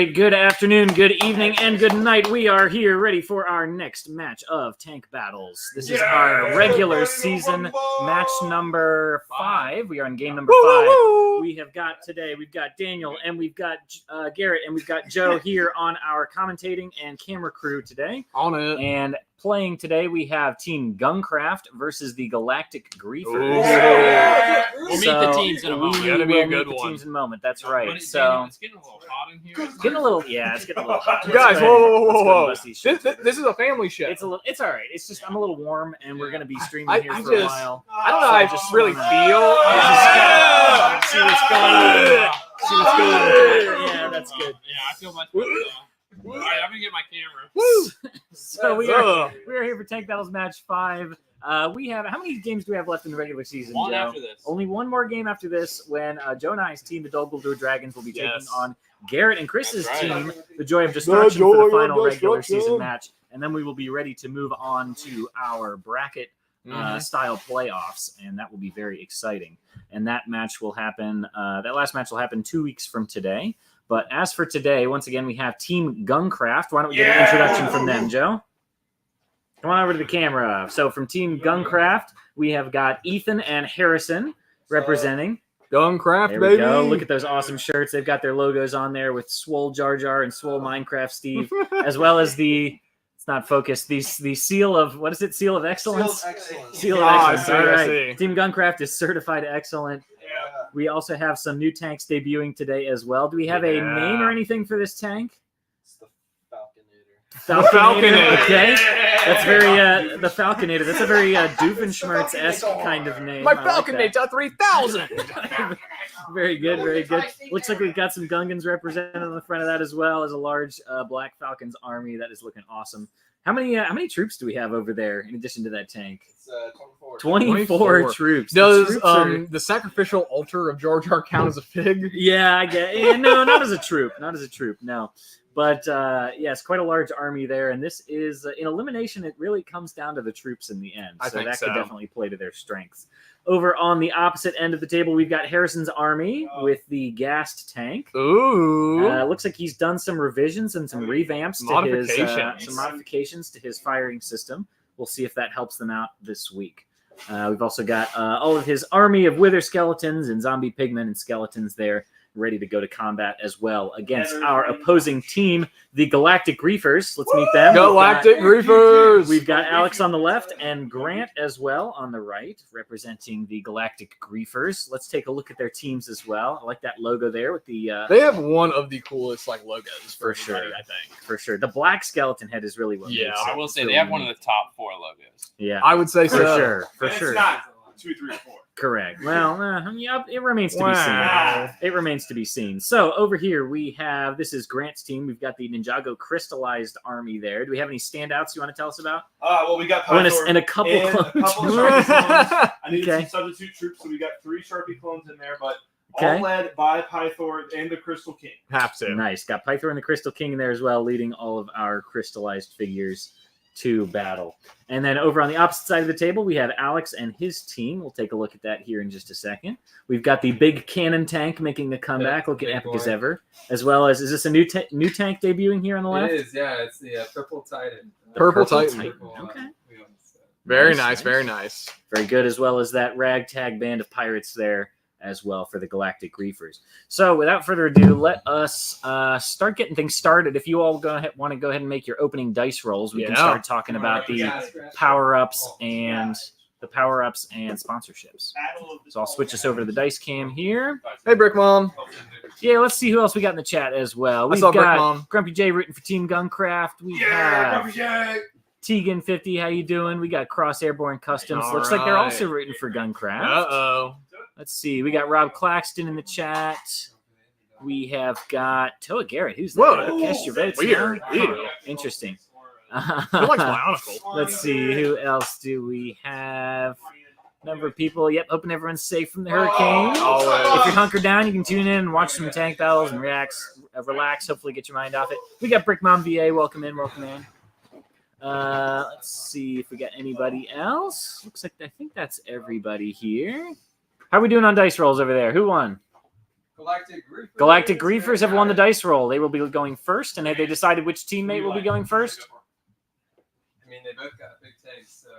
right, good afternoon, good evening, and good night. We are here ready for our next match of Tank Battles. This is our regular season match number 5. We are on game number 5. We have got today, we've got Daniel, and we've got Garrett, and we've got Joe here on our commentating and camera crew today. On it. And playing today, we have Team GungCraft versus the Galactic Griefers. We'll meet the teams in a moment. That'll be a good one. Teams in a moment. That's right. So it's getting a little hot in here. it's getting a little hot. Guys, whoa. This is a family show. It's all right. It's just I'm a little warm, and we're gonna be streaming here for a while. I don't know. I just really feel. See what's going on. See what's going on. Yeah, that's good. Yeah, I feel much better. All right, I'm gonna get my camera. So we are here for Tank Battles Match 5. We have how many games do we have left in the regular season? One Joe? after this. Only one more game after this, when Joe and I's team, the Dogblue Dragons, will be taking on Garrett and Chris's team, the Joy of Destruction, for the final regular season match, and then we will be ready to move on to our bracket style playoffs, and that will be very exciting. And that match will happen. That last match will happen 2 weeks from today. But as for today, once again, we have Team GungCraft. Why don't we get an introduction from them, Joe? Come on over to the camera. So from Team GungCraft, we have got Ethan and Harrison representing. GungCraft, There baby. we go. Look at those awesome shirts. They've got their logos on there with Swole Jar Jar and Swole Minecraft Steve, as well as the, it's not focused, the seal of, what is it? Seal of Excellence? Seal of Excellence. All right. Team GungCraft is certified excellent. We also have some new tanks debuting today as well. Do we have a name or anything for this tank? It's the Falconator. Falconator. Okay. That's very, the Falconator. That's a very Doofenshmirtz-esque kind of name. My Falconator 3000. Very good, very good. Looks like we've got some Gungans represented on the front of that as well as a large Black Falcons army. That is looking awesome. How many troops do we have over there in addition to that tank? It's 24 troops. Does the sacrificial altar of Jar Jar count as a fig? Yeah, I get. Yeah, no, not as a troop. Not as a troop. No, but yes, quite a large army there. And this is in elimination. It really comes down to the troops in the end. So that could definitely play to their strengths. Over on the opposite end of the table, we've got Harrison's army with the Gast tank. Ooh. Looks like he's done some revisions and some revamps to his some modifications to his firing system. We'll see if that helps them out this week. We've also got all of his army of wither skeletons and zombie pigmen and skeletons there, ready to go to combat as well against our opposing team, the Galactic Griefers. Let's meet them. Galactic Griefers! We've got Alex on the left and Grant as well on the right, representing the Galactic Griefers. Let's take a look at their teams as well. I like that logo there with the... they have one of the coolest logos for sure, I think. For sure. The black skeleton head is really what makes it. I will say they have one of the top 4 logos. Yeah. I would say so. For sure. It's not 2, 3, or 4. Correct. Well, it remains to be seen. It remains to be seen. So over here we have, this is Grant's team. We've got the Ninjago crystallized army there. Do we have any standouts you want to tell us about? Well, we got Pythor and a couple clones. Sharpie clones. I needed some substitute troops, so we got 3 Sharpie clones in there, but all led by Pythor and the Crystal King. Have to. Nice. Got Pythor and the Crystal King in there as well, leading all of our crystallized figures to battle. And then over on the opposite side of the table, we have Alex and his team. We'll take a look at that here in just a second. We've got the big cannon tank making a comeback, looking epic as ever, as well as, is this a new tank debuting here on the left? It is, yeah. It's the Purple Titan. Purple Titan. Okay. Very nice, very nice. Very good, as well as that ragtag band of pirates there as well for the Galactic Griefers. So without further ado, let us start getting things started. If you all want to go ahead and make your opening dice rolls, we can start talking about the power-ups and sponsorships. So I'll switch us over to the dice cam here. Hey, Brick Mom. Yeah, let's see who else we got in the chat as well. We've got Grumpy J rooting for Team GungCraft. We have Tegan 50, how you doing? We got Cross Airborne Customs. Looks like they're also rooting for GungCraft. Uh-oh. Let's see. We got Rob Claxton in the chat. We have got Toa Garrett. Who's that? Whoa. Cast your votes. Weird. Interesting. He likes Bionicle. Let's see. Who else do we have? Number of people. Yep. Hoping everyone's safe from the hurricane. If you're hunkered down, you can tune in and watch some tank battles and relax. Hopefully get your mind off it. We got Brick Mom VA. Welcome in. Let's see if we got anybody else. Looks like I think that's everybody here. How are we doing on dice rolls over there? Who won? Galactic Griefers have won the dice roll. They will be going first, and have they decided which teammate will be going first? I mean, they both got big tanks, so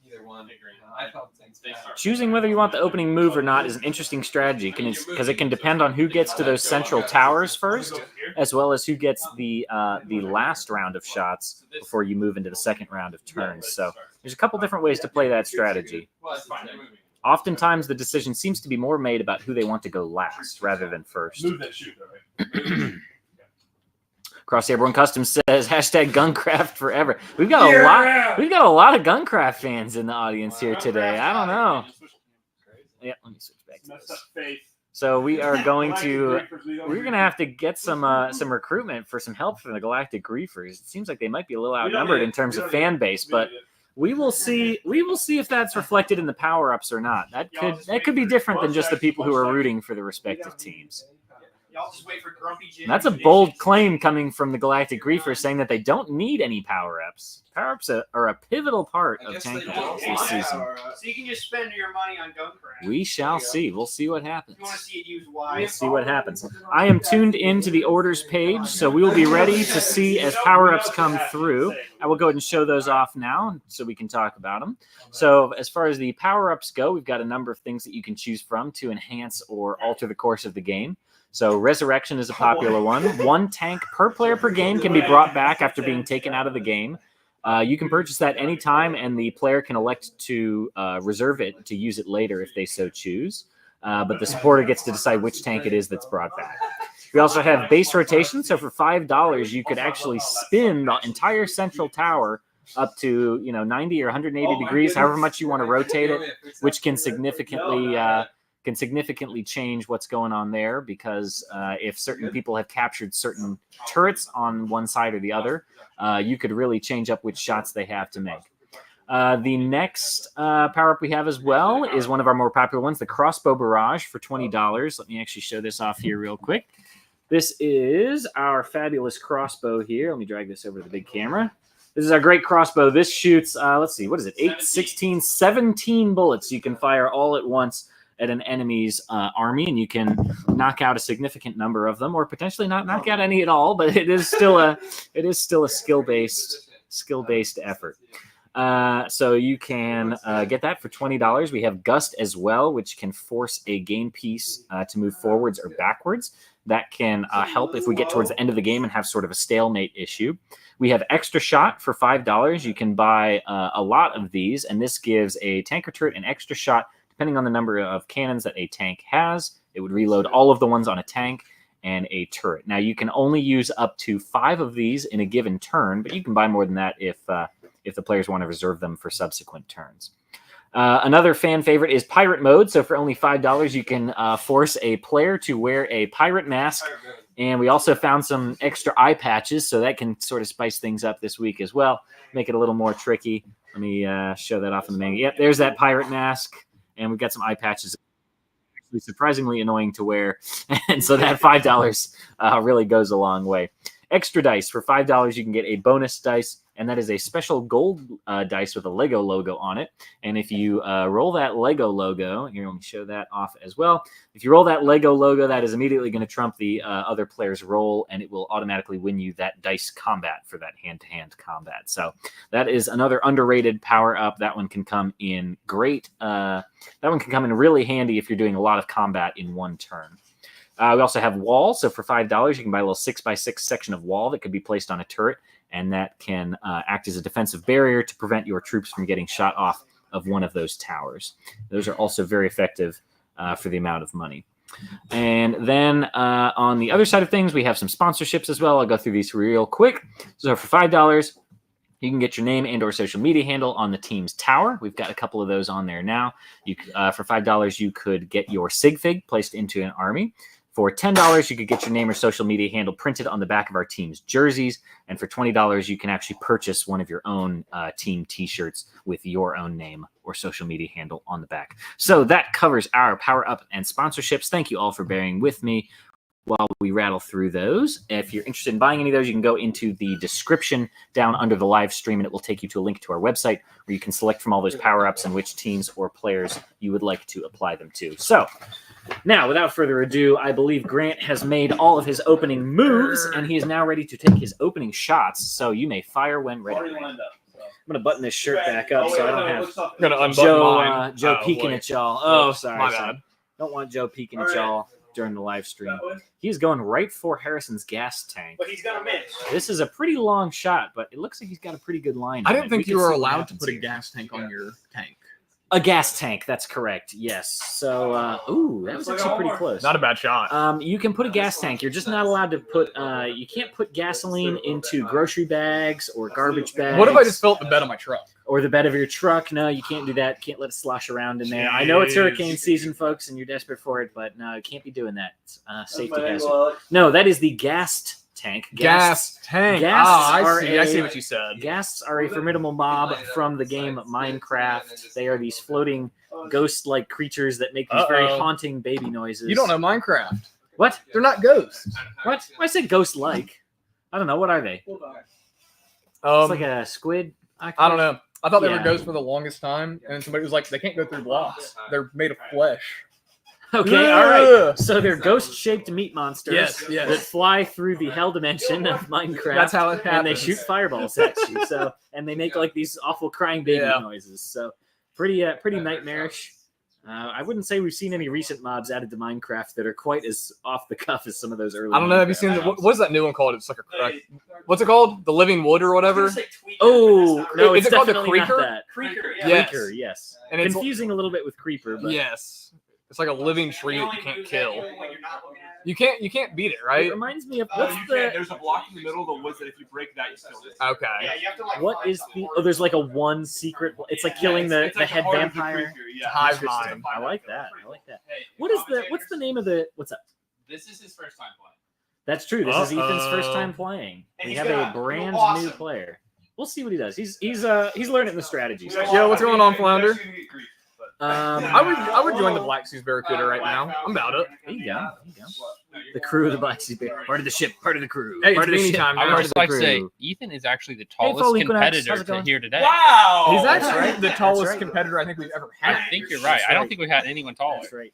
either one. I felt tanks. Choosing whether you want the opening move or not is an interesting strategy because it can depend on who gets to those central towers first, as well as who gets the last round of shots before you move into the second round of turns. So there's a couple different ways to play that strategy. Oftentimes, the decision seems to be more made about who they want to go last rather than first. Move that shoot, though, right? Crossbow Barrage Custom says hashtag GungCraft forever. We've got a lot. We've got a lot of GungCraft fans in the audience here today. I don't know. Yeah, let me switch back to this. So we are going to have to get some recruitment for some help from the Galactic Griefers. It seems like they might be a little outnumbered in terms of fan base, but we will see. We will see if that's reflected in the power-ups or not. That could be different than just the people who are rooting for the respective teams. Y'all just wait for Grumpy Jim. That's a bold claim coming from the Galactic Griefers, saying that they don't need any power-ups. Power-ups are a pivotal part of tank battles this season. So you can just spend your money on GungCraft. We shall see. We'll see what happens. You want to see it used wise. We'll see what happens. I am tuned into the orders page, so we will be ready to see as power-ups come through. I will go ahead and show those off now so we can talk about them. So as far as the power-ups go, we've got a number of things that you can choose from to enhance or alter the course of the game. So Resurrection is a popular one. One tank per player per game can be brought back after being taken out of the game. You can purchase that anytime, and the player can elect to reserve it to use it later if they so choose. But the supporter gets to decide which tank it is that's brought back. We also have base rotation. So for $5, you could actually spin the entire central tower up to 90 or 180 degrees, however much you want to rotate it, which can significantly change what's going on there, because if certain people have captured certain turrets on one side or the other, you could really change up which shots they have to make. The next power-up we have as well is one of our more popular ones, the Crossbow Barrage for $20. Let me actually show this off here real quick. This is our fabulous crossbow here. Let me drag this over to the big camera. This is our great crossbow. This shoots, let's see, what is it? 8, 16, 17 bullets you can fire all at once at an enemy's army, and you can knock out a significant number of them, or potentially not knock out any at all. But it is still a skill-based effort. So you can get that for $20. We have Gust as well, which can force a game piece to move forwards or backwards. That can help if we get towards the end of the game and have sort of a stalemate issue. We have Extra Shot for $5. You can buy a lot of these, and this gives a tanker turret an extra shot depending on the number of cannons that a tank has. It would reload all of the ones on a tank and a turret. Now, you can only use up to 5 of these in a given turn, but you can buy more than that if the players want to reserve them for subsequent turns. Another fan favorite is Pirate Mode. So for only $5, you can force a player to wear a pirate mask. And we also found some extra eye patches, so that can sort of spice things up this week as well, make it a little more tricky. Let me show that off in the manga. Yep, there's that pirate mask. And we've got some eye patches, actually surprisingly annoying to wear. And so that $5 really goes a long way. Extra dice. For $5, you can get a bonus dice, and that is a special gold dice with a Lego logo on it. And if you roll that Lego logo, here, let me show that off as well. If you roll that Lego logo, that is immediately going to trump the other player's roll, and it will automatically win you that dice combat for that hand-to-hand combat. So that is another underrated power-up. That one can come in great. That one can come in really handy if you're doing a lot of combat in one turn. We also have wall. So for $5, you can buy a little 6x6 section of wall that could be placed on a turret, and that can act as a defensive barrier to prevent your troops from getting shot off of one of those towers. Those are also very effective for the amount of money. And then on the other side of things, we have some sponsorships as well. I'll go through these real quick. So for $5, you can get your name and or social media handle on the team's tower. We've got a couple of those on there now. For $5, you could get your sig fig placed into an army. For $10, you could get your name or social media handle printed on the back of our team's jerseys. And for $20, you can actually purchase one of your own team t-shirts with your own name or social media handle on the back. So that covers our Power Up and sponsorships. Thank you all for bearing with me. while we rattle through those. If you're interested in buying any of those, you can go into the description down under the live stream, and it will take you to a link to our website where you can select from all those power-ups and which teams or players you would like to apply them to. So, now, without further ado, I believe Grant has made all of his opening moves, and he is now ready to take his opening shots, so you may fire when ready. I'm going to button this shirt back up so I don't have Joe peeking at y'all. Oh, sorry. Don't want Joe peeking at y'all during the live stream. He's going right for Harrison's gas tank. But he's gonna miss. This is a pretty long shot, but it looks like he's got a pretty good line. I didn't think you were allowed to put a gas tank on your tank. A gas tank, that's correct, yes. So, that was actually pretty close. Not a bad shot. You can put a gas tank. You're just not allowed to put, you can't put gasoline into grocery bags or garbage bags. What if I just filled the bed of my truck? Or the bed of your truck. No, you can't do that. Can't let it slosh around in there. I know it's hurricane season, folks, and you're desperate for it, but no, you can't be doing that. It's safety hazard. No, that is the gas tank. Gas tank. I see what you said. Ghasts are a formidable mob from the game Minecraft. They are these floating ghost-like creatures that make these very haunting baby noises. You don't know Minecraft. What? They're not ghosts. What? I said ghost-like. I don't know. What are they? It's like a squid. I don't know. I thought they were ghosts for the longest time, and somebody was like, they can't go through blocks. They're made of flesh. Okay, all right. So they're ghost-shaped meat monsters yes. that fly through the hell dimension of Minecraft. That's how it happens. And they shoot fireballs at you. So, and they make like these awful crying baby noises. So, pretty nightmarish. I wouldn't say we've seen any recent mobs added to Minecraft that are quite as off the cuff as some of those early. I don't know. Have you seen what's that new one called? It's like what's it called? The Living Wood or whatever. Oh no, is it's it called the definitely Creeper? not that. Creeper, Yes. Creeper, yes. And it's confusing a little bit with Creeper, but yes, it's like a living tree that you can't kill. You can't beat it, right? It reminds me of There's a block in the middle of the woods that if you break that, you kill it. Okay. Yeah, you have to like. What is the? Oh, there's like a one secret. It's like killing the like head heart of the vampire. creeper, yeah. Hive Interesting. mind. I like that. What is the? What's the name of the? What's up? This is his first time playing. That's true. This is Ethan's first time playing. And We he's have a got brand awesome. new player. We'll see what he does. He's learning the strategies. Yeah, what's going on, Flounder? I I would join the Black Seas Barracuda right now. I'm about it. There you go. The crew of the Black Sea Bear. Part of the ship, part of the crew. Hey, part it's of the beanie ship, time, part I man. would of just the like to say, crew. Ethan is actually the Hey, tallest Foley, Equinox, how's competitor it going? here today. Wow! He's That's actually right. the That's tallest right. competitor I think we've ever I had. think you're right. I don't think we had anyone taller. That's right.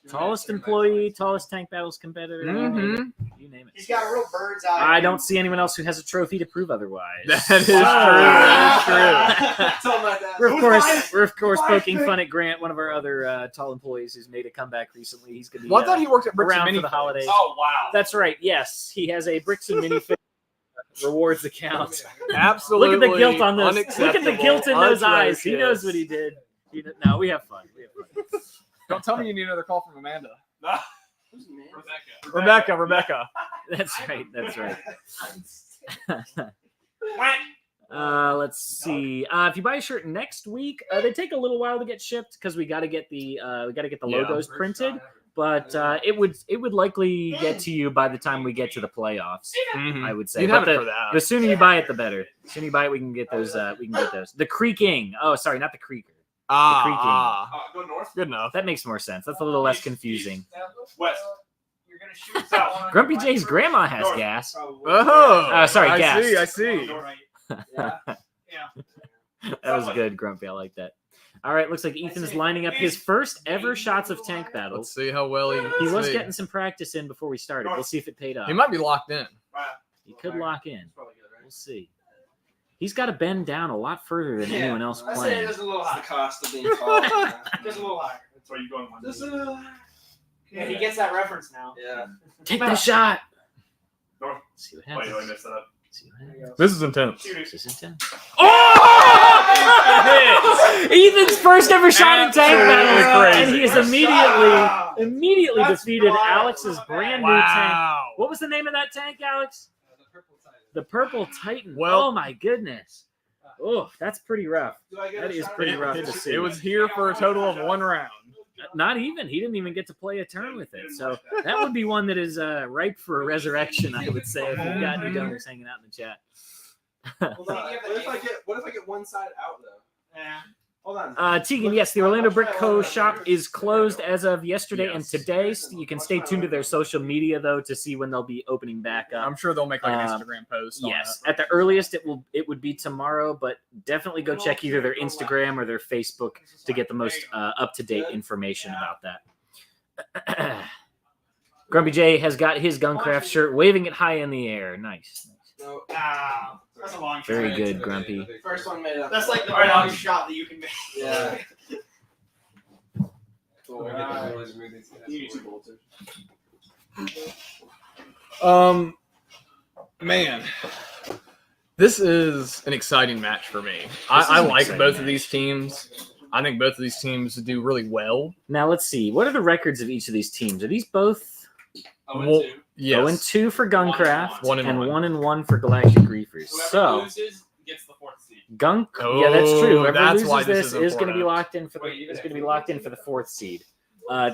Tallest employee, tallest tank battles competitor. Mm-hmm. You name it. He's got a real bird's eye. I don't see anyone else who has a trophy to prove otherwise. That is true. That is true. Tell my dad. We're of course poking fun at Grant, one of our other tall employees who's made a comeback recently. He's going to be Well, I thought he worked at Bricks and around Mini for the holidays. Oh wow! That's right. Yes, he has a Bricks and Mini rewards account. Absolutely. Look at the guilt on those. Look at the unacceptable. guilt in those eyes. He knows Atrocious. what he did. No, we have fun. Don't tell me you need another call from Amanda. Rebecca. Rebecca. That's right. Let's see. If you buy a shirt next week, they take a little while to get shipped because we got to get the logos printed. But it would likely get to you by the time we get to the playoffs. Mhm. I would say. You'd But have it for that. the sooner you buy it, the better. The sooner you buy it, we can get those. The creaking. Oh, sorry, not the creaker. Go north. Good enough. That makes more sense. That's a little less confusing. West. You're gonna shoot south. Grumpy J's grandma has gas. Oh, sorry, I gas. see. I see. Yeah. That was good, Grumpy. I like that. All right, looks like Ethan's lining up his first ever shots of tank Let's battles. see how well He let's was see. getting some practice in before we started. We'll see if it paid off. He might be locked in. He could lock in. We'll see. He's got to bend down a lot further than anyone else I say playing. it is a little It's the high. cost of being tall. Just a little higher. That's why you going one. Just a little. Yeah, he gets that reference now. Yeah. Take that shot. North. See what Wait, I happens. messed that up. See what happens. This is intense. This is intense. Oh! Ethan's first ever shot in tank Absolutely battle, crazy. and he has immediately That's defeated wild. Alex's brand new tank. Wow. What was the name of that tank, Alex? The Purple Titan. Well- oh my goodness. Oh, that's pretty rough. That is pretty rough to see. It was here for a total of 1 round. Not even. He didn't even get to play a turn with it. So that would be one that is ripe for a resurrection, I would say, if we've got any donors hanging out in the chat. What if I get one side out though? Yeah. Hold on. Tegan, yes, the Orlando Brick Co. shop is closed as of yesterday and today. You can stay tuned to their social media though to see when they'll be opening back up. I'm sure they'll make like an Instagram post. Yes, at the earliest it would be tomorrow, but definitely go check either their Instagram or their Facebook to get the most up to date information about that. Grumpy J has got his GungCraft shirt, waving it high in the air. Nice. That's a long shot. Very good, Grumpy. First one made up. That's like the longest shot that you can make. Yeah. Man, this is an exciting match for me. I like both of these teams. I think both of these teams do really well. Now let's see. What are the records of each of these teams? Are these both 0-2. Yes. 0-2 for GungCraft 1-1. and 1-1 for Galactic Reefers? Whoever loses gets the 4th seed. Yeah, that's true. Whoever that's loses why this is going to be important. locked in for the 4th seed.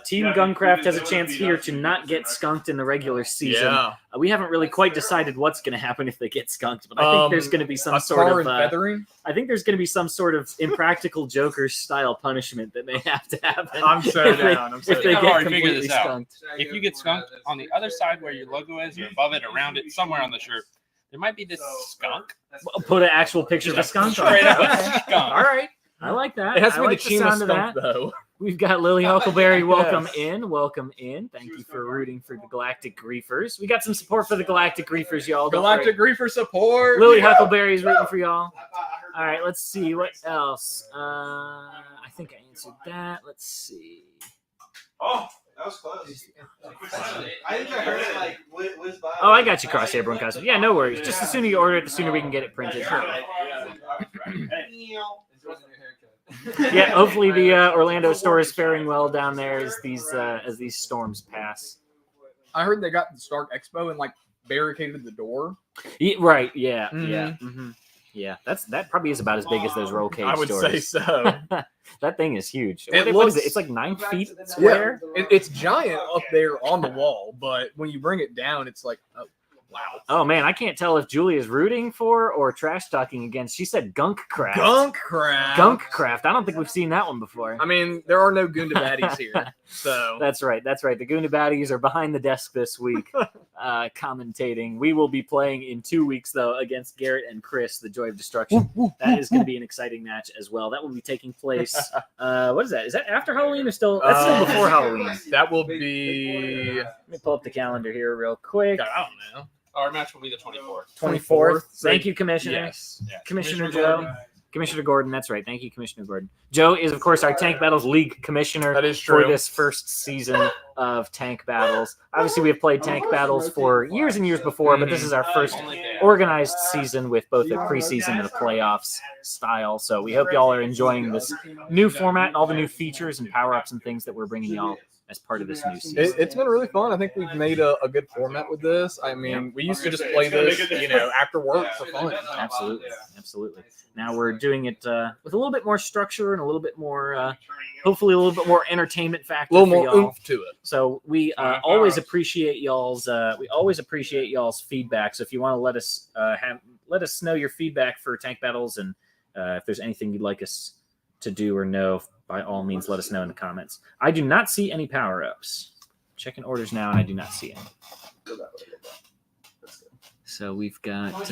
Team GungCraft has a chance here to not get skunked in the regular season. Yeah. We haven't really quite decided what's going to happen if they get skunked, but I think there's going to be some sort of feathering. I think there's going to be some sort of impractical Joker style punishment that may have to happen. I'm so if they, down. I'm so if they down. get I've already figured completely this out. skunked. If you get skunked on the other side where your logo is, or above it, around it, somewhere on the shirt, there might be this skunk. Put an actual picture of a skunk on. Straight up Okay. skunk. All right. I like that. It has to I be like the Chima sound of skunk, that. though. We've got Lily Huckleberry. Welcome Yes. in. Welcome in. Thank you for rooting for the Galactic Griefers. We got some support for the Galactic Griefers, y'all. Don't Galactic Reefer support. worry. Lily Huckleberry's rooting for y'all. All right, let's see. What else? I think I answered that. Let's see. Oh, that was close. I think I heard it like whiz by. Oh, I got you, Crosshair Broadcast. Yeah, no worries. Just the sooner you order it, the sooner we can get it printed. Yeah, hopefully the Orlando store is faring well down there as these storms pass. I heard they got the Stark Expo and like barricaded the door. Right? Yeah. Mhm. Yeah. Mm-hmm. Yeah. That probably is about as big as those roll cage I would stores. say so. That thing is huge. It What is looks- it? It's like 9 feet square. It's giant up there on the wall, but when you bring it down, it's like, oh, wow. Oh man, I can't tell if Julie is rooting for or trash talking against. She said GungCraft. GungCraft. GungCraft. I don't think we've seen that one before. I mean, there are no Gunda baddies here, so That's right. That's right. The Goona Baddies are behind the desk this week, commentating. We will be playing in 2 weeks though against Garrett and Chris, the Joy of Destruction. That is going to be an exciting match as well. That will be taking place. What is that? Is that after Halloween or still? That's still before Halloween. that will be. Let me pull up the calendar here real quick. I don't know. Our match will be the 24th. 24th. Thank you, Commissioner. Yes. Yeah. Commissioner Joe. Commissioner Gordon, that's right. Thank you, Commissioner Gordon. Joe is, of course, our Tank Battles League commissioner That is for true. this first season of Tank Battles. Obviously, we have played Tank Battles for years and years before, but this is our first organized season with both a preseason and a playoffs style. So we hope y'all are enjoying this new format and all the new features and power-ups and things that we're bringing y'all as part of this new season. It's been really fun. I think we've made a good format with this. I mean, we used to just play this, after work for fun. Absolutely. Absolutely. Now we're doing it with a little bit more structure and a little bit more, hopefully a little bit more entertainment factor. A little for more y'all. oomph to it. So we always appreciate y'all's feedback. So if you want to let us know your feedback for Tank Battles, and if there's anything you'd like us to do or know, by all means, let us know in the comments. I do not see any power-ups. Checking orders now, and I do not see any. So we've got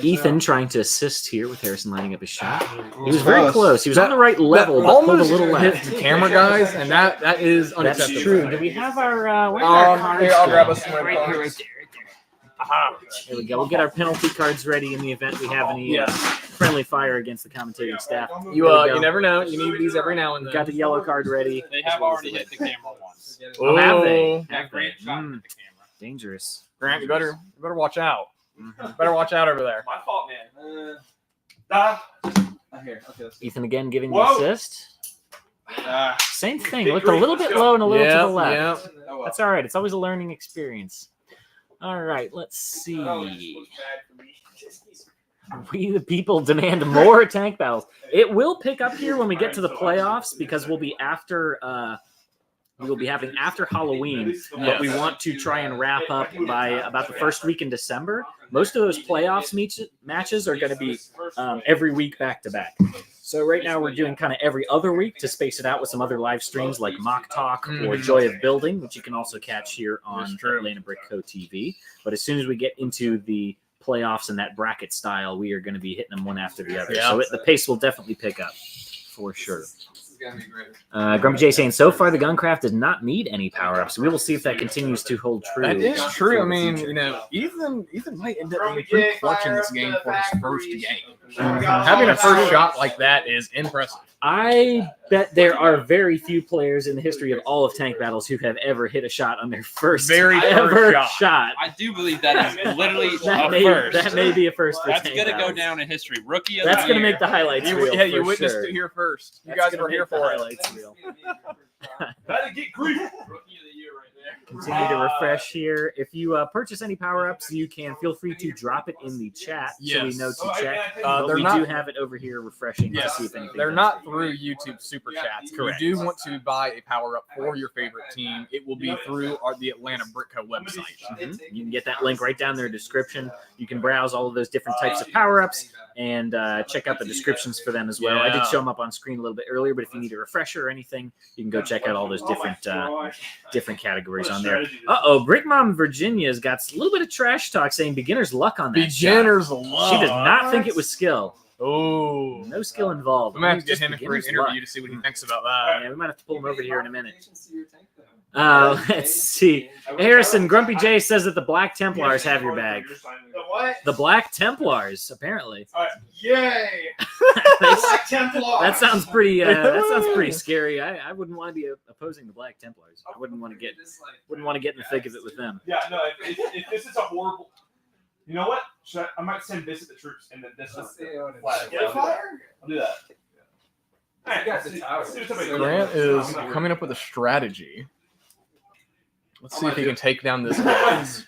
Ethan trying to assist here with Harrison lining up his shot. He was very close. He was on the right level, but pulled a almost little hit left. the camera, guys, and that is That's unacceptable. true. Do we have our? Where are our cards? Here, I'll grab us go? some Right here, cards. right there. Aha. There we go. We'll get our penalty cards ready in the event we have any friendly fire against the commentating staff. You There we go. you never know. You need these every now and then. Got the yellow card ready. They have already hit the camera once. Oh, have they? Ooh. Yeah, Grant shot hit the camera. Dangerous. Grant, you better watch out. Better watch out over there. My fault, man. Here, okay, let's see. Ethan again giving the Whoa. assist. Ah, Same thing. Looked a little bit low and a little to the left. Yeah. Oh, well. That's all right. It's always a learning experience. All right. Let's see. We the people demand more tank battles. It will pick up here when we get to the playoffs because we'll be after we will be having after Halloween, but we want to try and wrap up by about the first week in December. Most of those playoffs matches are going to be every week back to back. So right now we're doing kind of every other week to space it out with some other live streams like Mock Talk or Joy of Building, which you can also catch here on Atlanta Brick Co. TV. But as soon as we get into the playoffs and that bracket style, we are going to be hitting them one after the other. So the pace will definitely pick up for sure. Grumpy J saying, so far the GungCraft does not need any power-ups. We will see if that continues to hold true. That is true. I mean, Ethan might end up being pretty clutch in this game for his first game. Having a first shot like that is impressive. I bet there are very few players in the history of all of Tank Battles who have ever hit a shot on their first shot. I do believe that is literally first. That may be a first for That's Tank going to go Battles. down in history. Rookie of That's the going to year. make the highlights reel. Yeah, you for witnessed sure. it here first. You That's guys were gonna here make the for it. highlights reel. Better get grief. Rookie of the year right there. Continue to refresh here. If you purchase any power-ups, you can feel free to drop it in the chat so we know to check. But they're we not- do have it over here refreshing to Yes, see if anything they're comes not through. through YouTube Super Chats. Correct. You do want to buy a power-up for your favorite team. It will be through the Atlanta Brick Co. website. You can get that link right down in their description. You can browse all of those different types of power-ups and check out the descriptions for them as well. I did show them up on screen a little bit earlier, but if you need a refresher or anything, you can go check out all those different categories on there. Brick Mom Virginia's got a little bit of trash talk saying beginner's luck on that. Beginner's shot. luck. She does not think it was skill. Oh, No skill involved. we might have to Just get him in for an beginner's interview luck. to see what he thinks about that. Yeah, we might have to pull him over here in a minute. Let's see. Harrison, Grumpy J says that the Black Templars have your bag. The what? The Black Templars, apparently. Yay! That's- Black Templar. that sounds pretty scary. I wouldn't want to be opposing the Black Templars. I wouldn't want to get in the thick of it with them. Yeah, no. If this is a horrible, you know what? I might send this at the troops and then this is flag. Get a fire? I'll do that. All right, got the tower. Grant is coming up with a strategy. Let's see if he can take down this boss.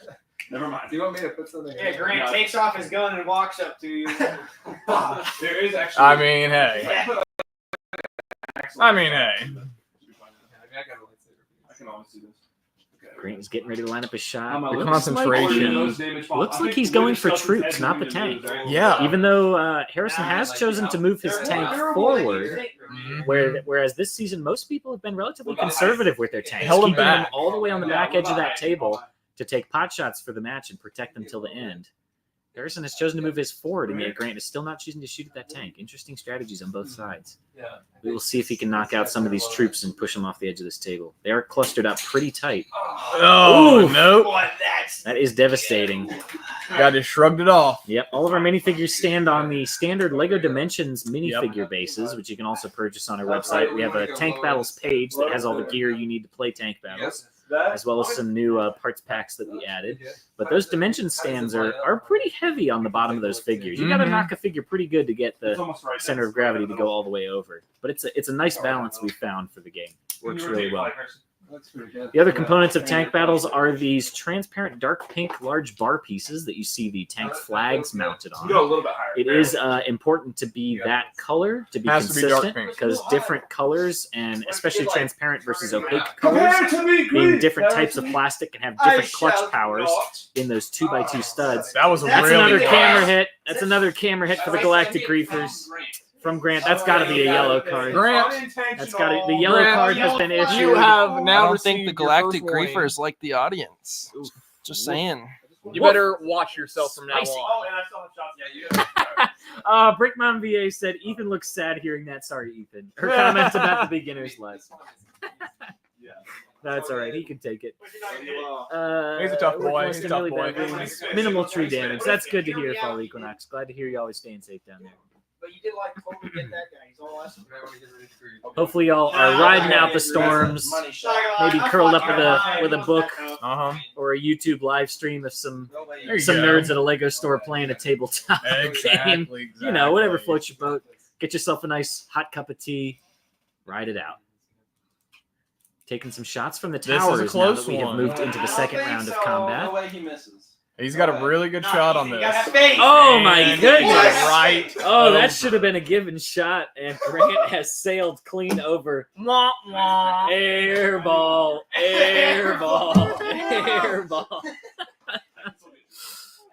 Never mind. Do you want me to put something? Yeah, Grant takes off his gun and walks up to you. There is actually. I mean, hey. I mean, I got a lightsaber. I can always do this. Grant is getting ready to line up a shot. The Looks concentration. Looks like he's going for troops, not the tank. Yeah. Even though Harrison has chosen to move his tank forward, whereas this season most people have been relatively conservative with their tanks, Held 'em keeping them back. all the way on the back edge of that table to take pot shots for the match and protect them till the end. Harrison has chosen to move his forward, and yet Grant is still not choosing to shoot at that tank. Interesting strategies on both sides. Yeah. We will see if he can knock out some of these troops and push them off the edge of this table. They are clustered up pretty tight. Oh, Ooh. nope. What? That's That is devastating. Guy just shrugged it off. Yep, all of our minifigures stand on the standard LEGO Dimensions minifigure bases, which you can also purchase on our website. We have a Tank Battles page that has all the gear you need to play Tank Battles, as well as some new parts packs that we added. But those Dimension stands are pretty heavy on the bottom of those figures. You got to knock a figure pretty good to get the center of gravity to go all the way over. But it's a nice balance we found for the game. Works really well. Looks pretty good. The other components of Tank Battles are these transparent dark pink large bar pieces that you see the tank flags mounted on. Go a little bit higher. It is important to be that color, to be Has to be dark consistent, pink. because different colors, and especially transparent versus opaque colors, Compare to me, being grief. different types of plastic, can have different clutch powers in those 2x2 studs. That was a That's really another good camera one. hit. That's another camera hit for the Galactic Griefers from Grant. That's got to be a yellow card. Grant, That's got to. The yellow Grant, card has been issued. You have now I don't think the received your Galactic first warning. Griefers like the audience. Just saying. You better watch yourself from now Spicy. on. And I still have shots. Yeah, you Brickmon VA said Ethan looks sad hearing that. Sorry, Ethan. Her comment about the beginner's luck. That's all right. He can take it. He's a tough boy. working He's a with tough really boy. bad rings. Minimal tree damage. That's good to hear, Fall Equinox. Glad to hear you always staying safe down there. But you did like totally get that guy. He's all awesome. Hopefully, y'all are riding out the storms. Maybe curled up with a book Uh-huh. or a YouTube live stream of some There you some go. nerds at a Lego store playing a tabletop game. Exactly. You know, whatever floats your boat. Get yourself a nice hot cup of tea. Ride it out. Taking some shots from the This is a towers now close that we have one. moved into the second round of combat. No way he misses. He's got a really good shot on You this. got that face. Oh my And goodness! Right. Oh, that should have been a given shot, and Grant has sailed clean over. Wah, wah. Airball, airball, airball.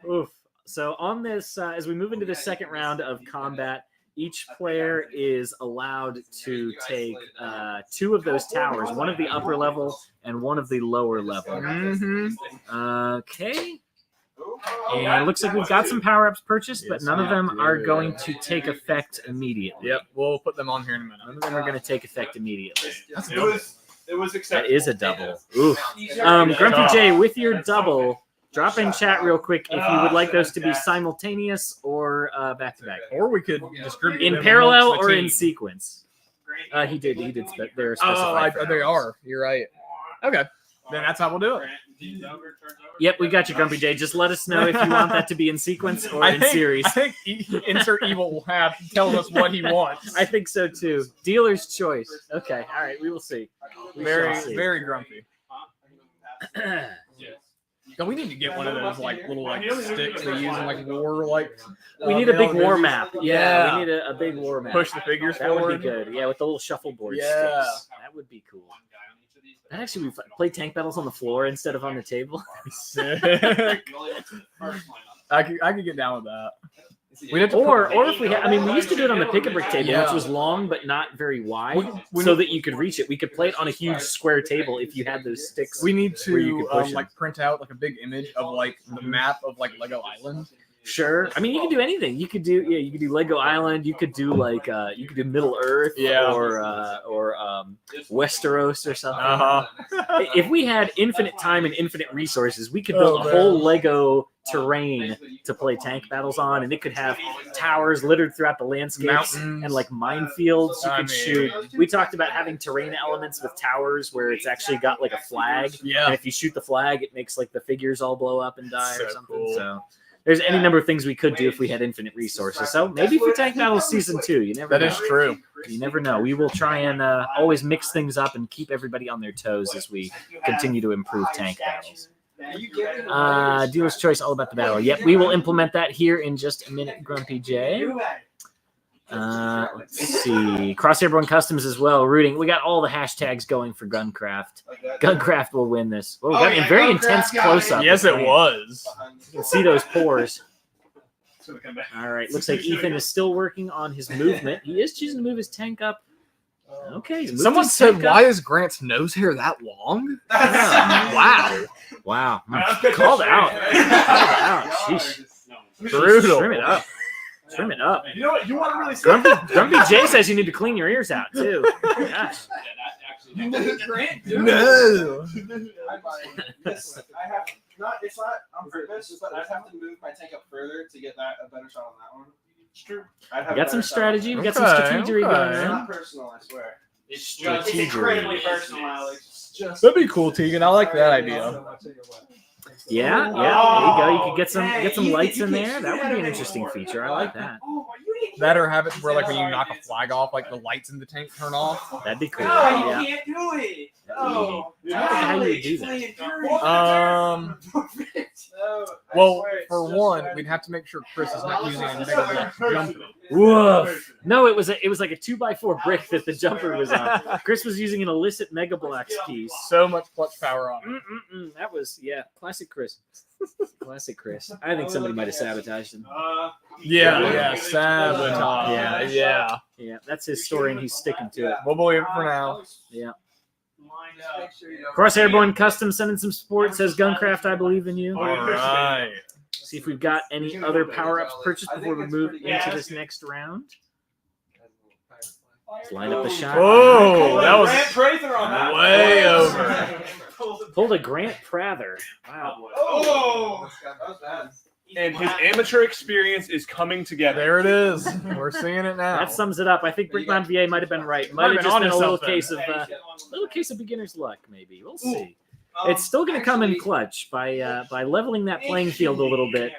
Oof. So on this, as we move into the second round of combat, Each player is allowed to take 2 of those towers, one of the upper level and one of the lower level. Okay. And it looks like we've got some power-ups purchased, but none of them are going to take effect immediately. Yep, we'll put them on here in a minute. None of them are going to take effect immediately. It was That acceptable. is a double. Oof. Grumpy J, with your double, drop in chat real quick if you would like those to be simultaneous or back-to-back. Or we could distribute In them parallel amongst the or in team. sequence. He did. They're Oh, specified. for they hours. are. You're right. Okay, then that's how we'll do it. Yep, we got you, Grumpy J. Just let us know if you want that to be in sequence or in series. I think Insert Evil will have tells us what he wants. I think so too. Dealer's choice. Okay, all right, we will see. We shall see. Very grumpy. So we need to get one of those little sticks they use in war We need a big war movies. map. Yeah, Yeah. we need a big war map. Push the figures That would forward. be good. Yeah, with the little shuffleboard Yeah. sticks. That would be cool. That actually would play tank battles on the floor instead of on the table. Sick. I could get down with that. We'd have to Or if we had, we used to do it on the pick-a-brick table, Yeah. which was long but not very wide, We- so that you could reach it. We could play it on a huge square table if you had those sticks. We need Where you to could push them. print out a big image of the map of Lego Island. Sure. You can do anything. You could do Lego Island. You could do you could do Middle Earth, Yeah. or Westeros or something. Uh-huh. If we had infinite time and infinite resources, we could build a whole Lego terrain to play tank battles on, and it could have towers littered throughout the landscapes Mountains. and minefields you I could mean- shoot. We talked about having terrain elements with towers where it's actually got a flag, and Yeah. if you shoot the flag, it makes the figures all blow up and die or So something. cool. So there's any number of things we could do if we had infinite resources. So maybe for Tank Battles Season 2, you never That know. is true. You never know. We will try and always mix things up and keep everybody on their toes as we continue to improve tank battles. Dealer's choice, all about the battle. Yep, we will implement that here in just a minute, Grumpy J. Let's see. Crossairborne Customs as well, rooting. We got all the hashtags going for GungCraft. GungCraft will win this. Oh, we got a very intense close-up. Yes, it was. You can see those pores. All right, looks like Ethan is still working on his movement. He is choosing to move his tank up. Okay. he's moved Someone his said, tank up. "Why is Grant's nose hair that long?" Wow. Wow. Called out. Sheesh. Brutal. Trim it up. Trim it up. You know what? You want to really see Grumpy J says you need to clean your ears out, too. Gosh. No. I have not. It's not on purpose, but I have to move my tank up further to get a better shot on that one. It's true. We got some strategy. We got some strategy going It's on. not personal, I swear. It's incredibly personal, Alex. That'd be cool, Tegan. I like that idea. Yeah, there you go. You could get some lights in there. That would be an interesting feature. I like that. That or have it where when you knock a flag off, the lights in the tank turn off. That'd be cool. No, Yeah. you can't do it. Oh, I don't know how you would do that. Well, for one, we'd have to make sure Chris is not using a Mega Block jumper. Woof. No, it was like a 2x4 brick that the jumper was on. Chris was using an illicit Mega Blocks piece. So much clutch power on it. That was classic Chris. Classic Chris. I think somebody might have sabotaged him. Yeah, sabotage. Yeah, that's his story, and he's sticking to it. We'll believe it for now. Yeah. Crossairborne Custom sending some support. Says GungCraft, I believe in you. All right. See if we've got any other power-ups purchased before we move into this next round. Let's line up the shot. Whoa, that was Grant Prather on that. way over. Pulled a Grant Prather. Wow. Oh! That was bad. And his amateur experience is coming together. There it is. We're seeing it now. That sums it up. I think Brickman VA might have been right. Might have just been a little case of beginner's luck, maybe. We'll see. It's still going to come in clutch by leveling that playing field a little bit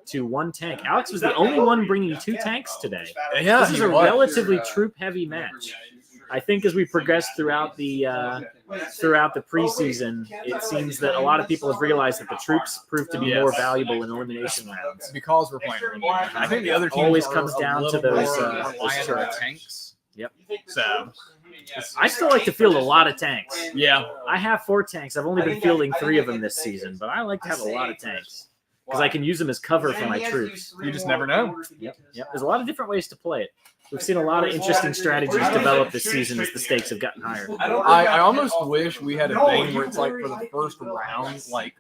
to one tank. Alex was the only one bringing 2 tanks today. Yeah, This is a relatively troop-heavy match. I think as we progress throughout the preseason, it seems that a lot of people have realized that the troops prove to be more valuable in elimination rounds. because we're playing. I think the other teams Always are comes a down to little those, more those reliant on turrets. tanks. Yep. So I still like to field a lot of tanks. yeah, I have 4 tanks. I've only been fielding 3 of them this season, but I like to have a lot of tanks. because I can use them as cover for my troops. You just never know. Yep. There's a lot of different ways to play it. We've seen a lot of interesting strategies develop this season as the stakes have gotten higher. I almost wish we had a thing where it's like for the first round, like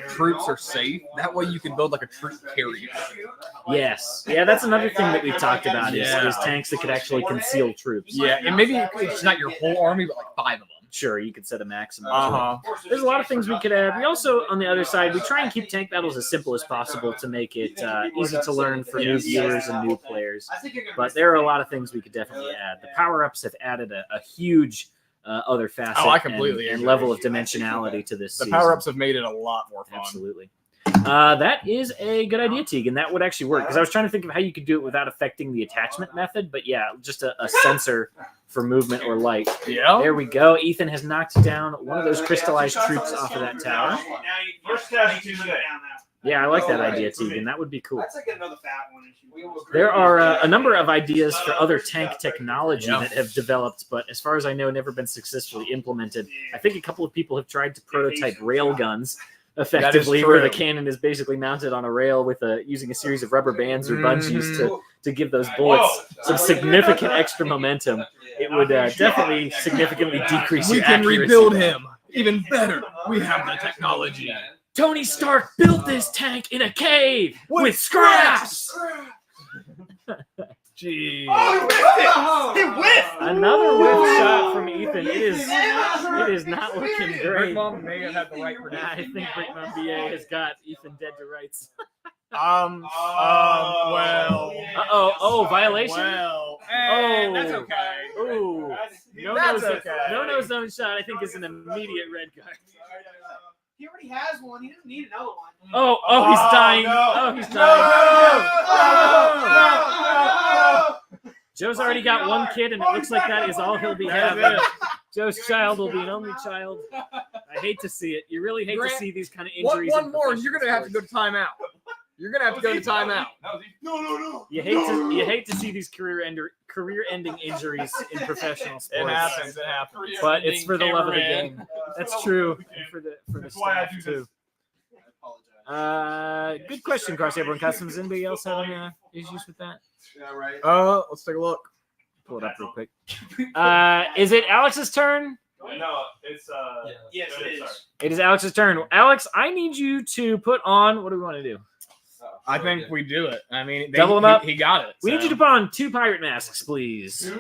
troops are safe. That way you can build like a troop carrier. Yes. Yeah, that's another thing that we've talked about is tanks that could actually conceal troops. Yeah, and maybe it's not your whole army, but like 5 of them. Sure, you could set a maximum. Uh-huh. There's a lot of things we could add. We also, on the other side, we try and keep tank battles as simple as possible to make it easy to learn for new viewers and new players. But there are a lot of things we could definitely add. The power-ups have added a huge other facet and level of dimensionality to this The season. power-ups have made it a lot more fun. Absolutely. That is a good idea, Teague, and that would actually work. Because I was trying to think of how you could do it without affecting the attachment method. But yeah, just a sensor for movement or light. Yeah. There we go. Ethan has knocked down one of those crystallized troops off of that tower. Yeah, I like that idea, Tegan. That would be cool. That's like another fat one. There are a number of ideas for other tank technology that have developed, but as far as I know, never been successfully implemented. I think a couple of people have tried to prototype rail guns effectively, where the cannon is basically mounted on a rail with using a series of rubber bands or bungees to give those bullets some significant extra momentum. It would definitely significantly decrease your accuracy. We can rebuild him even better. We have the technology. Tony Stark built this tank in a cave with scraps. Jeez. Oh, he whiffed! Another whiff shot from Ethan. It is not looking great. Brick Mom may have had the right prediction. I think Brick Mom BA has got Ethan dead to rights. Well. Oh, violation? Well. That's okay. Ooh. No zone shot, I think, is an immediate red card. He already has one. He doesn't need another one. Oh, he's dying. No. Oh, he's dying. No. Joe's already got one kid, and it looks like that is all he'll be having. Joe's child will be an only child. I hate to see it. You really hate to see these kind of injuries. One more, and you're going to have to go to timeout. You're going to have to go to timeout. No. You hate to see these career-ending injuries in professional sports. It happens. But it's for the love of the game. That's true. For the staff too. Good question, Crossbow Customs. Anybody else having issues with that? Yeah, right. Let's take a look. Pull it up real quick. Is it Alex's turn? No, it's Yes, it is. It is Alex's turn. Alex, I need you to put on. What do we want to do? I think we do it. I mean, Double him up. He got it. We need you to put on 2 pirate masks, please.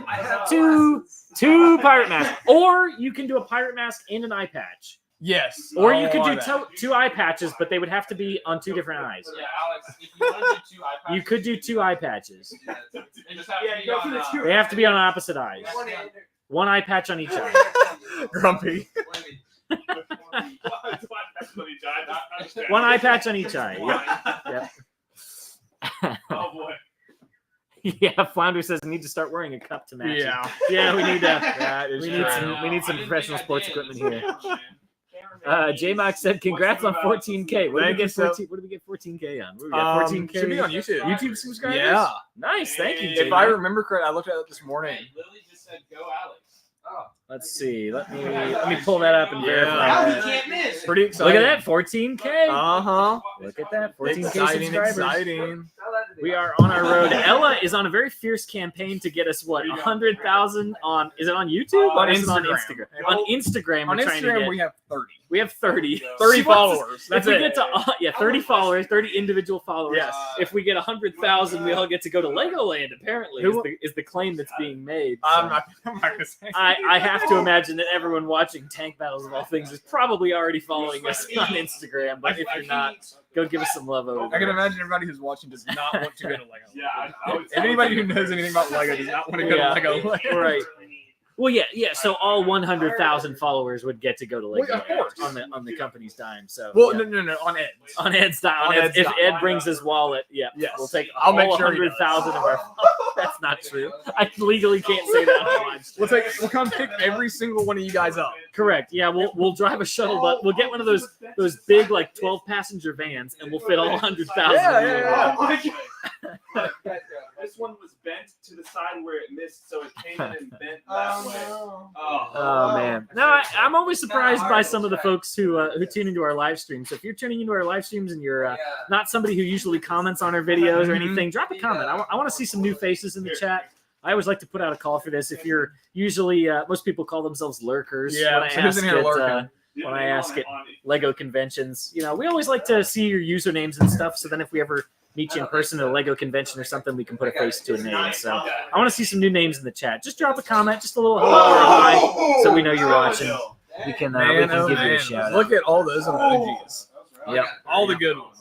Two pirate masks, or you can do a pirate mask and an eye patch. Yes. Or you could do 2 eye patches, but they would have to be on 2 different eyes. Yeah, Alex, if you want to do 2 eye patches, You could do 2 eye patches. they just have to be on, They have to be on opposite eyes. 1 eye patch on each eye. Grumpy. 1 eye patch on each eye. Yep. Oh boy. Yeah, Flounder says need to start wearing a cup to match. Yeah. We need That is we need some professional sports equipment here. J-Mock said, "Congrats on 14K." What did we get 14K on? We got 14K. Should be on YouTube. YouTube subscribers. Yeah. Nice. Thank you. If J-Mock. I remember correctly, I looked at it this morning. Lily just said, "Go, Alex." Let's see. Let me pull that up and Now verify. he that. can't miss. Pretty Look exciting. at that, 14K. Uh-huh. Look at that, 14K Exciting. subscribers. We are on our road. Ella is on a very fierce campaign to get us 100,000 on. Is it on YouTube? On or is it on Instagram. Instagram. On Instagram, On we're trying to Instagram, get. we have 30. We have 30. 30 She wants us- followers. That's if we it. get to 30 followers, 30 individual followers. Yes. If we get 100,000, we all get to go to Legoland. Apparently, is the claim that's being made. I'm So not going to say. I have to imagine that everyone watching Tank Battles of all things is probably already following us on Instagram. But if you're not, go give us some love over I can there. imagine everybody who's watching does not want to go to Lego. Yeah, I would. And anybody who knows anything about Lego does not want to go Yeah. to Lego. Right. Well, yeah. So all 100,000 followers would get to go to Lego Well, of course. on the company's dime. So Well, yeah. no, on Ed. On Ed's dime. On Ed's If dime. Ed brings his wallet, yeah, Yes. we'll take I'll all make sure he does. 100,000 of our. That's not true. I legally can't say that on live stream. We'll come pick every single one of you guys up. Correct. Yeah, we'll drive a shuttle, but we'll get one of those big 12-passenger vans, and we'll fit all 100,000. Yeah. This one was bent to the side where it missed, so it came in and bent that way. No. Oh man, no, I'm always surprised by some of the folks who tune into our live streams. So if you're tuning into our live streams and you're not somebody who usually comments on our videos or anything, drop a comment. I want to see some new faces in the chat. I always like to put out a call for this. If you're usually, most people call themselves lurkers. Yeah, When I ask at Lego conventions, we always like to see your usernames and stuff. So then if we ever meet you in person at a Lego convention or something, we can put a face to a name. So I want to see some new names in the chat. Just drop a comment, just a little hello or hi, so we know you're watching. We can give you a shout out. Look at all those emojis. Yep. All the good ones.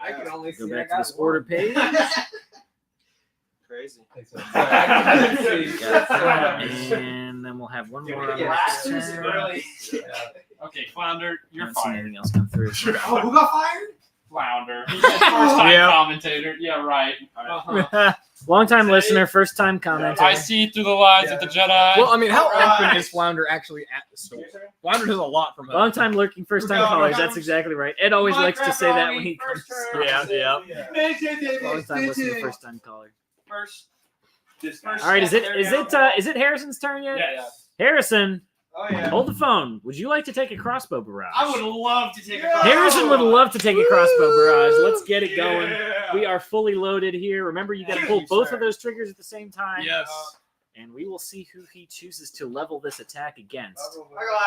I can only Go back to this order page. Crazy. And then we'll have one more on next turn. Okay, Flounder, you're Not seeing fired. anything else come through. Oh, who got fired? Flounder. First time commentator. Yeah, right. Long-time listener, first-time commenter. I see through the lies of the Jedi. Well, I mean, how often is Flounder actually at the store? Flounder does a lot from home. Long-time lurking, first-time callers. That's exactly right. Ed always likes to say that when he comes. Yeah. Long-time listener, first-time caller. First. All right, is it Harrison's turn yet? Yes. Harrison, Oh yeah. hold the phone. Would you like to take a crossbow barrage? I would love to take a Harrison would love to take a crossbow barrage. Let's get it going. We are fully loaded here. Remember, you got to pull both of those triggers at the same time. Yes. And we will see who he chooses to level this attack against. I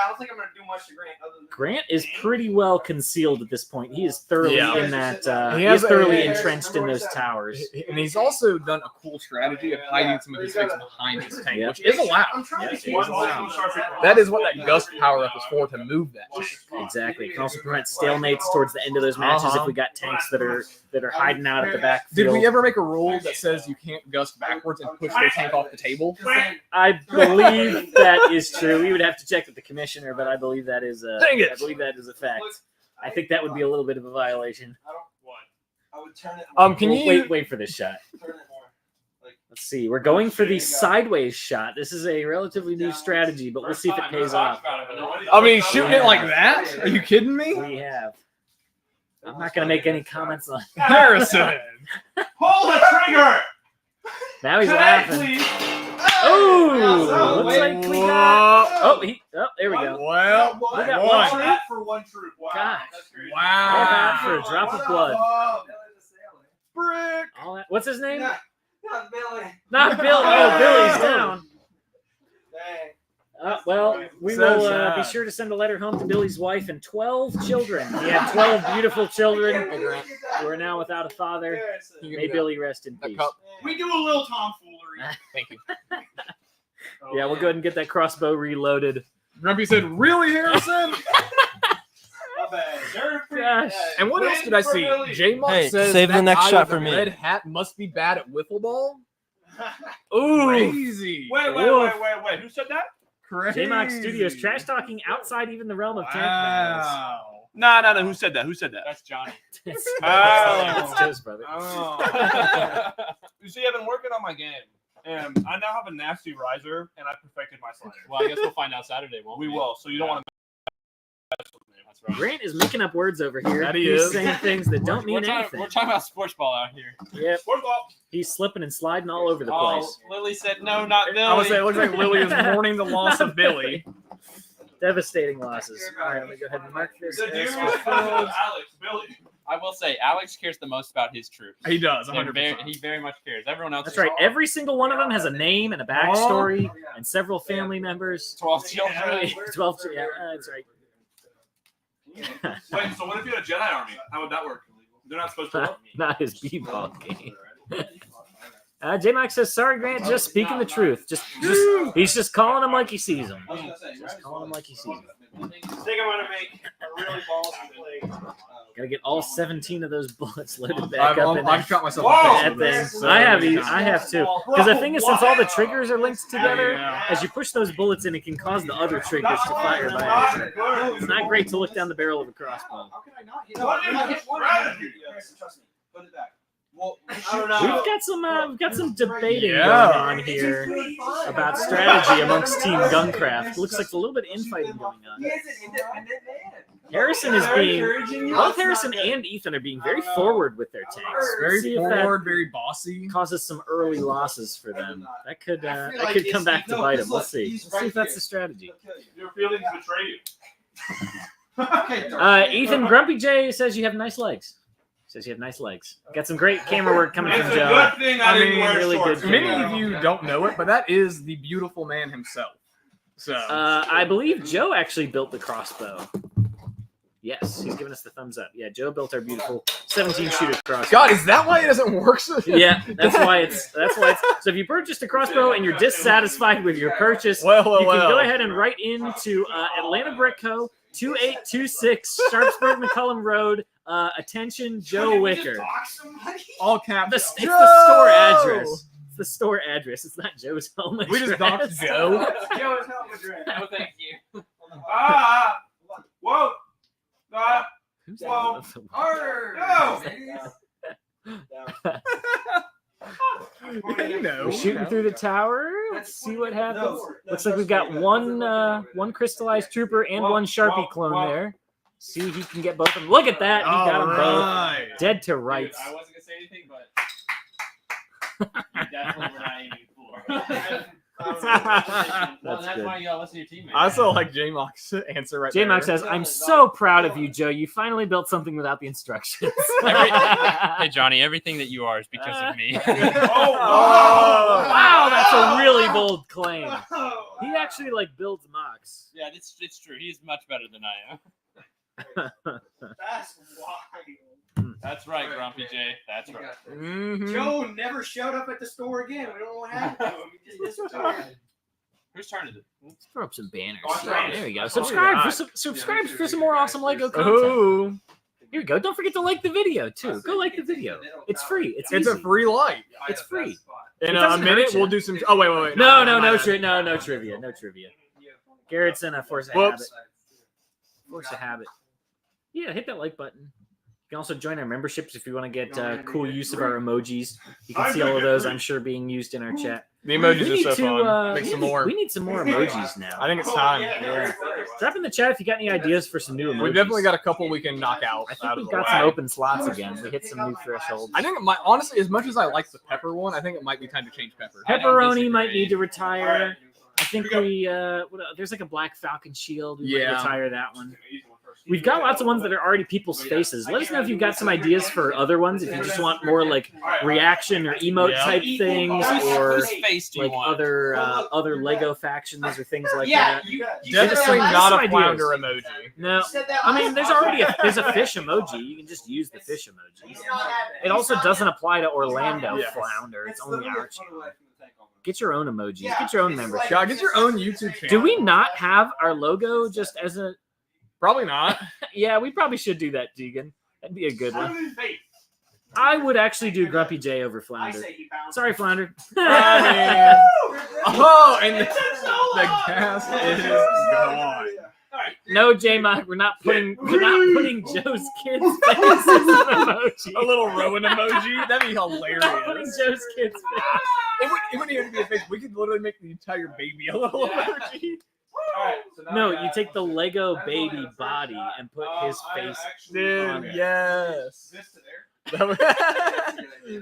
don't think I'm going to do much to Grant. Other than Grant is pretty well concealed at this point. He is thoroughly in that. He He is has thoroughly a- entrenched in those towers. And he's also done a cool strategy of hiding some of his things behind his tank, Yeah. which is allowed. I'm trying Yes, to it keep is allowed. That is what that Gust power up is for, to move that. Exactly. It can also prevent stalemates towards the end of those matches if we got tanks that are hiding out at the back. Did we ever make a rule that says you can't Gust backwards and push their tank off the table? I believe that is true. We would have to check with the commissioner, but I believe that is a. Dang it. I believe that is a fact. I think that would be a little bit of a violation. I would turn it. Can you wait for this shot? Turn it more. Let's see. We're going for the sideways shot. This is a relatively new strategy, but we'll see if it pays off. I mean, shooting it like that? Are you kidding me? We have. I'm not going to make any comments on Harrison. Pull the trigger! Now he's Connect, laughing. please. Oh, looks like we got. Oh, there we go. Well, We got one. one. That for one troop. Wow. Gosh. That's crazy. All that for Wow. a drop of blood. Brick. All that. What's his name? Not Billy. Not Bill. Oh, Billy's down. Dang. Well, we So will sad. be sure to send a letter home to Billy's wife and 12 children. He had 12 beautiful children who are now without a father. May Billy rest in That peace. cup. We do a little tomfoolery. Thank you. Yeah, we'll go ahead and get that crossbow reloaded. Grumpy said, "Really, Harrison?" Gosh. And what else did I see? J-Muck Hey, says save the that next guy shot with for the me. Red hat must be bad at wiffle ball. Ooh. Crazy. Wait. Who said that? Crazy. J-Mock Studios trash talking outside even the realm of tank battles. Wow. No. Who said that? That's Johnny. It's Oh. Joe's brother. You see, I've been working on my game, and I now have a nasty riser, and I perfected my slider. Well, I guess we'll find out Saturday, won't we? We will. So you don't want to. That's right. Grant is making up words over here. That he He's is. saying things that don't mean we're anything. talking about sports ball out here. Yep. Sports ball. He's slipping and sliding all over the Oh, place. Lily said no, not Billy. I would say it looks like Lily is mourning the loss of Billy. Devastating losses. All right, let me go ahead and mark this. The dude as was fulfilled. Alex, Billy. I will say Alex cares the most about his troops. He does, And 100%. he very much cares. Everyone else. That's right. Every single one of them has a name and a backstory and several family members. 12 children. 12. Yeah, that's right. Wait, so what if you had a Jedi army? How would that work? They're not supposed to work. Not his b-ball game. J-Max says, "Sorry, Grant, just speaking the truth. He's just calling him like he sees him. Just calling him like he sees him. I think I'm gonna make a really ballsy play. Gotta get all 17 of those bullets loaded back up in I've shot myself that in the face thing. with this. I have too. Because the thing is, since all the triggers are linked together, Yeah. as you push those bullets in, it can cause the other triggers to fire by accident. It's not great to look down the barrel of a crossbow. How can I not hit? What I is hit one. strategy? Trust me. Put it back. Well, I don't know. We've got some debating Yeah. going on here about strategy amongst Team GungCraft. Looks like a little bit of infighting going on. He is an independent man. Harrison is being both Harrison and Ethan are being very forward with their tanks. Very forward, very bossy. Causes some early losses for them. That could come back to bite them. We'll see. We'll see if that's the strategy. Your feelings betray you. Ethan Grumpy J says you have nice legs. Says you have nice legs. Got some great camera work coming It's from a Joe. good thing I didn't wear really shorts. good. Many of you don't know it, but that is the beautiful man himself. So I believe Joe actually built the crossbow. Yes, he's giving us the thumbs up. Yeah, Joe built our beautiful 17 shooter crossbow. God, is that why it doesn't work? Yeah, that's why it's. So if you purchased a crossbow and you're dissatisfied with your purchase, you can go ahead and write into Atlanta Brick Co. 2826 Sharpsburg McCullum Road. Attention, Joe Wicker. All caps. It's the store address. It's the store address. It's not Joe's home address. We just doxed Joe. Joe's home address. No, thank you. Whoa. Who's Whoa. that? Harder. You know. We're shooting through the tower. Let's see what happens. Looks like we've got one crystallized trooper and one Sharpie clone there. See if he can get both of them. Look at that. He got them both. Dead to rights. I wasn't gonna say anything, but you definitely were not aiming for. That's why you gotta listen to your teammates. I also like J-Mock's answer right there. J-Mock says, "I'm so proud of you, Joe. You finally built something without the instructions." Hey, Johnny, everything that you are is because of me. Wow, that's a really bold claim. He actually builds mocks. Yeah, it's true. He's much better than I am. That's wild. That's right, Grumpy J. That's right. Mm-hmm. Joe never showed up at the store again. We don't know what happened to him. He just disappeared. Whose turn is it? Let's throw up some banners. Oh, There we go. Subscribe for some more awesome Lego content. Ooh. Here we go. Don't forget to like the video too. Go like the video. It's free. It's It's a easy. free like. It's free. In It a doesn't minute, hurt you. we'll do some. Oh, wait. No trivia. No trivia. Garrett's in a force of habit. Whoops. Force of habit. Yeah, hit that like button. You can also join our memberships if you want to get cool use of our emojis. You can see all of those, I'm sure, being used in our chat. The emojis We are need so to, fun. Make some more. We need some more emojis now. I think it's time. Yeah. Drop in the chat if you got any ideas for some new emojis. We've definitely got a couple we can knock out. I think out we've of the got way. some open slots again. We hit some new thresholds. I think it might, honestly, as much as I like the pepper one, I think it might be time to change pepper. Pepperoni might need to retire. I think there's a Black Falcon shield. We might retire that one. We've got lots of ones that are already people's faces. Let us know if you've got some ideas for other ones. If you just want more reaction or emote type things, or Whose face do you want? other Lego factions or things like that. Definitely Just not some a ideas. flounder emoji. No, I mean there's already a fish emoji. You can just use the fish emoji. It also doesn't apply to Orlando Flounder. It's only our channel. Get your own emojis. Get your own membership. God, get your own YouTube channel. Do we not have our logo just as a? Probably not. Yeah, we probably should do that, Deegan. That'd be a good one. I would actually do Grumpy J over Flounder. Sorry, Flounder. Oh, and the gas is gone. No, J-Mock, we're not putting Joe's kids' faces in emoji. A little Rowan emoji. That'd be hilarious. Not putting Joe's kids' face. It wouldn't even be a face. We could literally make the entire baby a little emoji. No, you take the Lego baby body and put his face on Dude, it. yes.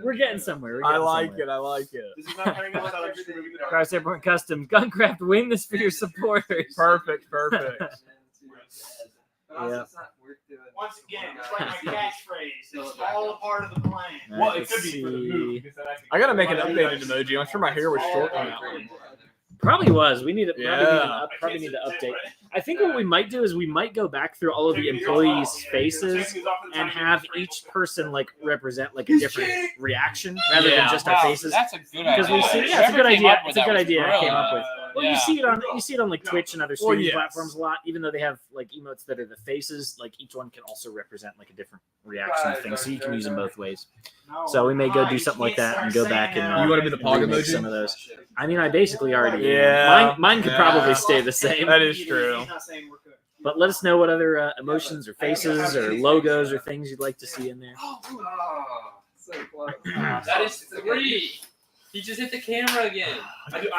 We're getting somewhere. I like it. I like it. Crossbow Barrage Custom. GungCraft, win this for your supporters. Perfect. Yeah. Once again, it's like my catchphrase. It's all a part of the plan. Well, it Let's could be for the see. move. I gotta make an updated emoji. I'm sure my hair was short on that one. Probably was. We need to Yeah. probably need to update. I think what we might do is we might go back through all of the employees' faces and have each person represent a different reaction rather than just our faces. That's a good idea. Because we see, it's a good idea. It's a good idea I came up with. Well, yeah. you see it on Twitch and other streaming platforms a lot. Even though they have emotes that are the faces, each one can also represent a different reaction thing. So you can use them both ways. So we may go do something like that and go back and You want to be the pog remake emoji? some of those. I mean, I basically already am. Yeah. Mine could probably stay the same. That is true. He's not saying we're good. But let us know what other emotions or faces or logos or things you'd like to see in there. So close. That is 3. He just hit the camera again.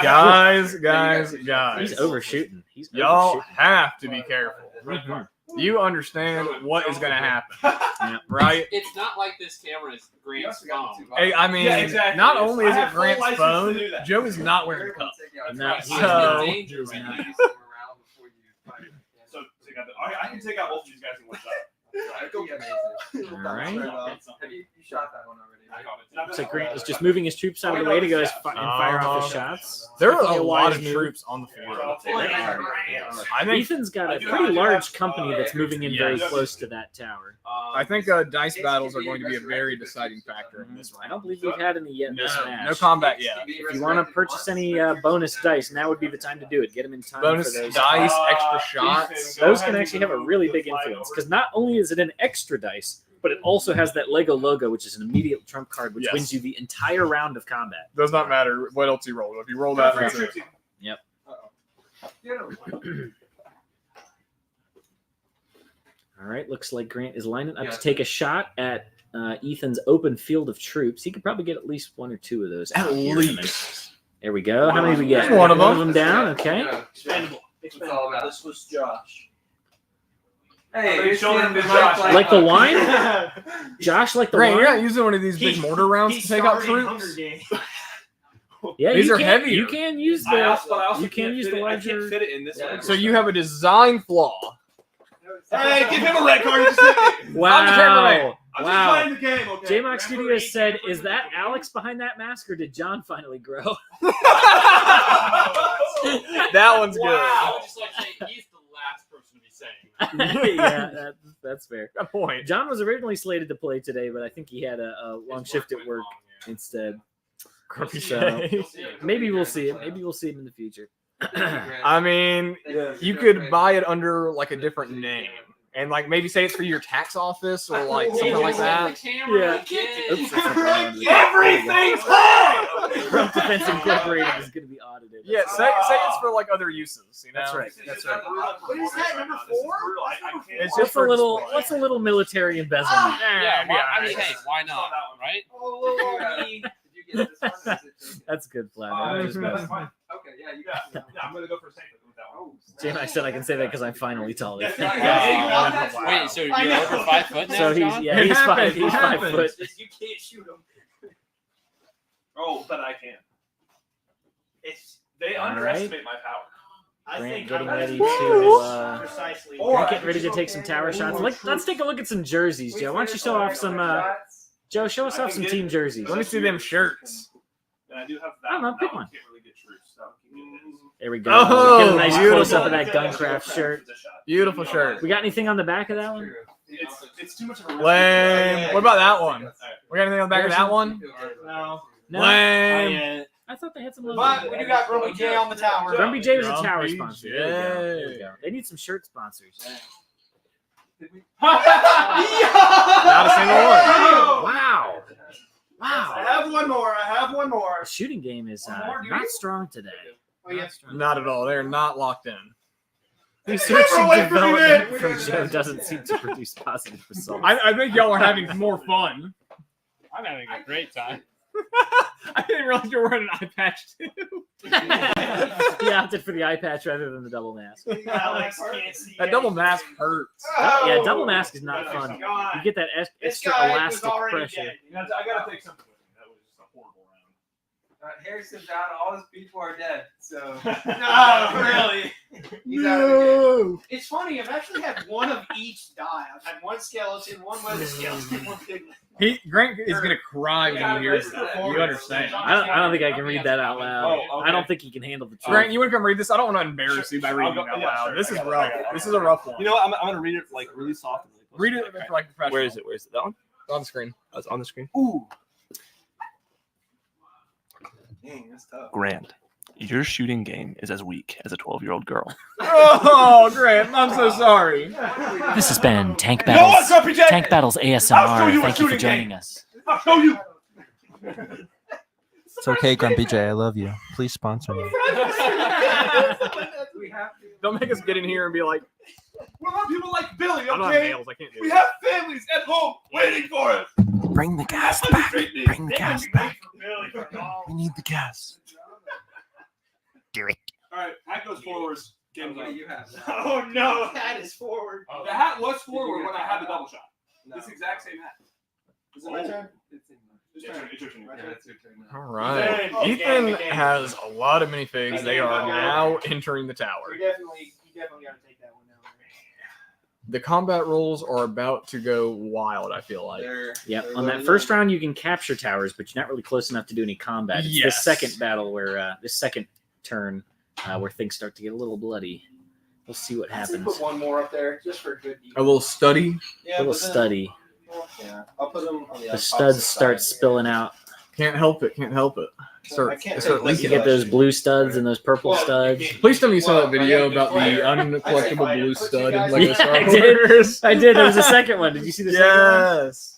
Guys. He's overshooting. Y'all have to be careful. You understand what is going to happen, right? It's not like this camera is Grant's phone. Hey, I mean, Yeah, exactly. not only is I it have full Grant's license phone, to do that. Joe is not wearing a cup. No, So- Danger right now. So I can take out both of these guys in one shot. All right. You shot that one already. Looks like Grant is just moving his troops out of the way to go and fire off his shots. There are Definitely a lot wise of move. troops on the field. I think Ethan's got a pretty large company that's moving in very close to that tower. dice battles are going to be a very deciding factor in this I round. don't believe we've had any yet in this match. No combat yet. If you want to purchase any bonus dice, now would be the time to do it. Get them in time Bonus for those. dice, extra shots. Those can actually have a really big influence because not only is it an extra dice, but it also has that Lego logo, which is an immediate trump card, which Yes. wins you the entire round of combat. Does not matter what else you roll. If you roll that, that's it. Yep. All right, looks like Grant is lining up to take a shot at Ethan's open field of troops. He could probably get at least one or two of those. At out here least. tonight. There we go. How many do we get? One of them down. Okay. Expendable. It's all about. This was Josh. Hey, you're showing seeing the the Josh. right Like the wine? Josh, like the Grant, wine? you're not using one of these big mortar rounds to take out troops. Yeah, These you are can- heavier. You can use I the. also You can use the I can't larger. fit it in this one. So you have a design flaw. Hey, give him a red card. You just hit me. Wow! I'm the cameraman. I'm Wow. just playing the game, okay? JMox Studios said, "Is that Alex behind that mask, or did John finally grow?" That one's good. I would just like to say he's the last person to be saying that. Yeah, that's fair. Good point. John was originally slated to play today, but I think he had a long shift at work instead. Grumpy So, Jay. maybe we'll see him. Maybe we'll see him in the future. I mean, you could buy it under like a different name. And like maybe say it's for your tax office or like something like that. Yeah. Oops, Everything's hot. Grump Defense Incorporated is going to be audited. Yeah, say it's for like other uses. You know? That's right. That's right. What is that, number 4? It's What's just for a little? display. What's a little military embezzlement? Yeah, be well, I mean, alright. hey, why not, right? Did you get this one? That's good, Flat. That's fine. Okay, yeah, you Yeah, got yeah, I'm gonna go for a safe with that one. J-Max said I can say that because I'm finally taller. Wait, so you're over 5 foot now, So he's John? yeah, he's It five. happens, He's it 5 happens. foot. You can't shoot him. Oh, but I can. It's. They All underestimate my power. I Grant think getting I'm ready Woo! to. precisely. Grant getting ready to take some tower shots. Let's take a look at some jerseys, Joe. Why don't you show off some? Joe, show us off some team jerseys. Let me see them shirts. And I do have that. I don't know, That pick one one. can't really get troops, so keep it as- There we go. Oh, Get a nice beautiful. close up of that GungCraft shirt. Beautiful shirt. We got anything on the back of that one? It's too much of a risk. Lame. What about that one? We got anything on the back of that one? No. No. Lame. I thought they had some. Logos. But we do got Grumpy J on the tower. Grumpy J was a tower Grumpy sponsor. There we go. There we J. go. They need some shirt sponsors. Not a single one. Wow. I Wow. have one more. I have one more. The shooting game is One more, do not you? strong today. Oh, yeah. Not at all. They're not locked in. Research and Away from me, development man. from Joe doesn't seem to produce positive results. I think y'all are having more fun. I'm having a great time. I didn't realize you were wearing an eye patch too. He opted for the eye patch rather than the double mask. Alex can't see. That double mask hurts. Yeah, double mask is not fun. You get that This extra guy was elastic already pressure. dead. I gotta take something with me. That was just a horrible round. Harrison's down. All his people are dead. So No, really. he's out of the game. It's funny. I've actually had one of each die. I've had one skeleton, one weather skeleton, one piglet. Grant is gonna cry when he hears that. You understand? I don't think I can read that out loud. Oh, okay. I don't think he can handle the truth. Grant, you want to come read this? I don't want to embarrass you by reading it out loud. This is rough. This is a rough one. You know what? I'm gonna read it like really soft. And really Read it for like professional. Where is it? Where is it? That one? On the screen. Oh, it's on the screen. Ooh. Dang, that's tough. Grant, your shooting game is as weak as a 12-year-old girl. Oh, Grant, I'm so sorry. This has been Tank You know what, Battles. Grumpy J? Tank Battles I'll show ASMR. you a Thank you for shooting joining game. us. I'll show you. It's okay, Grumpy J. I love you. Please sponsor me. We have to. Don't make us get in here and be like, We're not people like Billy, I don't have okay? nails. I can't do We it. have families at home waiting for us. Bring the gas back. Bring the gas back. We need the gas. All right, Hack goes forwards. What do you have? Oh no, that is forward. The hat was forward when I had the double shot. No. This exact same hat. Is it my turn? It's your turn. My turn? All right. Ethan has a lot of minifigs. They are now entering the tower. You definitely got to take that one down. The combat rules are about to go wild, I feel like. Yep. On that first round, you can capture towers, but you're not really close enough to do any combat. It's Yes. the second battle where this second turn where things start to get a little bloody. We'll see what Let's happens. put one more up there just for good. A little study. Yeah, A little but then- study. Yeah, I'll put them on the The studs start spilling out. Can't help it. Can't help it. Start I can't start take You leaking. get those blue studs and those purple Well, studs. Please tell me you saw that video about the uncollectible blue stud in Lego Yeah, Star I did. Wars. I did. There was a second one. Did you see the second one? Yes.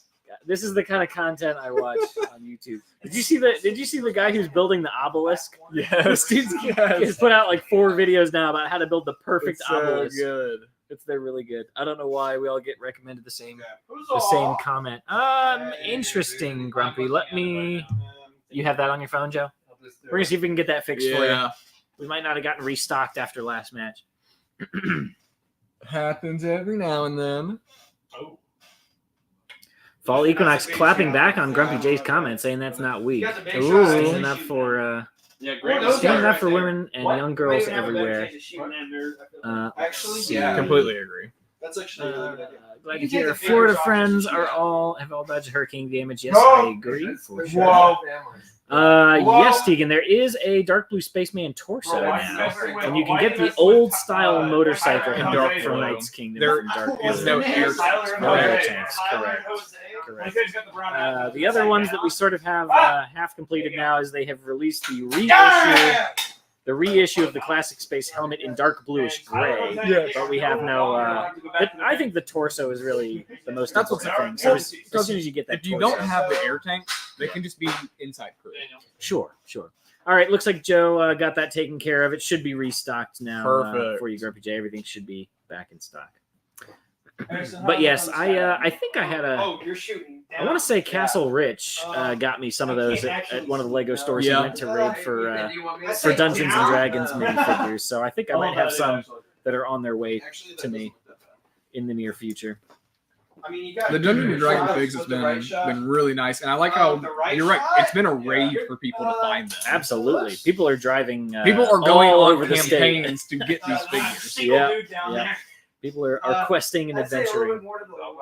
This is the kind of content I watch on YouTube. Did you see the guy who's building the obelisk? Yes. This dude's he's put out like 4 videos now about how to build the perfect It's so obelisk. good. They're really good. I don't know why we all get recommended the same comment. Interesting, Grumpy. Let me. You have that on your phone, Joe? We're gonna see if we can get that fixed for you. Yeah. We might not have gotten restocked after last match. Happens every now and then. Fall Equinox clapping back on Grumpy J's comment, saying that's not weak. Ooh. Standing up for standing up for women and young girls everywhere. Actually, see. yeah. Completely agree. That's actually a really good idea. Glad to hear Florida friends have all dodged hurricane damage. Yes, I agree for sure. Yes, Tegan, there is a dark blue spaceman torso now, and you can get the old style motorcycle in from Dark Blue. Knight's Kingdom. There from Dark is Blue. no air tanks. No air tanks, correct. The other ones that we sort of have half completed now is they have released the reissue of the classic space helmet in dark bluish gray. Yes. But we have no. I think the torso is really the most That's what's important thing. So as soon as you get that, If you torso, don't have the air tanks, they can just be inside crew. Sure. All right, looks like Joe got that taken care of. It should be restocked now. Perfect. For you, Grumpy J. Everything should be back in stock. But yes, I think I had a. Oh, you're shooting. I want to say Castle Rich got me some of those at one of the Lego stores he went to raid for Dungeons and Dragons minifigures. So I think I might have some that are on their way to me in the near future. I mean, you got The Dungeons and Dragons figs has been really nice, and I like how you're right. It's been a raid for people to find them. Absolutely, people are driving. People are going all on over the state. campaigns to get these figures. Yeah. People are questing and adventuring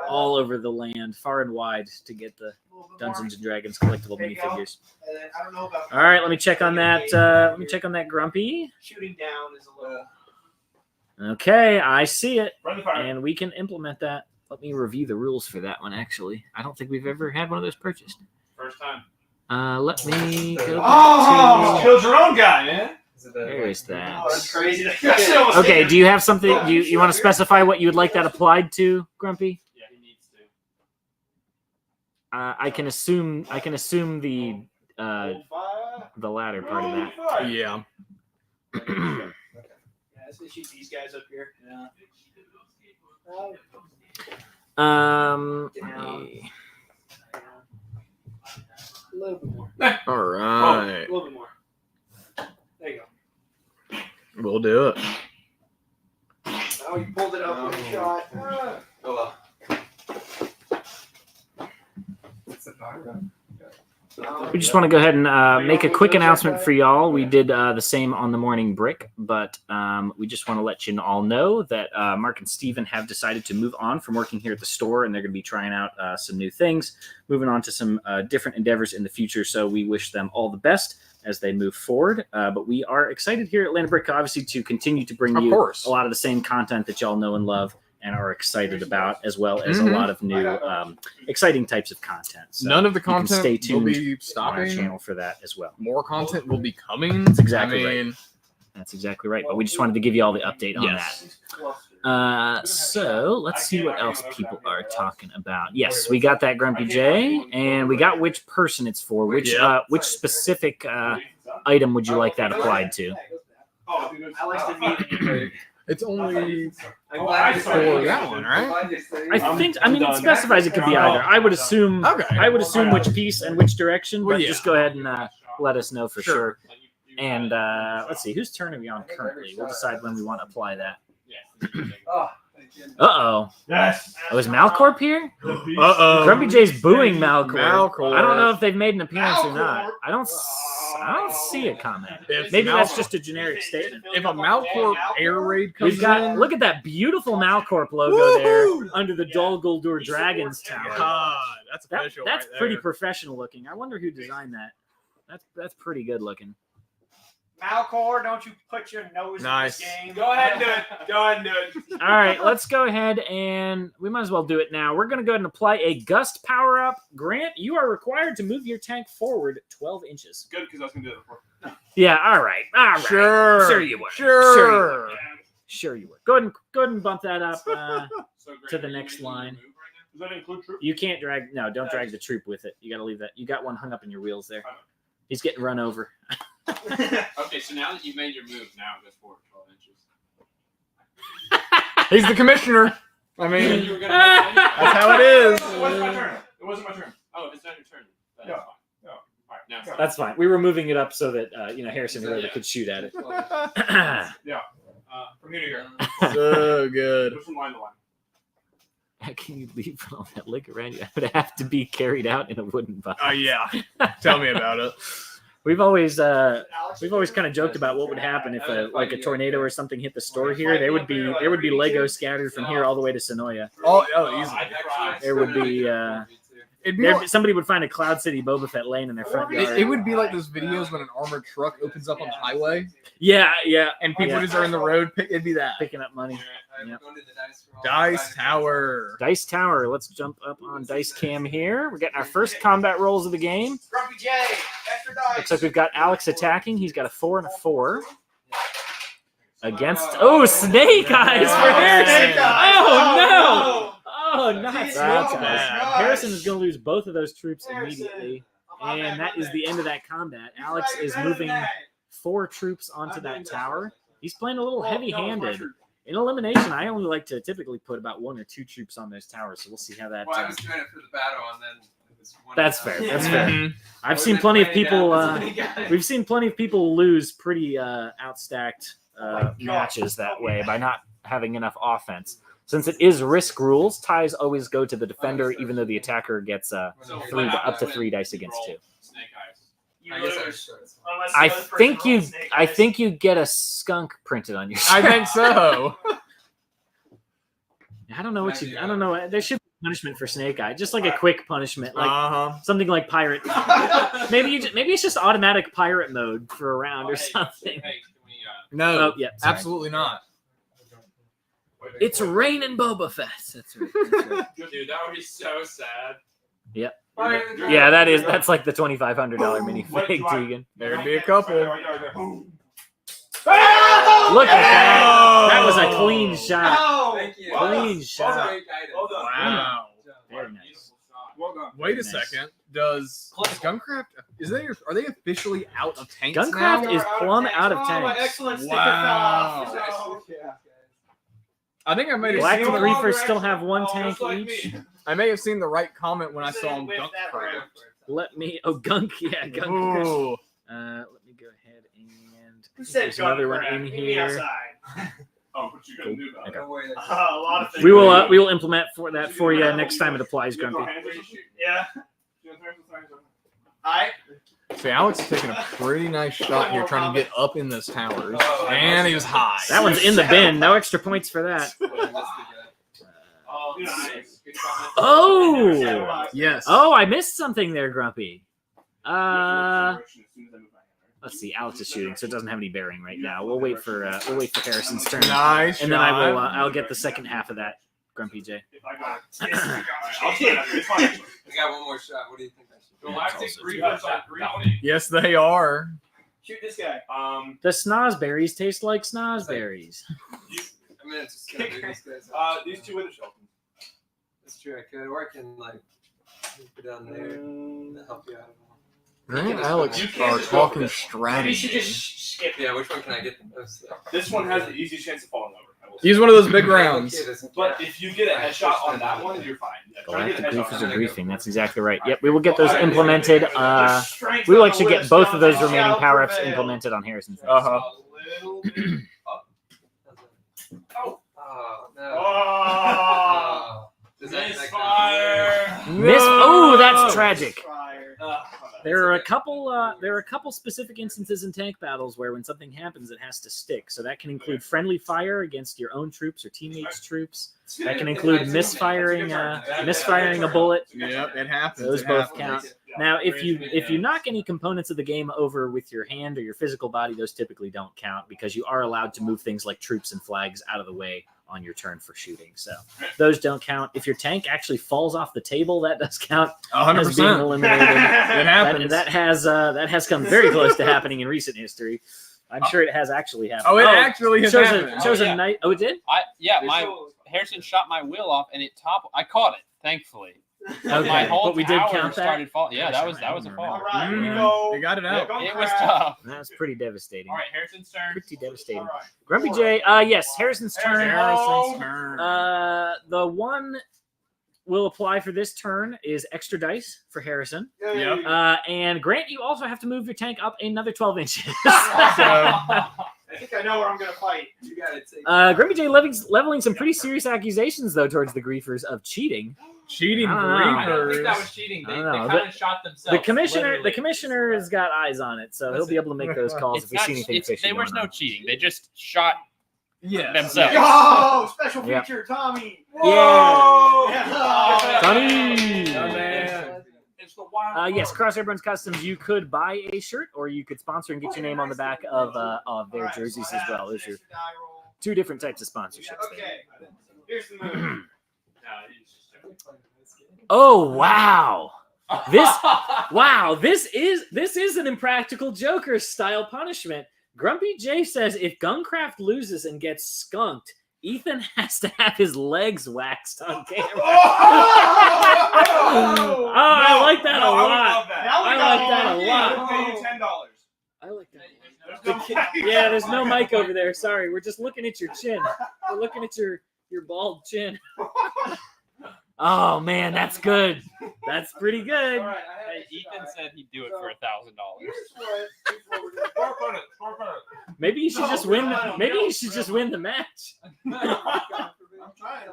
all over the land, far and wide, to get the Dungeons and Dragons collectible minifigures. All right, let me check on that. Grumpy. Shooting down is a little. Okay, I see it, and we can implement that. Let me review the rules for that one. Actually, I don't think we've ever had one of those purchased. First time. Let me go Oh, to. killed your own guy, man. Where is that? Oh, that's crazy. Okay, do you have something? You want to specify what you would like that applied to, Grumpy? Yeah, he needs to. I can assume the latter part of that. Yeah. Yeah, let's shoot these guys up here. Yeah. A little bit more. All right. A little bit more. There you go. We'll do it. Oh, you pulled it up with a shot. Oh well. We just want to go ahead and make a quick announcement for y'all. We did the same on the Morning Brick, but we just want to let you all know that Mark and Steven have decided to move on from working here at the store, and they're going to be trying out some new things, moving on to some different endeavors in the future. So we wish them all the best as they move forward. But we are excited here at Atlanta Brick, obviously, to continue to bring you a lot of the same content that y'all know and love and are excited about, as well as a lot of new exciting types of content. So none of the you can content stay will tuned be on our stopping. channel for that as well. More content will be coming. That's exactly I mean, right. That's exactly right. But we just wanted to give you all the update on that. So let's see what else people are talking about. Yes, we got that Grumpy J, and we got which person it's for. Which specific item would you like that applied to? Oh, I like the meat. it's only for that one, right? I mean, it specifies it could be either. I would assume. Okay. I would assume which piece and which direction, Well, but yeah. just go ahead and let us know for sure. And let's see, whose turn are we on currently? We'll decide when we want to apply that. Uh-oh. Yes. Oh, is Malcorp here? Uh-oh. Grumpy J's booing Malcorp. Malcorp. I don't know if they've made an appearance or not. I don't see a comment. Maybe that's just a generic statement. If a Malcorp air raid comes We've got in, look at that beautiful Malcorp logo there under the Dol Guldur Dragon's Tower. God, that's official. That's right pretty there. professional looking. I wonder who designed that. That's pretty good looking. Malcor, don't you put your nose Nice. in this game. Go ahead and do it. Go ahead and do it. All right, let's go ahead and we might as well do it now. We're going to go ahead and apply a Gust power up. Grant, you are required to move your tank forward 12 inches. Good, because I was going to do it before. Yeah, all right. Sure you were. Sure. Sure you were. Go ahead and bump that up to the next line. Does that include troop? You can't drag. No, don't drag the troop with it. You got to leave that. You got one hung up in your wheels there. He's getting run over. Okay, so now that you've made your move, now it goes forward 12 inches. He's the commissioner. I mean, You were gonna move anyway. that's how it is. It wasn't my turn. It wasn't my turn. Oh, it's not your turn. That's Yeah. fine. Yeah. All right, now it's That's fine. We were moving it up so that Harrison and Rhoda could shoot at it. From here to here. So good. Just from line to line. How can you leave all that liquor around you? That would have to be carried out in a wooden box. Oh yeah. Tell me about it. We've always kind of joked about what would happen if a tornado or something hit the store here. There would be Lego scattered from here all the way to Sonoya. Oh, easy. There would be It'd be like, somebody would find a Cloud City Boba Fett lane in their front yard. it would be like those videos when an armored truck opens up on the highway Yeah, and people just are in the road. It'd be that. picking up money. Yep. Dice Tower. Dice Tower. Let's jump up on Dice Cam here. We're getting our first combat rolls of the game. Grumpy J, extra dice. Looks like we've got Alex attacking. He's got a 4 and a 4. Against Snake Eyes for Harrison. Oh no! Oh, not Snake That's Eyes. bad. Harrison is going to lose both of those troops immediately, and that is the end of that combat. Alex is moving 4 troops onto that tower. He's playing a little heavy-handed. In elimination, I only like to typically put about 1 or 2 troops on those towers, so we'll see how that. Well, I was doing it for the battle, and then it was one. That's fair. That's fair. Mhm. I've seen plenty of people. We've seen plenty of people lose pretty outstacked matches that way by not having enough offense. Since it is risk rules, ties always go to the defender, even though the attacker gets up to 3 dice against 2. Snake Eyes. I guess I was I think you get a skunk printed on your I shirt. think so. I don't know. There should be punishment for Snake Eye, just like a quick punishment, like something like pirate. Maybe it's just automatic pirate mode for a round or something. Hey, can we, No, Oh yeah, sorry. absolutely not. It's raining Boba Fett. That's right. dude, that would be so sad. Yep. Yeah, that's like the $2,500 minifig, Tegan. There'd be a couple. Look at that. That was a clean shot. Thank you. Clean shot. Well done. Wow. Very nice. Well done. Wait a Nice. second. Does GungCraft are they officially out of tanks GungCraft now? is plumb out of Oh, my tanks. excellent sticker Wow. fell off. I think I may have Galactic seen, Reefers still have 1 tank each. I may have seen the right comment when I saw him GungCraft. Let me. Oh, Gunk. Yeah, Gunk. Ooh. Let me go ahead and. Who said There's another one in Meet me here. outside. Oh, what you gonna do about it? No way. A lot of things. We will implement that for you next time it applies, Grumpy. Yeah. I. See, Alex is taking a pretty nice shot here, trying to get up in those towers, and he was high. That one's in the bin. No extra points for that. Oh. Yes. Oh, I missed something there, Grumpy. Let's see. Alex is shooting, so it doesn't have any bearing right now. We'll wait for Harrison's turn, Nice. and then I'll get the second half of that, Grumpy J. I got one more shot. What do you think I should do? Galactic also Reefers are green. Yes, they are. Shoot this guy. The snozberries taste like snozberries. I mean, it's just gonna do these guys. These 2 wither shelters. That's true. I could, or I can like put down there and help you out. Grant and Alex are talking strategy. Maybe you should just skip it. Yeah, which one can I get the most? This one has the easiest chance of falling over. I will Use one of those big rounds. But if you get a headshot on that one, you're fine. Galactic Griefers are briefing. That's exactly right. Yep, we will get those implemented. We will actually get both of those remaining power-ups implemented on Harrison. Misfire. Oh, that's tragic. There are a couple specific instances in tank battles where when something happens, it has to stick. So that can include friendly fire against your own troops or teammates' troops. That can include misfiring a bullet. Yep, it happens. Those both count. Now, if you knock any components of the game over with your hand or your physical body, those typically don't count because you are allowed to move things like troops and flags out of the way on your turn for shooting. So those don't count. If your tank actually falls off the table, that does count 100%. as being eliminated. It happens. That has come very close to happening in recent history. I'm sure it has actually happened. Oh, it actually has happened. A night. Oh, it did? Harrison shot my wheel off and it toppled. I caught it, thankfully. Okay, My whole but we did tower count that. started falling. Yeah, that was a fall. All right, we go. They got it out. It was tough. That was pretty devastating. All right, Harrison's turn. Pretty devastating. All right. Grumpy J. Yes, Harrison's turn. Harrison's turn. The one will apply for this turn is extra dice for Harrison. Yep. And Grant, you also have to move your tank up another 12 inches. I think I know where I'm gonna fight. You got it. Grumpy J leveling some pretty serious accusations though towards the griefers of cheating. Cheating I don't think that griefers. was cheating. They I don't know. kind of shot themselves. The commissioner has got eyes on it, so he'll be able to make those calls if we see anything fishy. There was going no on. cheating. They just shot Yes. themselves. Yo, special Yep. feature, Tommy. Yeah. Tony. Oh, man. Yes, Crosshair Burns Customs. You could buy a shirt, or you could sponsor and get your name on the back of their jerseys as well. Those are two different types of sponsorships. Okay, here's the move. Oh wow! This is an Impractical Joker style punishment. Grumpy J says if GungCraft loses and gets skunked, Ethan has to have his legs waxed on camera. I like that a lot. I like that a lot. I'll pay you $10. I like that. Yeah, there's no mic over there. Sorry, we're just looking at your chin. We're looking at your bald chin. Oh man, that's good. That's pretty good. All right, Hey, Ethan said he'd do it for $1,000. Maybe you should just win. Maybe you should just win the match. I'm trying.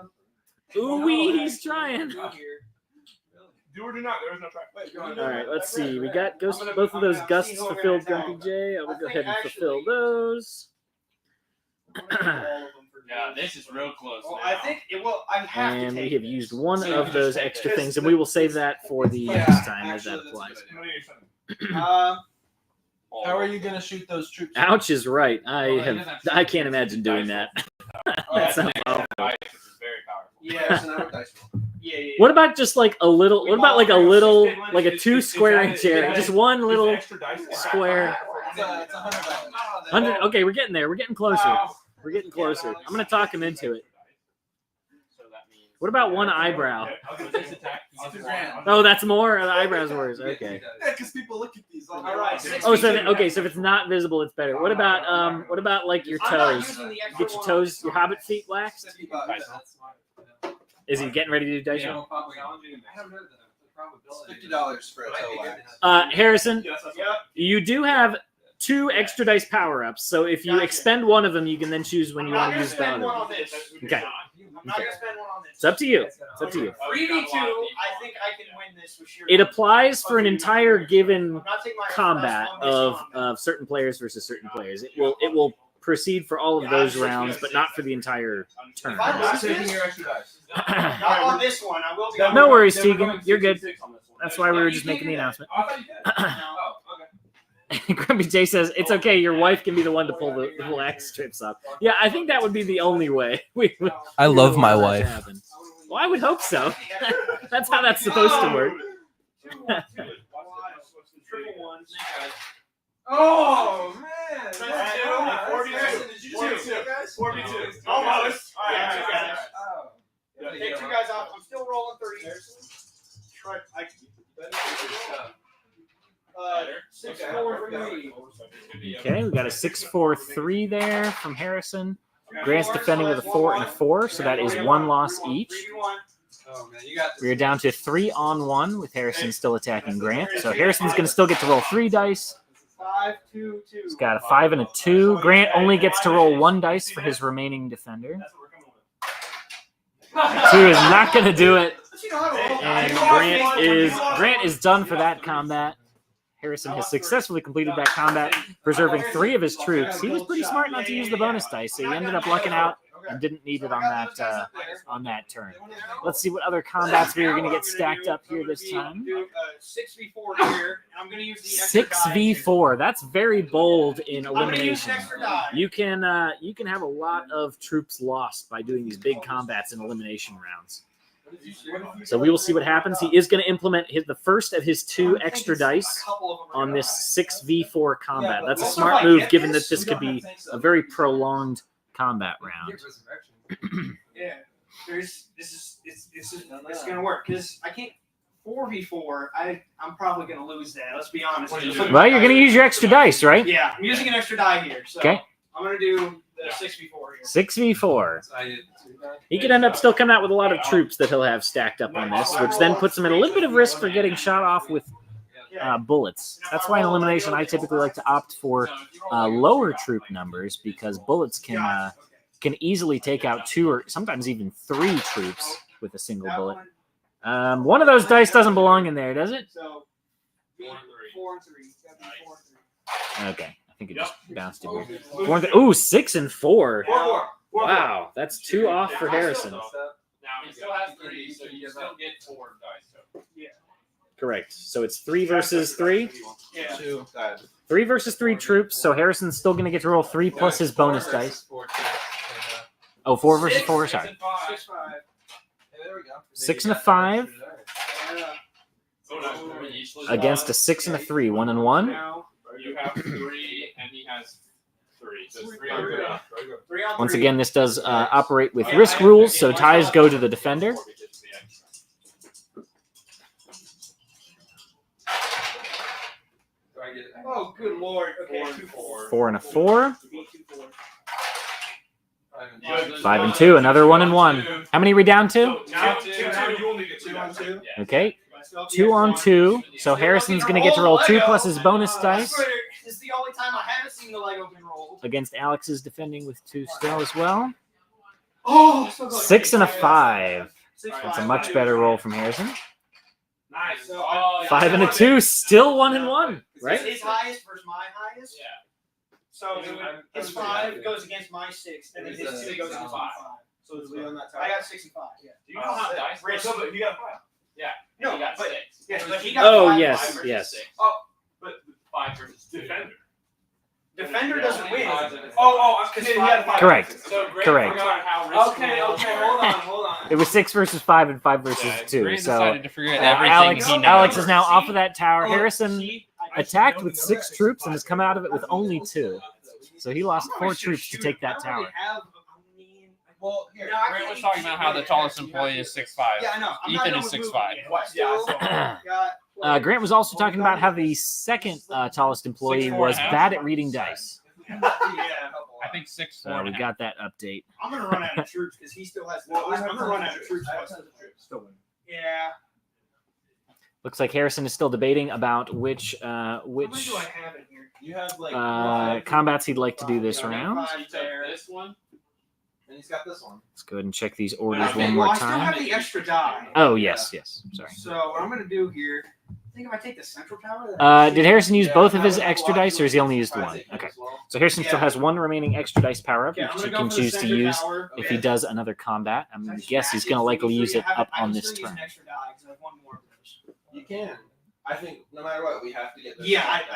Ooh, he's trying. Do or do not. There is no track. All right, let's see. We got both of those gusts fulfilled, Grumpy J. I will go ahead and fulfill those. Yeah, this is real close. Well, now. I think it will. I have to And take we have this. used one of those extra things, and we will save that for the next time as that applies. How are you gonna shoot those troops? Ouch is right. I can't imagine doing that. That sounds awful. Dice, which is very powerful. Yeah, so now dice roll. Yeah. What about just like a little? What about like a little, like a 2 square inch area? Just one little square. It's $100. 100. Okay, we're getting there. We're getting closer. We're getting closer. I'm gonna talk him into it. So that means. What about one eyebrow? This attack. Oh, that's more. The eyebrows worse. Okay. Yeah, because people look at these. All right. Oh, so if it's not visible, it's better. What about like your I'm not toes? using the extra Get your one. toes, your hobbit feet waxed. Is he getting ready to do dice roll? $50 for a toe wax. Harrison, Yes, that's Yep. you do have 2 extra dice power ups. So if you expend one of them, you can then choose when you want to use the spend other. one on this. Okay. I'm not gonna spend one on this. It's up to you. It's up to you. 3v2. I think I can win this with sheer. It applies for an entire given I'm not taking my combat first one this of certain players versus certain players. It will proceed for all of those rounds, but not for the entire turn. If I I'm lose taking this, your extra dice. not on this one. I will be. on No the- worries, Tegan. You're good. That's why we were just making the announcement. Grumpy J says it's okay. Your wife can be the one to pull the wax strips up. Yeah, I think that would be the only way. I love my allow that to wife. happen. Well, I would hope so. That's how that's supposed to work. Triple ones. Oh man! 42. Almost. All right, two guys. Take 2 guys off. I'm still rolling 30. Try. I can. 6-4 for me. Okay, we got a 6-4-3 there from Harrison. Grant's defending with a 4 and a 4, so that is 1 loss each. Oh man, you got this. We are down to 3-on-1 with Harrison still attacking Grant. So Harrison's going to still get to roll 3 dice. 5, 2, 2. He's got a 5 and a 2. Grant only gets to roll 1 dice for his remaining defender. 2 is not going to do it. And Grant is done for that combat. Harrison has successfully completed that combat, preserving 3 of his troops. He was pretty smart not to use the bonus dice, so he ended up lucking out and didn't need it on that turn. Let's see what other combats we are going to get stacked up here this time. 6v4 here, and I'm going to use the extra 6v4. That's very bold in elimination. You can have a lot of troops lost by doing these big combats in elimination rounds. So we will see what happens. He is going to implement the first of his 2 extra dice on this 6v4 combat. That's a smart move, given that this could be a very prolonged combat round. Yeah, it's going to work because I can't 4v4. I'm probably going to lose that. Let's be honest. Well, you're going to use your extra dice, right? Yeah, I'm using an extra die here. So okay. I'm going to do the 6v4 here. 6v4. He could end up still coming out with a lot of troops that he'll have stacked up on this, which then puts him at a little bit of risk for getting shot off with bullets. That's why in elimination I typically like to opt for lower troop numbers, because bullets can easily take out 2 or sometimes even 3 troops with a single bullet. One of those dice doesn't belong in there, does it? So 4 and 3. Okay. I think it just bounced it. Ooh, 6 and 4. Wow, that's 2 off for Harrison. Now he still has 3, so you still get 4 dice. Yeah. Correct. So it's 3 versus 3. Yeah. 2. 3 versus 3 troops. So Harrison's still going to get to roll 3 plus his bonus dice. Oh, 4 versus 4. Sorry. 6, 5. There we go. 6 and a 5 against a 6 and a 3. 1 and 1. You have 3, and he has 3. So 3 on 3. Once again, this does operate with risk rules, so ties go to the defender. Oh, good lord. Okay, 4 and a 4. 5 and 2. Another 1 and 1. How many are we down to? Now, 2 only get 2 on 2. Okay. 2 on 2. So Harrison's going to get to roll 2 plus his bonus dice. This is the only time I haven't seen the Lego been rolled. Against Alex's defending with 2 still as well. Oh, so good. 6 and a 5. 6, That's a much better roll from Harrison. Nice. So 5 and a 2. Still 1 and 1. Right? His highest versus my highest. Yeah. So his 5 goes against my 6, and then his 2 goes against my 5. So it's on that I got 6 and 5. Yeah. Do you know how dice work? Risk. But you got 5. Yeah. No, he got but 6. yeah, but he got Oh, 5. yes, 5 versus yes. 6. Oh, But 5 versus defender. defender doesn't win. Oh, because he had 5. Correct. So Grant Correct. forgot how risky Okay, it was. hold on. It was 6 versus 5 and 5 versus 2. Grant So decided to forget everything Alex, he knows. Alex is now off of that tower. Harrison attacked with 6 troops and has come out of it with only 2. So he lost 4 troops to take that tower. Well, here. Grant was talking about how the tallest employee is 6'5". Yeah, I know. I'm Ethan not is done with 6'5". moving. Grant was also talking about how the second tallest employee 6'4" was and a half. bad at reading dice. I think 6'4". So we got that update. I'm gonna run out of troops because he still has. I'm gonna run out of troops. Yeah. Looks like Harrison is still debating about which How many do I have in here? You have like combats he'd like to do this round. 5 there. This one. and he's got this one. Let's go ahead and check these orders one Well, more I still have time. the extra die. Oh, yes, yes. Sorry. So what I'm gonna do here, I think if I take the central tower. Did Harrison use both of his extra dice, or has he only used 1? Okay. So Harrison still has 1 remaining extra dice power up, Yeah, I'm which he gonna go can for the choose to center use tower. if Okay. he does another combat. I'm going to guess he's going to likely use it up on this turn. Extra die, 'cause I have 1 more of those. You can. I think no matter what, we have to get this. Yeah, done.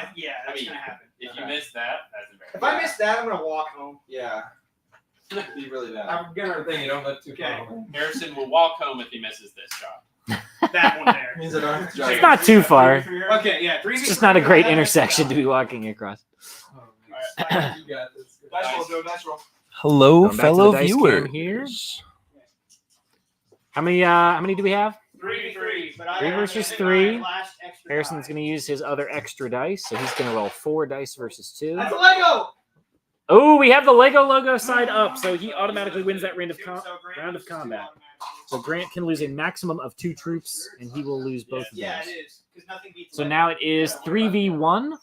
that's gonna happen. If you miss that, that's embarrassing. If I miss that, I'm gonna walk home. Yeah. It'd be really bad. I'm gonna thing you don't let too Okay. Harrison will walk home if he misses this job. that one there. Means I don't have to drive. It's not too far. Okay, yeah, 3v3. It's just not a great intersection to be walking across. You got this. Nice roll, Joe. Nice roll. Hello, Going back to fellow the dice cam viewers. here. How many do we have? 3v3. But I 3 gotta versus get 3. my last extra Harrison's die. going to use his other extra dice, so he's going to roll 4 dice versus 2. That's a Lego. Oh, we have the Lego logo side up, so he automatically wins that round of combat. So Grant can lose a maximum of 2 troops, and he will lose both of those. Yeah, it is. Because nothing beats. So now it is 3v1. It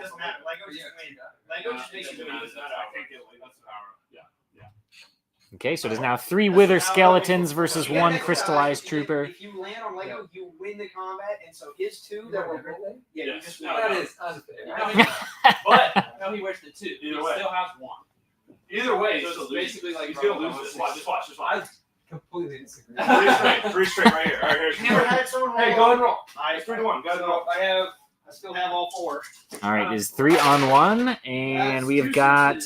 doesn't matter. Lego just win. Lego just makes you win. Okay, so it is now 3 Wither Skeletons versus 1 Crystallized Trooper. If you land on Lego, you win the combat, and so his 2 that were rolling, you just win. That is unfair. But no, he wears the 2. He Either way. still has 1. Either way, So it's it's basically like he's gonna lose this. Just watch. I completely disagree. 3 straight right here. All right, here's Never had someone roll. Hey, go and roll. I 3-1. Guys, roll. I still have all 4. All right, it is 3-on-1, and we have got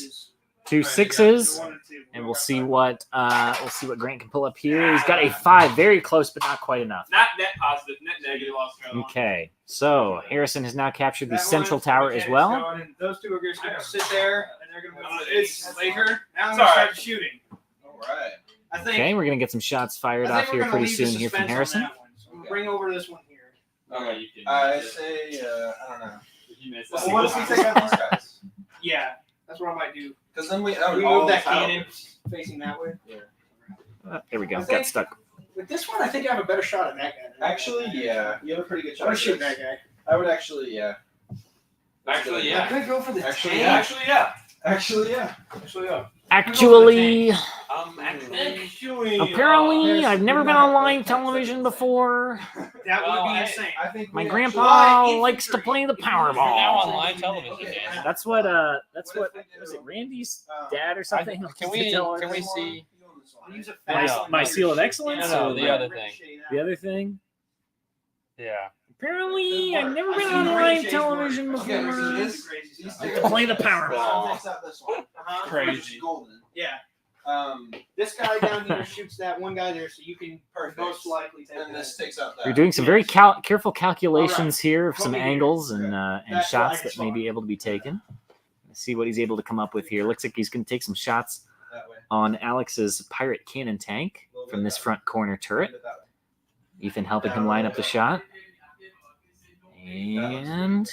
2 6s, and we'll see what Grant can pull up here. He's got a 5, very close, but not quite enough. Not net positive, net negative. Okay, so Harrison has now captured the central tower as well. Those 2 are going to sit there, and they're going to move. It's Laker. Now I'm It's going to all start shooting. All right. I think. Okay, we're gonna get some shots fired I off think here we're gonna pretty leave the soon here from suspense on Harrison. that one. So we'll bring over this one here. Okay. I say, I don't know. Well, what if we take out these guys? Yeah, that's what I might do. Because then we We move that cannon facing that way. There we go. I Got think- stuck. With this one, I think I have a better shot at that guy. Actually, yeah. You have a pretty good I'm shot. gonna shoot that guy. I would actually, yeah. Actually, yeah. I'm gonna go for the Actually, tank. yeah. Actually, yeah. Actually, yeah. Actually, yeah. Actually, Actually, apparently, I've never been on live television before. That Well, would be hey, insane. I think My we grandpa actually- likes to play the You're now on Powerball. live television, Dan. That's what was What if it we do- Randy's dad or something? Can we see Use a My- fast my one. seal of excellence? No, the or other thing. the other thing? Yeah. Apparently, I've never I've been seen on the live Ricochet's television work. before. Okay, so This this- is crazy. I can play the Powerball. Next up, this one. Uh-huh. Crazy. Golden. Yeah. Um, This guy down here shoots that one guy there, so you can Perfect. most likely take and that. this takes out that. You're doing some very careful calculations here of some angles and That shots flag is that may be able to be taken. Let's see what he's able to come up with here. Looks like he's going to take some shots that way. on Alex's pirate cannon tank from this front corner turret. Ethan helping him line up the shot. And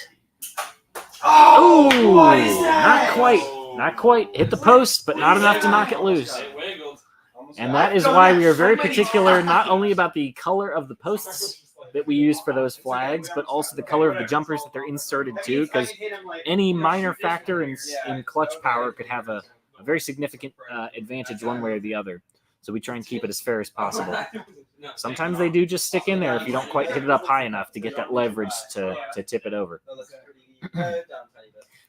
oh, what is that? not quite. Not quite. Hit the post, but not enough to knock it loose. And that is why we are very particular not only about the color of the posts that we use for those flags, but also the color of the jumpers that they're inserted to, because any minor factor in clutch power could have a very significant advantage one way or the other. So we try and keep it as fair as possible. Sometimes they do just stick in there if you don't quite hit it up high enough to get that leverage to tip it over.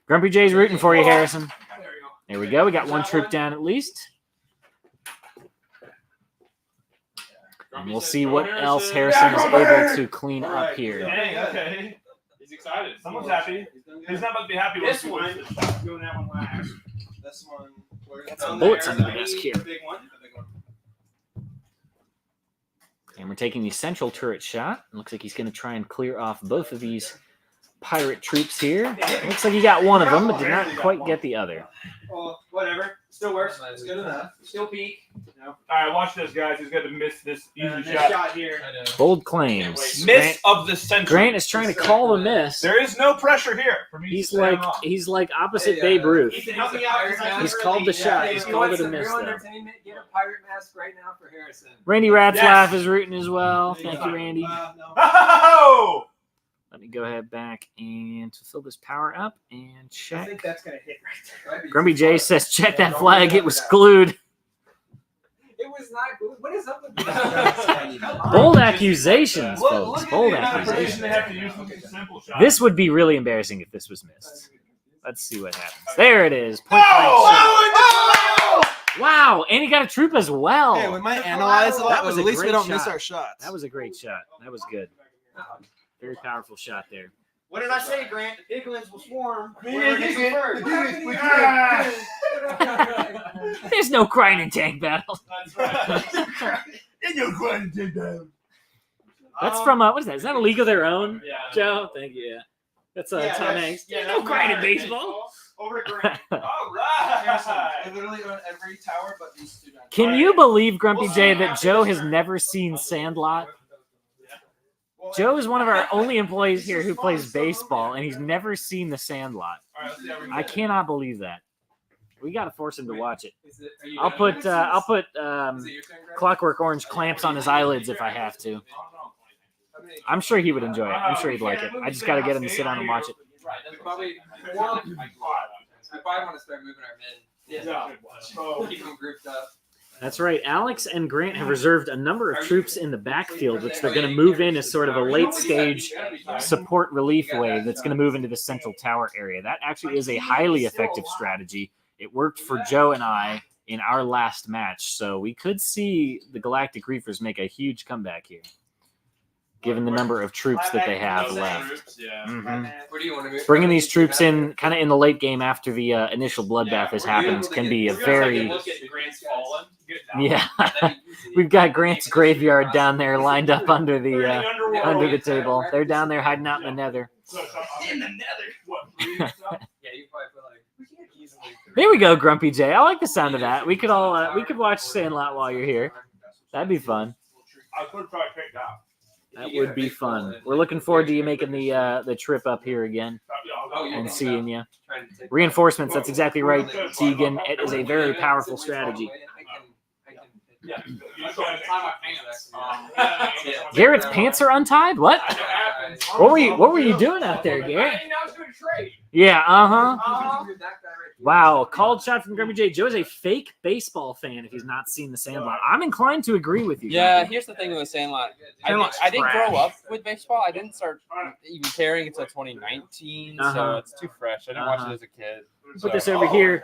Grumpy J's rooting for you, Harrison. There we go. We got 1 troop down at least. And we'll see what else Harrison is able to clean up here. Okay. He's excited. Someone's happy. He's not about to be happy with This one, doing that one last. This one. Got some bullets under the desk here. Big one. And we're taking the central turret shot. Looks like he's going to try and clear off both of these pirate troops here. Looks like he got one of them, but did not quite get the other. Well, whatever. Still works. It's good enough. Still peak. All right, watch this, guys. He's going to miss this easy This shot. shot here. Bold claims. Miss of the century. Grant is trying to call the miss. There is no pressure here for me. He's to stay like off. opposite Babe Ruth. Ethan, help me out. 'cause I can He's really- called the shot. Yeah, He's if you called want it a some miss, real though. entertainment, get a pirate mask right now for Harrison. Randy Ratzlaff Yes. is rooting as well. Thank you, Randy. No. Oh! Let me go ahead back and fill this power up and I check. think that's gonna hit right there. Grumpy J says, check that flag. It was glued. It was not good. What is up with this? Bold accusations, Look folks. at Bold the amount of precision accusations. they have to use with these simple shots. This would be really embarrassing if this was missed. Let's see what happens. There it is. Point blank Oh! shot. Wow, and he got a troop as well. Hey, we might analyze a lot, That was but a at least we great don't miss shot. our shots. That was a great shot. That was good. Very powerful shot there. What did I say, Grant? The piglins will swarm. Me Whoever and hits you them first. Ah! There's no crying in tank battle. That's right. And you're going to take that. That's from what is that? Is that a League of Their Own? Yeah. Joe, thank you. Yeah. That's Yeah, Tom that's- Hanks. yeah, There's no that's crying in right. baseball. Over to Grant. All right. I literally own every tower but these two down. Can you believe, Grumpy J, that Joe has never seen Sandlot? Joe is one of our only employees here who plays baseball, and he's never seen The Sandlot. I cannot believe that. We got to force him to watch it. I'll put Clockwork Orange clamps on his eyelids if I have to. I'm sure he would enjoy it. I'm sure he'd like it. I just got to get him to sit down and watch it. We probably want to start moving our men. Yeah. Keep them grouped up. That's right. Alex and Grant have reserved a number of troops in the backfield, which they're going to move in as sort of a late-stage support relief wave that's going to move into the central tower area. That actually is a highly effective strategy. It worked for Joe and I in our last match, so we could see the Galactic Reefers make a huge comeback here, given the number of troops that they have left. Bringing these troops in kind of in the late game after the initial bloodbath has happened can be a very... Yeah. We've got Grant's graveyard down there lined up under the table. They're down there hiding out in the nether. In the nether. Here we go, Grumpy J. I like the sound of that. We could watch Sandlot while you're here. That'd be fun. I could try to take that. That would be fun. We're looking forward to you making the trip up here again and seeing you. Reinforcements, that's exactly right, Tegan. It is a very powerful strategy. Garrett's pants are untied? What? What were you doing out there, Garrett? Yeah, Wow, called shot from Grumpy J. Joe is a fake baseball fan if he's not seen The Sandlot. I'm inclined to agree with you. Yeah, here's the thing with The Sandlot. I didn't grow up with baseball. I didn't start even caring until 2019, so it's too fresh. I didn't watch it as a kid. Put this over here.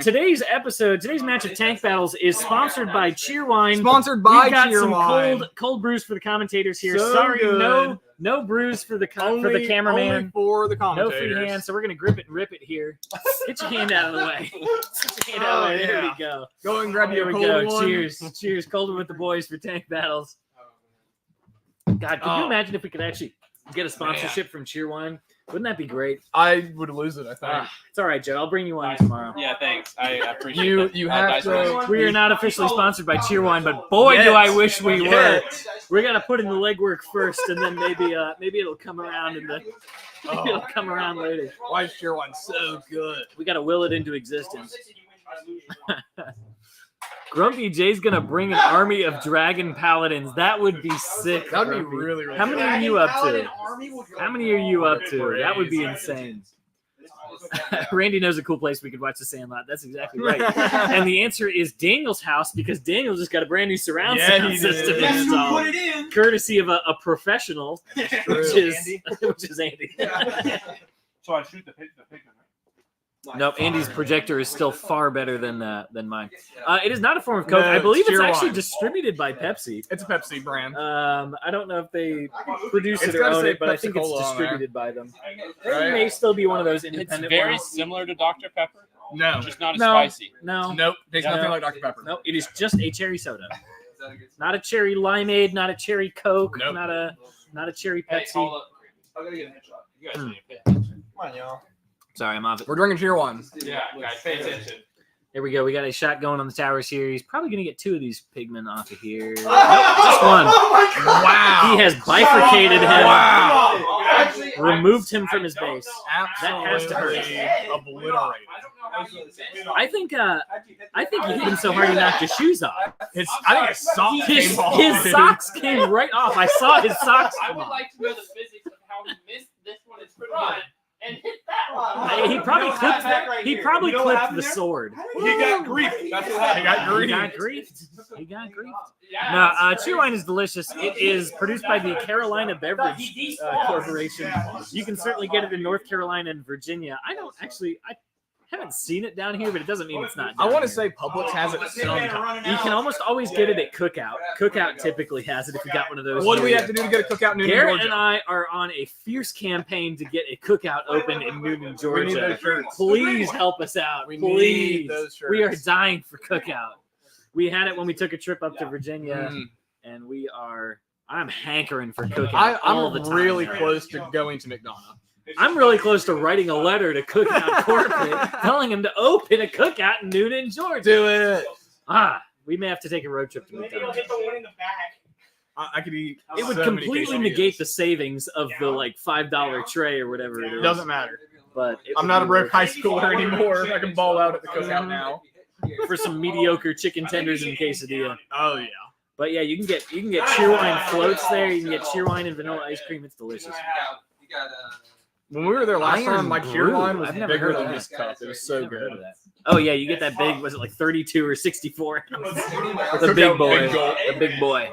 Today's match of Tank Battles is sponsored by Cheerwine. Sponsored by We've got Cheerwine. some cold brews for the commentators here. So Sorry, good. no brews for the cameraman. Only for the No commentators. free hands, so we're gonna grip it and rip it here. Get your hand out of the way. Get your hand out of the way. There we go. Go and grab Here your we cold go. one. Cheers, Colder with the boys for Tank Battles. God, could you imagine if we could actually get a sponsorship from Cheerwine? Wouldn't that be great? I would lose it, I think. It's all right, Joe. I'll bring you one tomorrow. Yeah, thanks. I appreciate it. You have to. We are not officially sponsored by Cheerwine, but boy, do I wish we were. We're gonna put in the legwork first, and then maybe it'll come around it'll come around later. Why is Cheerwine so good? We gotta will it into existence. Grumpy J's gonna bring an army of dragon paladins. That would be sick. That would be Grumpy. really, really How many are you up to? How many are you up to? That would be insane. Randy knows a cool place we could watch The Sandlot. That's exactly right. And the answer is Daniel's house, because Daniel just got a brand new surround sound system installed, courtesy of a professional, which is Andy. So I shoot the pigment. Nope, Andy's projector is still far better than mine. It is not a form of Coke. I believe it's actually distributed by Pepsi. It's a Pepsi brand. I don't know if they produce it or own it, but I think it's distributed by them. It may still be one of those independent It's very ones. similar to Dr. Pepper. No. Just not as spicy. Nope. Tastes nothing like Dr. Pepper. Nope, it is just a cherry soda. Not a cherry limeade, not a cherry Coke, Nope. not a cherry Hey, Pepsi. hold up. I'm gonna get a headshot. You guys need to pay attention. Come on, y'all. Sorry, I'm off it. We're drinking Cheerwine. Yeah, guys, pay attention. There we go. We got a shot going on the towers here. He's probably going to get two of these pigmen off of here. Oh, Nope, just one. Oh my God. Wow. He has bifurcated him. Wow. Actually, Removed him from his base. Absolutely That has to hurt. obliterated. I think he hit him so hard he knocked his shoes off. I think his socks His came off. socks came right off. I saw his socks I come would off. like to know the physics of how he missed this one in front and hit that one. He probably clipped the sword. He got griefed. That's what happened. He got griefed. No, Cheerwine is delicious. It is produced by the Carolina Beverage Corporation. You can certainly get it in North Carolina and Virginia. I haven't seen it down here, but it doesn't mean it's not. I want to say Publix has it sometimes. you can almost always get it at Cookout. Cookout typically has it if you got one of those. What do we have to do to get a Cookout in Newton, Garrett Georgia? and I are on a fierce campaign to get a Cookout open in Newton, Georgia. We need those shirts. Please help us out. We Please. need those shirts. We are dying for Cookout. We had it when we took a trip up to Virginia, and I'm hankering for Cookout all the I'm time. really now. close to going to McDonough. I'm really close to writing a letter to Cookout Corporate telling him to open a Cookout in Newton, Georgia. Do it. We may have to take a road trip to Maybe you'll McDonald's. hit the one in the back. I could eat. It would completely negate the savings of the like $5 tray or whatever it is. Doesn't matter. But I'm not a broke high schooler anymore. I can ball out at the cookout now for some mediocre chicken tenders and quesadilla. Oh yeah. But yeah, you can get cheerwine floats there. You can get cheerwine and vanilla ice cream. It's delicious. When we were there last time, my cheerwine was I've never bigger heard than of this that. cup. It was so good. Oh yeah, you get that big. Was it like 32 or 64? The Cookout big boy. big goal. The big boy.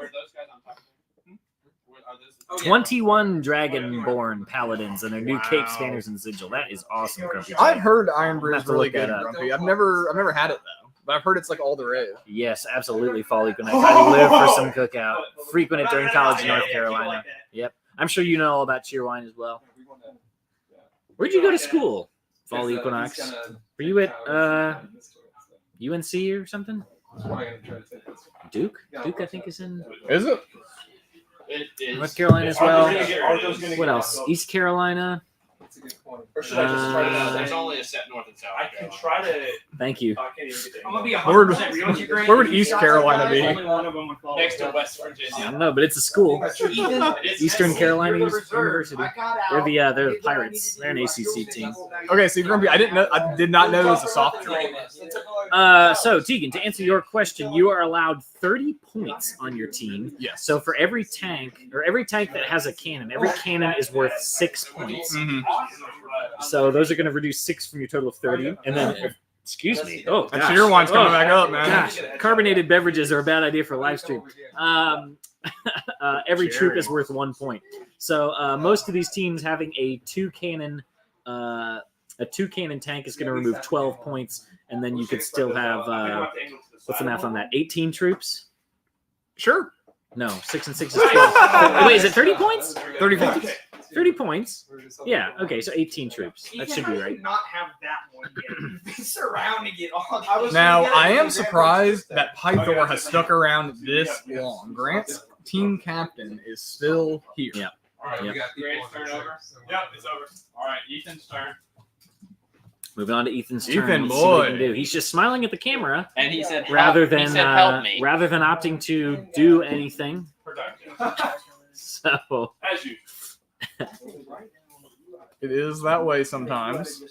21 Dragonborn Paladins and their new Cape Spanners and Sigil. That is awesome, Grumpy. I've heard Iron Brew Have is to really look that good, up. Grumpy. I've never had it though, but I've heard it's like all the rave. Yes, absolutely. Fall Equinox. I live for some cookout. Frequent it during college in North Carolina. Yep. I'm sure you know all about Cheerwine as well. Where'd you go to school? Fall Equinox. Were you at UNC or something? Duke? Duke, I think, is in Is it? North Carolina as well. What else? East Carolina. Or should I just try to know? There's only a set north and south. I can try to. Thank you. I can't even get there. I'm gonna be Where 100% real with you, Grant. Where would East Carolina be? Only one of them would fall. Next to West I Virginia. don't know, but it's a school. Eastern Carolina University. I got They're out. the Pirates. They're an ACC team. Okay, so Grumpy, I did not know it was a soft drink. So Tegan, to answer your question, you are allowed 30 points on your team. Yes. So for every tank that has a cannon, every cannon is worth 6 points. Mhm. So those are going to reduce 6 from your total of 30. And then, excuse me. Oh, That gosh. cheerwine's coming back up, man. Gosh, carbonated beverages are a bad idea for a live stream. Every troop is worth 1 point. So most of these teams having a two cannon tank is going to remove 12 points, and then you could still have what's the math on that? 18 troops? Sure. No, 6 and 6 is 12. Wait, is it 30 points? 30 points. 30 points. Yeah. Okay, so 18 troops. That should be right. Not have that one yet. You've been surrounding it all. Now, I am surprised that Pythor has stuck around this long. Grant's team captain is still here. Yeah. All right, Yep. we got Grant's turn over. Yep, it's over. All right, Ethan's turn. Moving on to Ethan's turn. Ethan, Let's see what he boy. can do. He's just smiling at the camera And he said, rather help. than He said, help me. rather than opting to do anything. Productive. So As you. It is that way sometimes.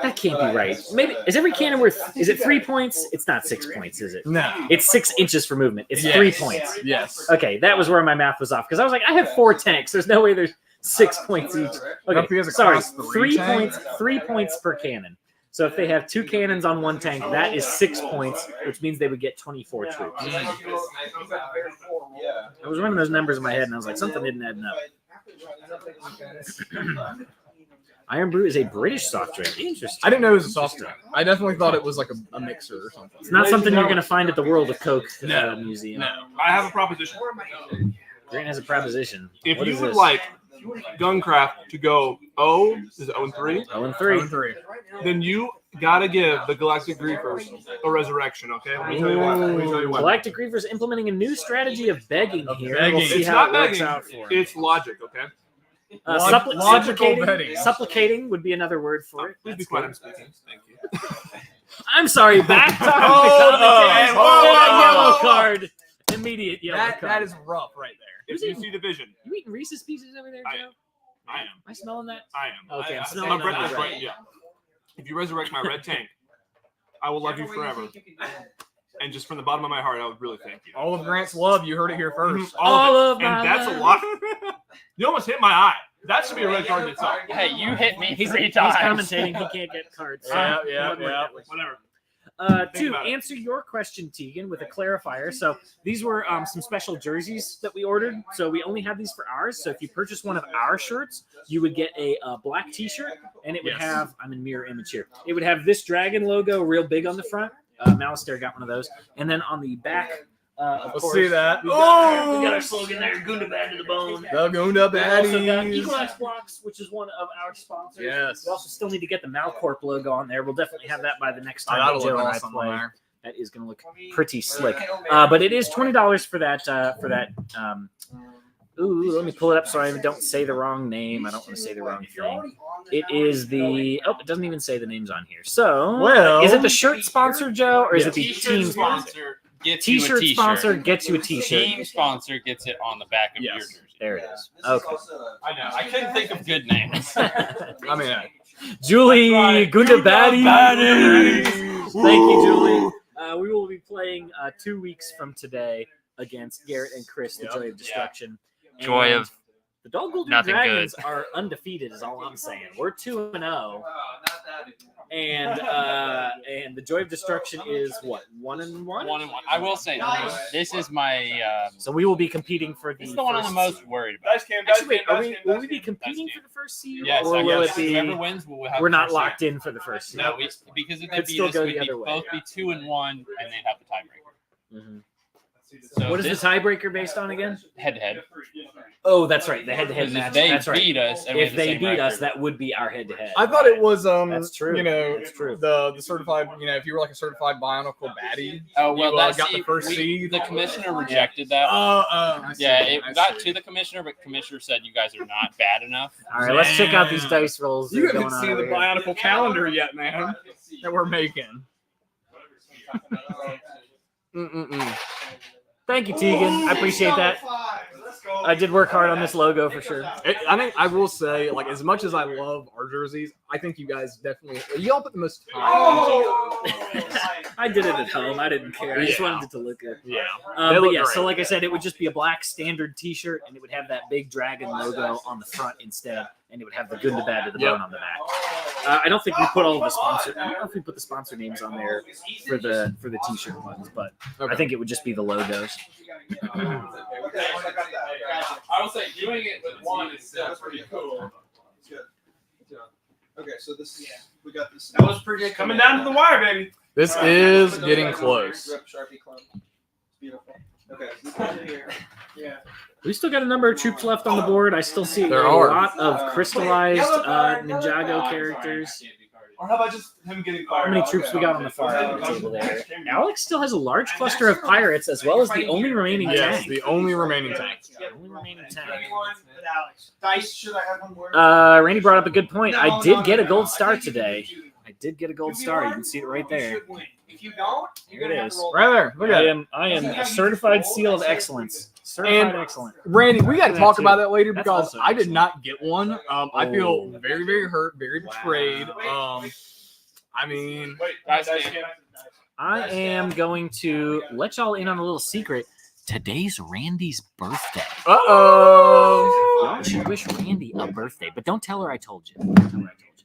that can't be right. Maybe is every cannon worth? Is it 3 points? It's not 6 points, is it? No. It's 6 inches for movement. It's Yes. 3 points. Yes. Okay, that was where my math was off because I was like, I have 4 tanks. There's no way there's 6 points each. Grumpy Okay, has a sorry, class 3 3 tank. points. 3 points per cannon. So if they have 2 cannons on one tank, that is 6 points, which means they would get 24 troops. I was running those numbers in my head, and I was like, something isn't adding up. Iron Brew is a British soft drink. Interesting. I didn't know it was a soft drink. I definitely thought it was like a mixer or something. It's not something you're going to find at the World of Coke No. Museum. No. I have a proposition. Grant has a proposition. If What you is would this? like GungCraft to go 0-3, 0-3. then you gotta give the Galactic Griefers a resurrection, okay? Let me tell you what. Let me tell you what. Galactic Griefers implementing a new strategy of begging here. begging. We'll see It's how not it works begging, out for him. it's logic, okay? Logical supplicating, betting. supplicating would be another word for it. Please be That's quiet, good. I'm speaking. Thank you. I'm sorry, back talking to Hold commentators. on, hold And a on. yellow card. Immediate yellow That card. is rough right there. If you see the vision, You eating Reese's Pieces over there, I Joe? am. I am. Am I smelling that? I am. Okay, I'm My smelling breath that. is right. Yeah. If you resurrect my red tank, I will love you forever. And just from the bottom of my heart, I would really thank you. All of Grant's love, you heard it here first. All of and my that's love. a lot. You almost hit my eye. That should be a red card in itself. Hey, you hit me He's 3 times. commentating. He can't get cards. Yeah. Whatever. Think To about it. answer your question, Tegan, with a clarifier. So these were some special jerseys that we ordered. So we only have these for ours. So if you purchase one of our shirts, you would get a black T-shirt, and it would Yes. have. I'm in mirror image here. It would have this dragon logo real big on the front. Malistair got one of those, and then on the back. Of Let's course, see that. We got our slogan there, Gundabad to the bone. The Gunda We also got Baddies. Equinox Blocks, which is one of our sponsors. Yes. We also still need to get the Malcorp logo on there. We'll definitely have that by the next time That'll that Joe look and I awesome play. on there. That is going to look pretty slick. But it is $20 for that. Let me pull it up so I don't say the wrong name. I don't want to say the wrong thing. It is the. Oh, it doesn't even say the names on here. So, Well- is it the shirt sponsor, Joe, or is it the T-shirt team sponsor? gets you a T-shirt t-shirt. sponsor gets you a T-shirt. Team sponsor gets it on the back of your jersey. There it is. Okay. I know. I couldn't think of good names. I mean, Julie Gundabadi. Thank you, Julie. We will be playing 2 weeks from today against Garrett and Chris, the Joy of Destruction. Joy And of the Dog Guldur nothing Dragons are undefeated, is all I'm saying. We're 2-0, and the Joy of Destruction is what, 1-1? 1-1. I will say this is my. So we will be competing for the. This is the one I'm the most worried about. Actually, wait, will we be competing for the first seed? Yes, or will it be? Whoever wins will have. We're not locked in for the first seed. No, because if they Could beat still us, go we'd the other way. both be 2-1, and they'd have the tiebreaker. Mm-hmm. So what is the tiebreaker based on again? Head-to-head. Oh, that's right, the head-to-head match. They That's right. beat us. And we If have the they same beat record. us, that would be our head-to-head. I thought it was That's true. You know, That's true. the certified. You know, if you were like a certified Bionicle baddie, Oh well, you, that's got the first seed. The commissioner rejected that. I see, Yeah, it I got see. to the commissioner, but commissioner said you guys are not bad enough. All right, let's check out these dice rolls. that You are haven't going on seen the over here. Bionicle calendar yet, man. That we're making. Thank you, Tegan. I appreciate that. I did work hard on this logo for sure. I think I will say, like, as much as I love our jerseys, I think you guys definitely y'all put the most time. I did it at home. I didn't care. I just wanted it to look good. Yeah. But look yeah, great. so like I said, it would just be a black standard T-shirt, and it would have that big dragon logo on the front instead, and it would have the Gundabad to the bone on the back. I don't think we put all of the sponsor. I don't know if we put the sponsor names on there for the T-shirt ones, but I think it would just be the logos. I will say doing it with one is still pretty cool. Okay, so this we got this. That was pretty good. Coming down to the wire, baby. This is getting close. Sharpie clone. Beautiful. Okay, we got it here. Yeah. We still got a number of troops left on the board. I still see There a are. lot of crystallized Ninjago characters. Or how about just him getting fired? How many troops we got on the far end of the table there? Alex still has a large cluster of pirates as well as the only remaining Yes, tank. the only remaining tank. Only remaining tank. Dice. Should I have one more? Randy brought up a good point. I did get a gold star today. I did get a gold star. You can see it right there. If you don't, you're Here gonna it have is. to roll. Right there. Look at it. I am a certified seal of excellence. Certified excellent. Randy, we got to That talk too. about that later That's because also I did excellent. not get one. I feel Oh. very, very hurt, very betrayed. Wow. I mean, Dice game. I am going to let y'all in on a little secret. Today's Randy's birthday. uh-oh. Y'all should wish Randy a birthday, but don't tell her I told you. Don't tell her I told you.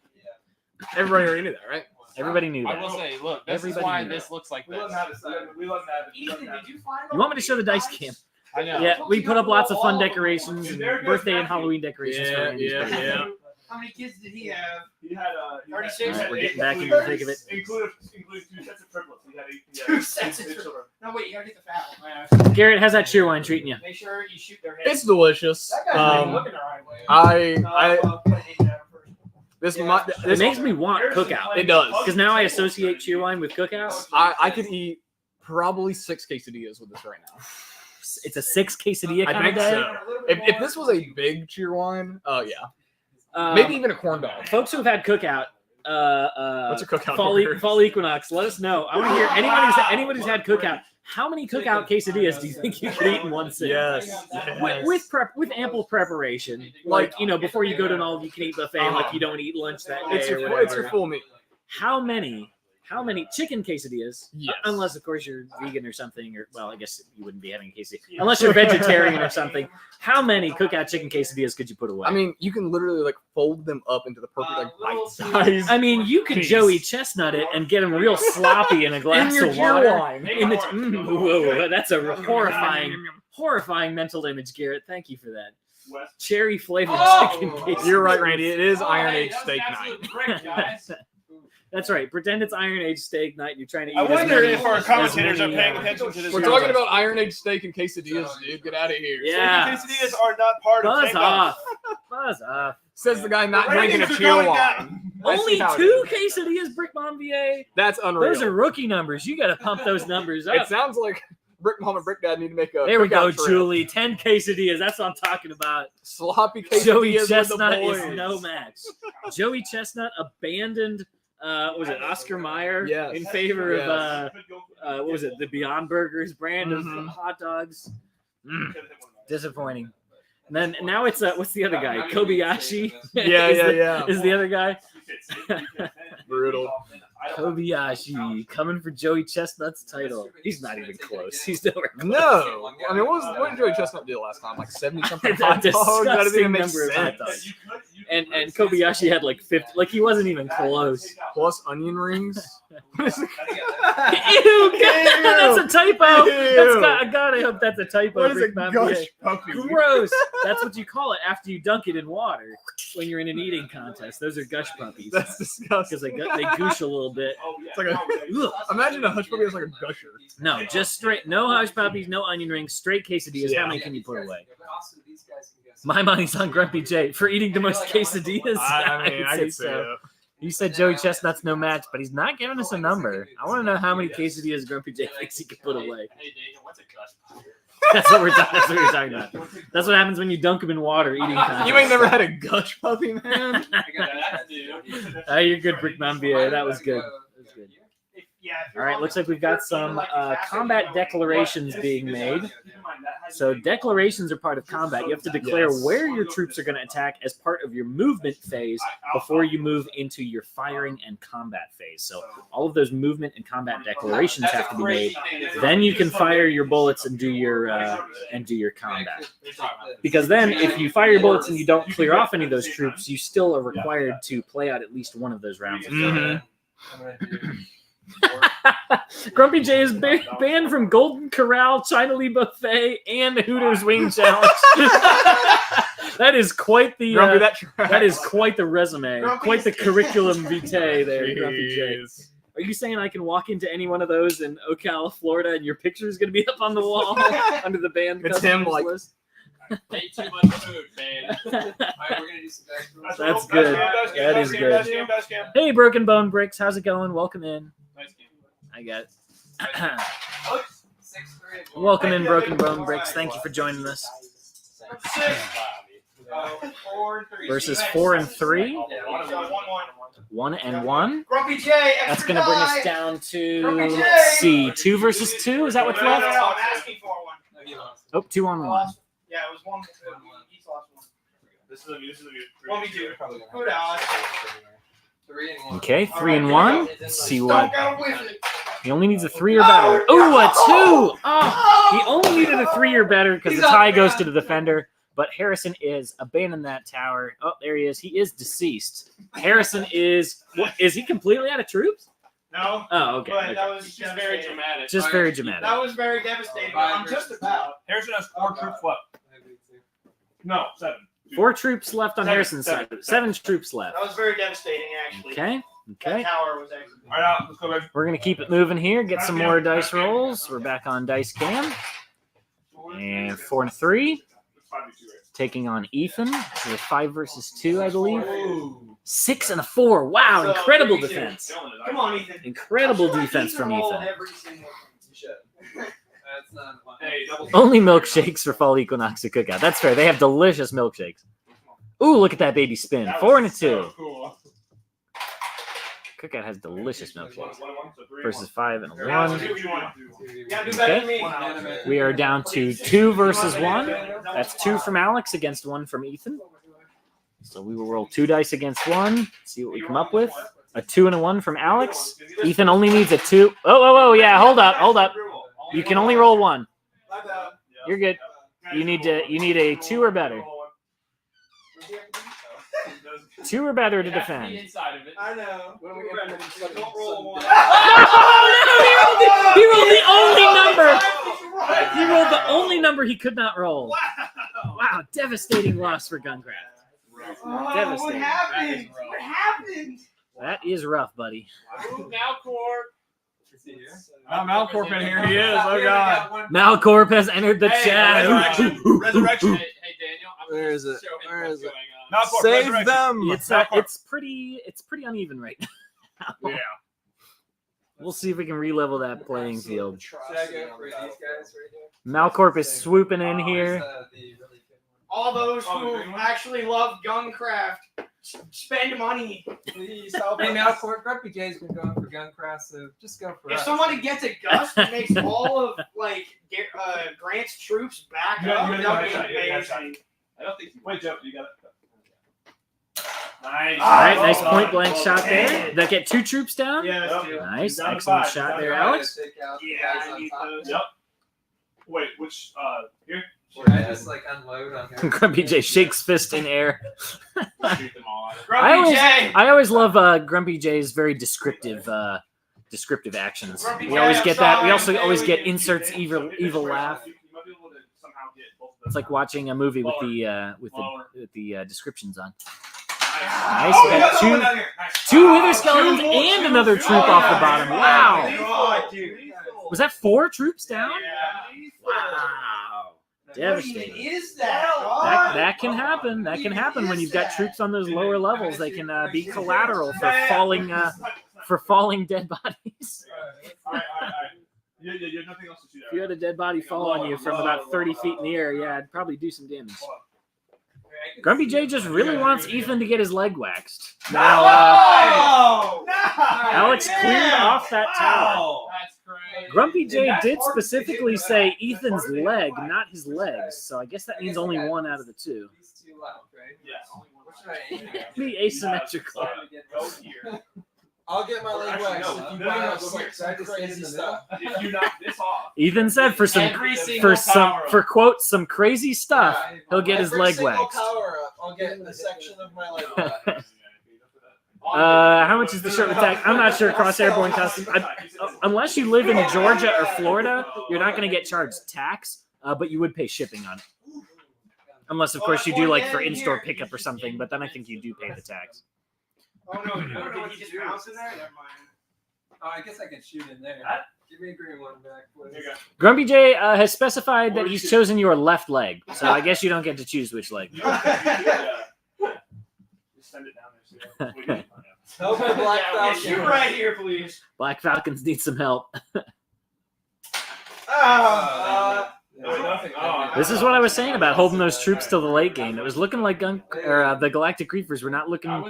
Everybody already knew that, right? Everybody knew I that. will say, look, this Everybody is why knew this that. looks like We this. let him have it. We let him have it. Ethan, did you find You want me to show the dice cam? I know. Yeah, we put up lots of fun decorations and birthday and Halloween decorations for Randy's birthday. yeah. How many kids did he have? He had 36? All right, we're getting back into the thick of it. Including 2 sets of triplets. He had 8. Two sets of triplets. No, wait, you gotta get the fat one. Garrett, how's that cheer wine treating you? Make sure you shoot their head. It's delicious. That guy's not even looking the right way. It makes me want cookout. It does. Because now I associate cheer wine with cookout. I could eat probably 6 quesadillas with this right now. It's a 6 quesadilla I kind of think day. so. If this was a big cheer wine, oh yeah. Um, Maybe even a corn dog. folks who have had cookout, What's a cookout fall burger? equinox, let us know. I want to hear anyone who's had cookout. How many cookout quesadillas do you think you could eat in one sitting? Yes. With ample preparation, like before you go to an all-you-can-eat buffet, like you don't eat lunch that day. It's or your whatever. full meal. How many chicken quesadillas? Yes. Unless of course you're vegan or something, or well, I guess you wouldn't be having a quesadilla unless you're vegetarian or something. How many cookout chicken quesadillas could you put away? I mean, you can literally like fold them up into the perfect like bite size. I mean, you could Joey Chestnut it and get them real sloppy in a glass your of water. wine. In the whoa, that's a horrifying mental image, Garrett. Thank you for that. Cherry flavored chicken quesadilla. You're right, Randy. It is Iron Age steak night. That's right. Pretend it's Iron Age steak night. You're trying to eat. I wonder as many, if our as commentators are many, paying attention to this. We're talking about Iron Age steak and quesadillas, dude. Get out of here. Yeah. Quesadillas are not part of Buzz Tank off. Buzz off. Says the guy not The drinking a ratings are cheer going wine. down. I see Only how it 2 is. quesadillas, Brick Mom VA. That's unreal. Those are rookie numbers. You got to pump those numbers up. It sounds like Brick Mom and Brick Dad need to make a There we go, cookout trip. Julie. 10 quesadillas. That's what I'm talking about. Sloppy quesadillas Joey with the Chestnut boys. is no match. Joey Chestnut abandoned was it Oscar Mayer Yes. in favor Yes. of what was it, the Beyond Burgers brand of Mhm. hot dogs? Disappointing. And then now it's what's the other guy? Kobayashi. Yeah. Is the other guy? Brutal. Kobayashi coming for Joey Chestnut's title. He's not even close. He's nowhere close. No. I mean, what did Joey Chestnut do last time? Like 70 something A hot dogs? That doesn't disgusting even make number of hot sense. dogs. And Kobayashi had like 50. Like he wasn't even close. Plus onion rings. Ew, God, that's a typo. God, I hope that's a typo. What is Rick a Van gush Vliet. puppy? Gross. That's what you call it after you dunk it in water when you're in an eating contest. Those are gush puppies. That's disgusting. Because they goosh a little bit. It's like imagine a hush puppy is like a gusher. No, just straight. No hush puppies, no onion rings, straight quesadillas. How many can you put away? My money's on Grumpy J for eating the most quesadillas. I mean, I would could say that. You said Joey Chestnut's no match, but he's not giving us a number. I want to know how many quesadillas Grumpy J thinks he could put away. Hey, Daniel, what's a gush? That's what we're talking about. That's what happens when you dunk them in water eating contest. You ain't never had a gush puppy, man? You're good, Brick Mambier. That was good. All right, looks like we've got some combat declarations being made. So declarations are part of combat. You have to declare where your troops are going to attack as part of your movement phase before you move into your firing and combat phase. So all of those movement and combat declarations have to be made. Then you can fire your bullets and do your combat. Because then if you fire your bullets and you don't clear off any of those troops, you still are required to play out at least one of those rounds. Grumpy J is banned from Golden Corral, China Lee Buffet, and Hooters Wing Challenge. That is quite the that is quite the resume, quite the curriculum vitae there, Grumpy J. Are you saying I can walk into any one of those in Ocala, Florida, and your picture is going to be up on the wall under the band? It's him, like. List? Ate too much food, man. Alright, we're gonna do some dice. That's good. That is good. Hey, Broken Bone Bricks, how's it going? Welcome in. I got it. Welcome in, Broken Bone Bricks. Thank you for joining us. Versus 4 and 3. 1 and 1. Grumpy J, That's going to bring us down to, let's see, 2 versus 2. Is that what's left? No, I'm asking for one. Oh, 2 on 1. Yeah, it was one. Each lost one. This is a 1v2. Who down? 3 and 1. Okay, 3 and 1. Let's see what. Don't go with it. He only needs a 3 or better. Ooh, a 2! Oh, he only needed a 3 or better because the tie goes to the defender. But Harrison is abandoning that tower. Oh, there he is. He is deceased. Harrison is. What, is he completely out of troops? No. Oh, okay. But Okay. that was just very dramatic. Just very dramatic. That was very devastating. I'm just about. Harrison has 4 troops left. No, 7. 4 troops left on Harrison's side. 7 troops left. That was very devastating, actually. Okay. Okay. That tower was actually. All right, let's go back. We're going to keep it moving here. Get some more dice rolls. We're back on Dice Cam. And 4 and 3. Taking on Ethan. We're 5 versus 2, I believe. 6 and a 4. Wow, So, incredible 3-2. defense. Come on, Ethan. Incredible defense from rolled Ethan. every single one. You should. That's not fun. Hey, double. Only milkshakes for Fall Equinox at Cookout. That's fair. They have delicious milkshakes. Ooh, look at that baby spin. 4 and a 2. So cool. Cookout has delicious milkshakes. 3 Versus 5 and a 1. You gotta do better than me. We are down to 2 versus 1. That's 2 from Alex against 1 from Ethan. So we will roll 2 dice against 1. See what we come up with. A 2 and a 1 from Alex. Ethan only needs a 2. Oh, yeah. Hold up. You can only roll 1. You're good. You need a 2 or better. 2 or better to defend. Inside of it. I know. Don't roll one. No! He rolled the only number. He rolled the only number he could not roll. Wow, devastating loss for GungCraft. Oh, Devastating. what happened? What happened? That is rough, buddy. Malcorp. Malcorp in here. He is. Oh, God. Malcorp has entered the chat. Resurrection. Hey, Daniel. Where is it? Show him Where what's is it? going on. Malcorp, Save resurrection. them. It's pretty uneven right now. Yeah. We'll see if we can re-level that playing field. Should I go for these guys right here? Malcorp is swooping in here. All those who actually love GungCraft spend money. Please help Hey, us. now Grumpy J's been going for GungCraft, so just go for If us. somebody gets a Gust and makes all of Grant's troops back up, that'll be amazing. I don't think. Wait, Joe, you got it. Nice. All right, nice point blank shot there. That get 2 troops down. Yeah, that's two. Nice, Down to excellent 5. shot Down there, to Alex. Yeah, I need those. Yep. Wait, which here? Should I just like unload on here? Grumpy J shakes fist in air. Shoot them all. Grumpy J. I always love Grumpy J's very descriptive actions. Grumpy We J, always I'm get that. We sorry, also I'm always failing get you. inserts evil laugh. You might be able to somehow get both of them. It's like watching a movie with Lower. the descriptions on. Nice. Nice. We got two wither skeletons and another troop off the bottom. Wow. God, dude. Was that 4 troops down? Yeah. Wow. What even Devastating. is that? That can happen. That can happen when you've got troops on those lower levels. They can be collateral for falling dead bodies. All right. Yeah, you have nothing else to shoot If you had a dead body fall on you from about 30 feet in the air, yeah, it'd probably do some damage. Grumpy J just really wants Ethan to get his leg waxed. Now, Alex cleared off that tower. That's great. Grumpy J did specifically say Ethan's leg, not his legs. So I guess that means only 1 out of the 2. These 2 left, right? Yes. What should I aim at? Be asymmetrical. Go here. I'll get my leg waxed No, if you no, buy no, us go here. some crazy stuff. If you knock this off. Ethan said Every single power up. for quote some crazy stuff, he'll get his Every leg single waxed. power up, I'll get a section of my leg waxed. How much is the shirt attack? I'm not sure. Cross airborne custom. Unless you live in Georgia or Florida, you're not going to get charged tax, but you would pay shipping on it. Unless, of course, you do like for in-store pickup or something. But then I think you do pay the tax. Oh no! Did he just bounce in there? Never mind. Oh, I guess I can shoot in there. Give me a green one back, please. Grumpy J has specified that he's chosen your left leg, so I guess you don't get to choose which leg. Just send it down there. Help the Black Falcon. Shoot right here, please. Black Falcons need some help. This is what I was saying about holding those troops till the late game. It was looking like the Galactic Reefers were not looking.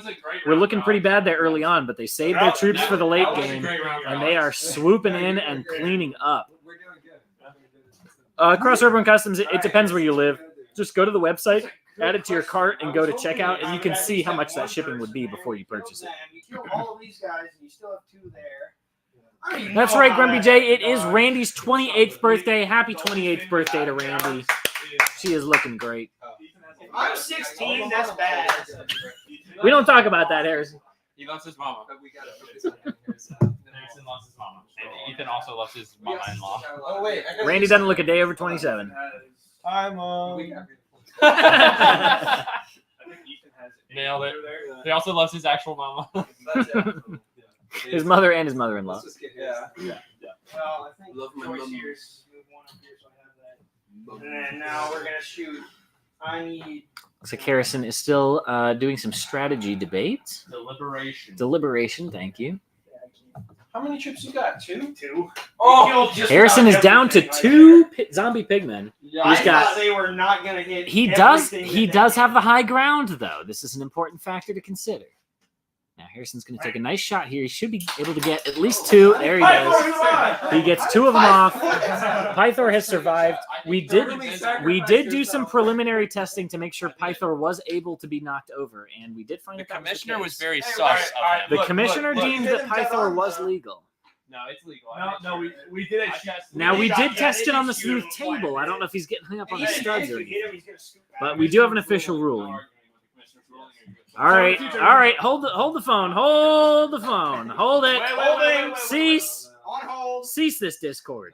We're looking pretty bad there early on, but they saved their troops for the late game, and they are swooping in and cleaning up. We're doing good. Cross Urban Customs. It depends where you live. Just go to the website, add it to your cart, and go to checkout, and you can see how much that shipping would be before you purchase it. You kill all of these guys, and you still have 2 there. That's right, Grumpy J. It is Randy's 28th birthday. Happy 28th birthday to Randy. She is looking great. If I'm 16, that's bad. We don't talk about that, Harrison. He loves his mama. But we gotta put this on here. Harrison loves his mama. And Ethan also loves his mama-in-law. Oh wait, I gotta Randy doesn't look a day over 27. Hi, Mom. Nailed it. He also loves his actual mama. His mother and his mother-in-law. Yeah. Well, I think Love my choice mom. here is move 1 up here, so I have that. And then now we're gonna shoot. I need. Looks like Harrison is still doing some strategy debate. Deliberation, thank you. How many troops you got? 2? 2. Oh, Harrison is down to 2 zombie pigmen. I He's got. thought they were not gonna hit. He does everything that have they the high ground, though. This is an important factor to consider. Now, Harrison's going to take a nice shot here. He should be able to get at least 2. There he does. He gets 2 of them off. Pythor has survived. We did do some preliminary testing to make sure Pythor was able to be knocked over, and we did find The that commissioner that was was very Hey, sus alright, of alright, him. the look, commissioner look. deemed that Pythor was legal. No, it's legal. No, we did it. Now, we did test it on the smooth table. I don't know if he's getting hung up on the studs or anything. But we do have an official ruling. All right. Hold the phone. Hold it. Holding. Cease. On hold. Cease this Discord.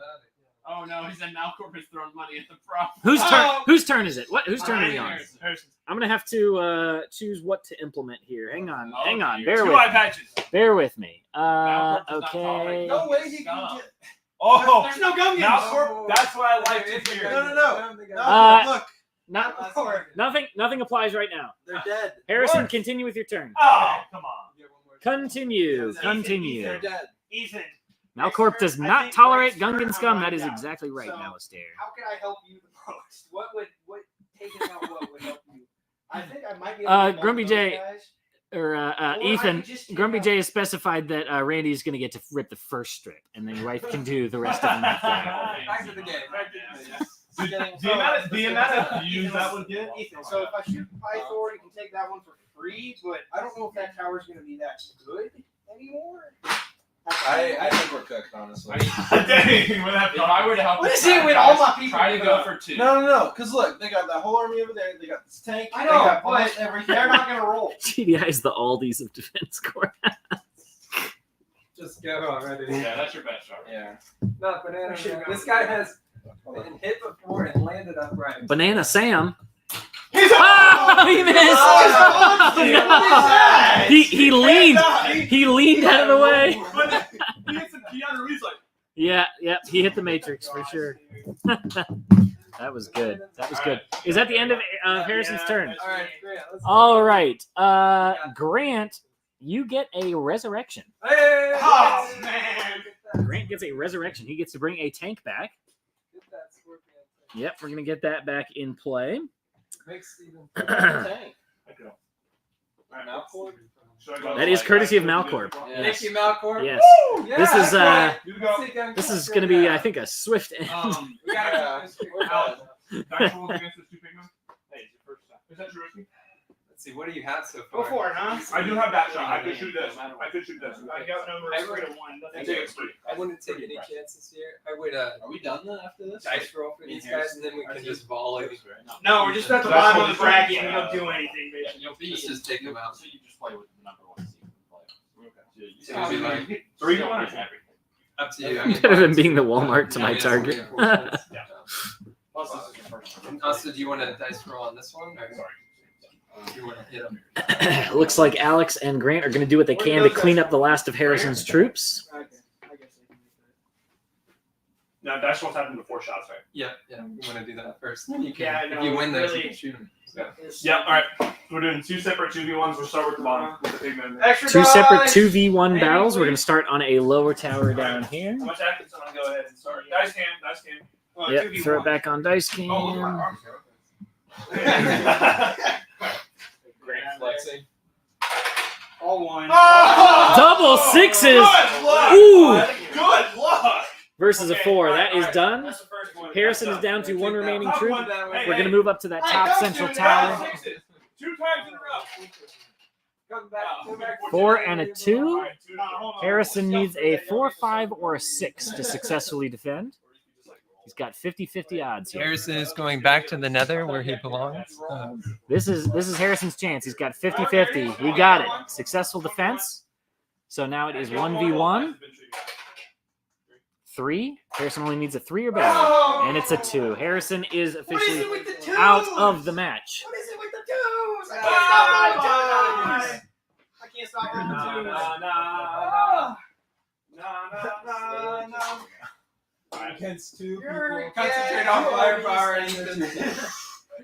Oh no, he said now Corp is throwing money at the prop. Whose turn is it? Whose turn are we on? Harrison. I'm gonna have to choose what to implement here. Hang on. Bear 2 with eye me. patches. Bear with me. Malcolm does not Okay. tolerate No way he can get. Oh, There's no gun now games. Corp. That's what I like to hear. No. Uh, Look, Nothing applies right now. they're dead. Harrison, continue with your turn. Oh, come on. Continue. They're dead. Ethan. Malcorp does I not think tolerate Mike's Gungan turn scum. on That is right now. exactly right, So, Alistair. How can I help you the most? What taking out what would help you? I think I might be able to get Grumpy both of J, those guys. Ethan, Grumpy J has specified that Randy is going to get to rip the first strip, and then your wife can do the rest of them. Back to the game. The amount of views that would get. Ethan, so if I shoot Pythor, you can take that one for free, but I don't know if that tower's going to be that good anymore. I think we're cooked, honestly. Dang, we'll have If I were to help, What is it with all my people? Try to go for 2. No. Because look, they got that whole army over there. They got this tank. I They know, got but almost everything. They're not going to roll. GDI is the Aldi's of defense corps. Just go already. Yeah, that's your best shot. Yeah. No, banana. This guy has been hit before and landed upright. Banana Sam. He's Oh, he missed! Oh, no. He leaned. He leaned out of the way. He hit some Keanu Reeves like. Yeah, he hit the Matrix for sure. That was good. That was good. Is that the end of Harrison's turn? All right, Grant. All right. Grant, you get a resurrection. Hey! Oh man! Grant gets a resurrection. He gets to bring a tank back. Get that scorpion. Yep, we're gonna get that back in play. Make Steven. That is courtesy of Malcorp. Thank you, Malcorp. Yes. Woo! Yeah, This is gonna be, I think, a swift end. We gotta Actual against the 2 pigmen. Hey, it's your first time. Is that true, Ricky? Let's see, what do you have so Go far? for it, huh? I do have that shot. I could shoot this. I got no I mercy. would- I wouldn't take any chances here. I would Are we done then after this? dice roll for these guys, and then we can just volley. No, we're just at the bottom of the bracket and we don't do anything, basically. Let's just take them out. So you just play with the number 1 seed. Okay. It's gonna be like 3 to 1. up to you. I mean, Better than being the Walmart to my Yeah, target. reinforcements. Plus, this is your first one. Also, do you want to dice roll on this one? Or do you want to hit them? Looks like Alex and Grant are going to do what they can to clean up the last of Harrison's troops. Okay, I guess I can do Now, that's what's happened before shots, right? Yeah, you want to do that first. Then you can, Yeah, if no, you win those, you really- can shoot them. that. Yeah, alright. We're doing 2 separate 2v1s. We'll start with the bottom with the pigmen. Extra Two separate dice! 2v1 battles. We're going to start on a lower tower down here. How much active? So I'm gonna go ahead and start. Dice cam. Yep, throw it back on dice Oh, look at my cam. arms. Great flexing. All one. Double sixes! Good luck! Ooh! Good luck! Versus a 4. That is done. That's the first one. Harrison is down to 1 remaining Top troop. one down. Hey, We're going to move up to that top don't central do that. tower. 2 times in a row. Come back. Come back. 4 and a 2. Alright, 2. Hold on. Harrison needs a 4, 5, or a 6 to successfully defend. He's got 50-50 odds here. Harrison is going back to the nether where he belongs. This is Harrison's chance. He's got 50-50. We got it. Successful defense. So now it is 1v1. 3. Harrison only needs a 3 or better. And it's a 2. Harrison is officially out of the match. What is it with the twos? I can't stop rolling twos. Against 2 You're people. Concentrate on firepower.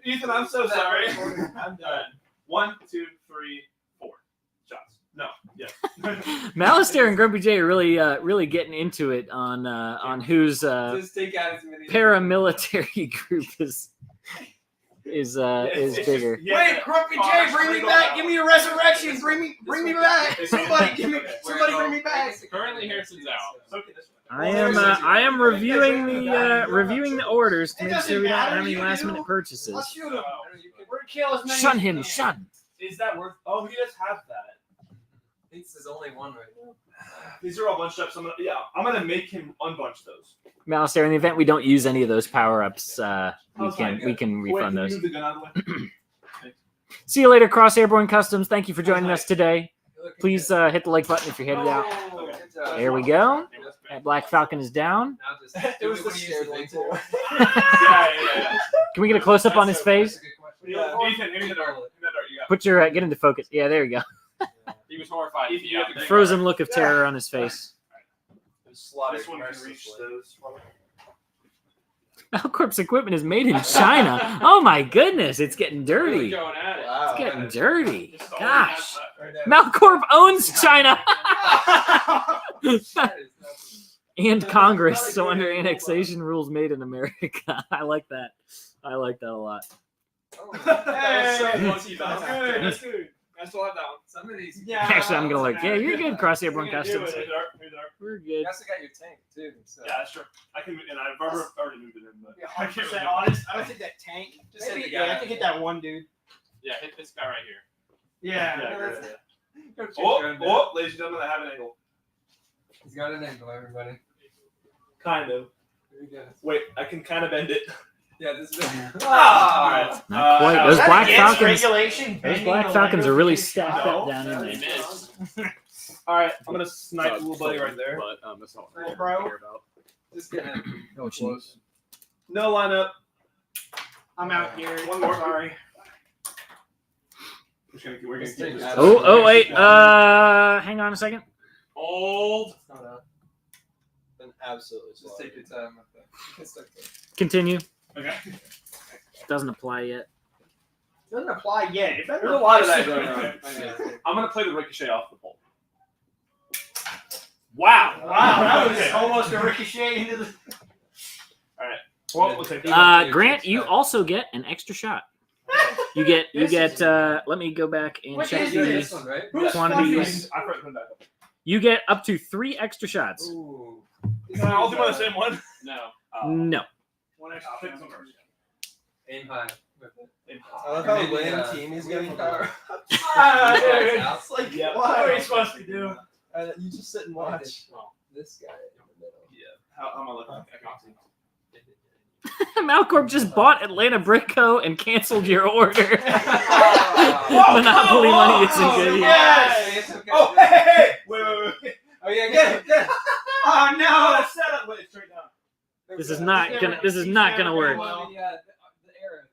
Ethan, I'm so sorry. I'm done. 1, 2, 3, 4 shots. No. Yes. Malistaire and Grumpy J are really getting into it on whose Just take out as many. paramilitary group is bigger. Wait, Grumpy J, bring me back. Give me a resurrection. Bring me back. Somebody bring me back. Currently, Harrison's out. I am reviewing the orders to make sure we don't have any last minute purchases. Let's shoot him. We're gonna kill as many. Shun him, shun. Is that worth? Oh, he does have that. This is only one right now. These are all bunched up. So I'm gonna make him unbunch those. Malistaire, in the event we don't use any of those power ups, we Oh, fine, can good. refund Wait, those. can you move the gun out of the way? See you later, Cross Airborne Customs. Thank you for joining us today. Please hit the like button if you're headed out. There we go. That Black Falcon is down. It was the shared link. Yeah. Can we get a close up on his face? Ethan, give me the dart. You got Put your get into focus. Yeah, there you go. He was horrified. Frozen look of terror on his face. this one can reach those. Malcorp's equipment is made in China. Oh my goodness, it's getting dirty. Going at it. It's getting dirty. Gosh. Malcorp owns China. And Congress, so under annexation rules made in America. I like that. I like that a lot. Hey, that's good. I still have that one. Some of these. Yeah. Actually, I'm gonna look. Yeah, you're good, Crosshair Born Customs. We're good. You also got your tank too. So. Yeah, that's true. I can, and I've already moved it in, but Yeah, I can't 100% really- honest. I don't think that tank. Just hit Maybe, the guy. yeah, I think hit that one dude. Yeah, hit this guy right here. Yeah. Yeah, that's- Go shoot your own Oh, ladies and gentlemen, I have an angle. dick. He's got an angle, everybody. Kind of. There he goes. Wait, I can kind of bend it. Yeah, this is. Alright. Not quite. Those Is that Black against Falcons. regulation? Those Bending Black the Falcons are really Lego stacked shot? up down in He there. missed. Alright, I'm gonna snipe little buddy right there. But that's not what Hey, I bro. care about. Just kidding. No, close. No lineup. I'm out here. One more. Sorry. We're gonna keep this. Oh, wait. Hang on a second. Old. Then absolutely. Just take your time with that. It's okay. Continue. Okay. Doesn't apply yet. Doesn't apply yet. It better There's a lot of that apply going soon. on. I'm gonna play the ricochet off the pole. Wow, that was Okay. almost a ricochet into the. Well, we'll take that. Grant, you also get an extra shot. You get. Let me go back and What check is You got the this one, right? Who's quantities. I forgot to put that up. You get up to 3 extra shots. Ooh. Can I all do on the same one? No. No. One I'll extra pick shot. some first. Aim high with it. I love how winning team he's getting power. Ah, dude, Yeah. it's like, Yeah. what are you supposed to do? You just sit and watch. This guy in the middle. How am I looking? I can't see. Malcorp just bought Atlanta Brick Co. and canceled your order. Whoa, Monopoly come money on! isn't good yet. Yes! It's okay. Oh, hey! Wait. Oh yeah, get it. Oh, no! Set up. Wait, straight down. This is not gonna work. The arrow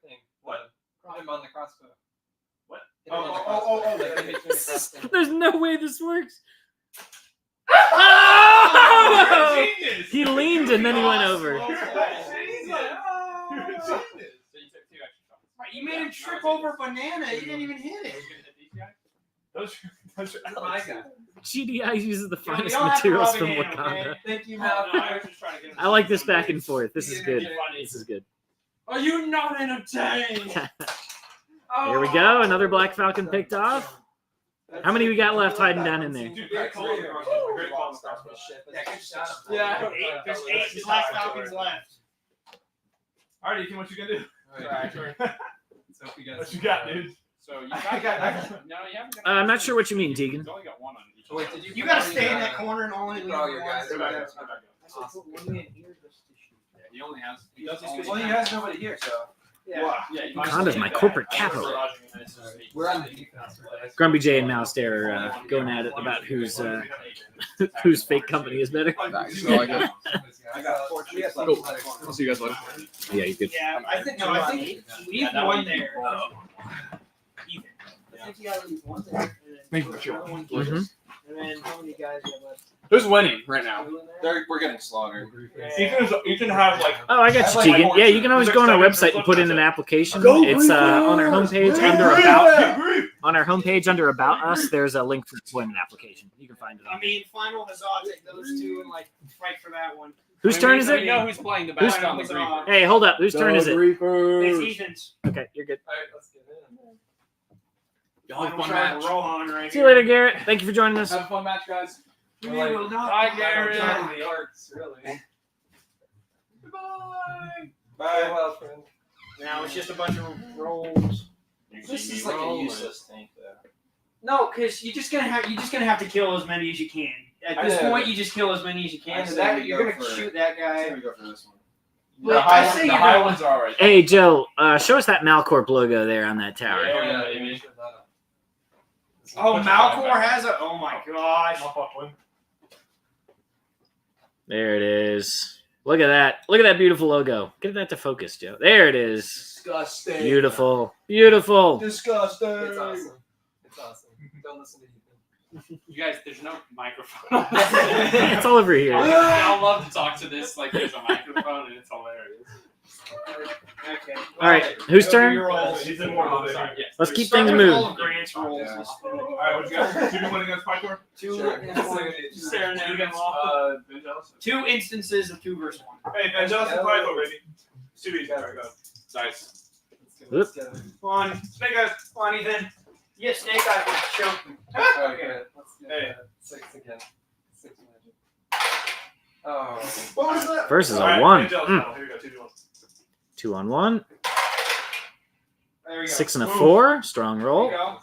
thing. What? Put him on the crossbow. What? Hit him on the crossbow. Like, hit you in the This is- crossbow. There's no way this works. Oh, you're a genius. He leaned and then he went over. You're a genius. So you took 2 extra shots. Right, you made him trip over banana. He didn't even hit Are it. we gonna hit these guys? Those Oh my God. GDI uses the Yo, finest you don't have to materials rub it from in, Wakanda. okay? Thank you, No, Malcolm. I was just trying to get him I like this some back and base. forth. This is good. This is good. Are you not entertained? There we go. Another Black Falcon picked off. How many we got left hiding down in there? Dude, great call on the crossbow. Great call on the crossbow. Yeah, good shot. Yeah. There's 8 Black Falcons left. Alright, Ethan, what you gonna do? Alright. So if you guys. What you got, dude? So you I got got- no, you haven't got. I'm not sure what you mean, Tegan. He's only got 1 on each. Oh, wait, did you? You gotta stay in that corner and only You leave put all one. your guys Go back there. up, go back up. Awesome. He only has. He does only this Well, he has nobody here, so. Yeah. Yeah, you Wakanda's my corporate capital. We're on the defense. Grumpy J and Mouse there are going at it about whose whose fake company is better. Nice. I like it. I got 4 trees left. Cool. I'll see you guys later. Yeah, you could. Yeah, I think leave one there. Even. I think you gotta leave one there. Maybe for sure. Mhm. And then how many guys you have left? Who's winning right now? We're getting slaughtered. Ethan have like. Oh, I got you, Tegan. Yeah, you can always go on our website and put in an application. It's on our homepage under about. On our homepage under About Us, there's a link for an application. You can find it I on. mean, final Hazard, take those 2 and like fight for that one. Whose turn is We it? know who's playing the Who's- back on the Griefer. Hey, hold up. Whose turn is it? It's Ethan's. Okay, you're good. Alright, let's get in. Y'all have a fun Try match. Rohan right See you later, Garrett. Thank you for joining us. Have a fun match, guys. We will not. Bye, Garrett. The arts, really. Goodbye. Bye, well, friend. Now it's just a bunch of rolls. This is like a useless tank, though. No, because you're just gonna have to kill as many as you can. At this Yeah. point, you just kill as many as you can. I So say that we you're go gonna for- shoot that I guy. say we go for this one. Wait, The I high, say the you high don't- ones are alright. Hey, Joe, show us that Malcorp logo there on that tower. Yeah, baby. Oh, Malcor has a. Oh my gosh. There it is. Look at that. Look at that beautiful logo. Get that to focus, Joe. There it is. Disgusting. Beautiful. Beautiful. Disgusting. It's awesome. It's awesome. Don't listen to Ethan. You guys, there's no microphone. It's all over here. Y'all love to talk to this like there's a microphone and it's hilarious. Okay. All right, whose Go do turn? your rolls. He's in more of Sorry, yes. Let's keep Start things with moving. all of Grant's rolls. Yeah. Alright, what you got? 2v1 against Pythor? Two, Sure. just serenade them all. Vangelis? 2 instances of 2 versus 1. Hey, Vangelis and Pythor, baby. 2 easy. Alright, go. Nice. Whoop. Come on, Snake guys. come on, Ethan. Yeah, Snake Eyes was choking. Okay, let's get Hey. 6 again. 6 magic. Oh. What was that? Versus a All right, 1. hey, Joe, Mm. Here we go. 2v1. 2 on 1. There we go. 6 and a 4. Strong There roll. you go.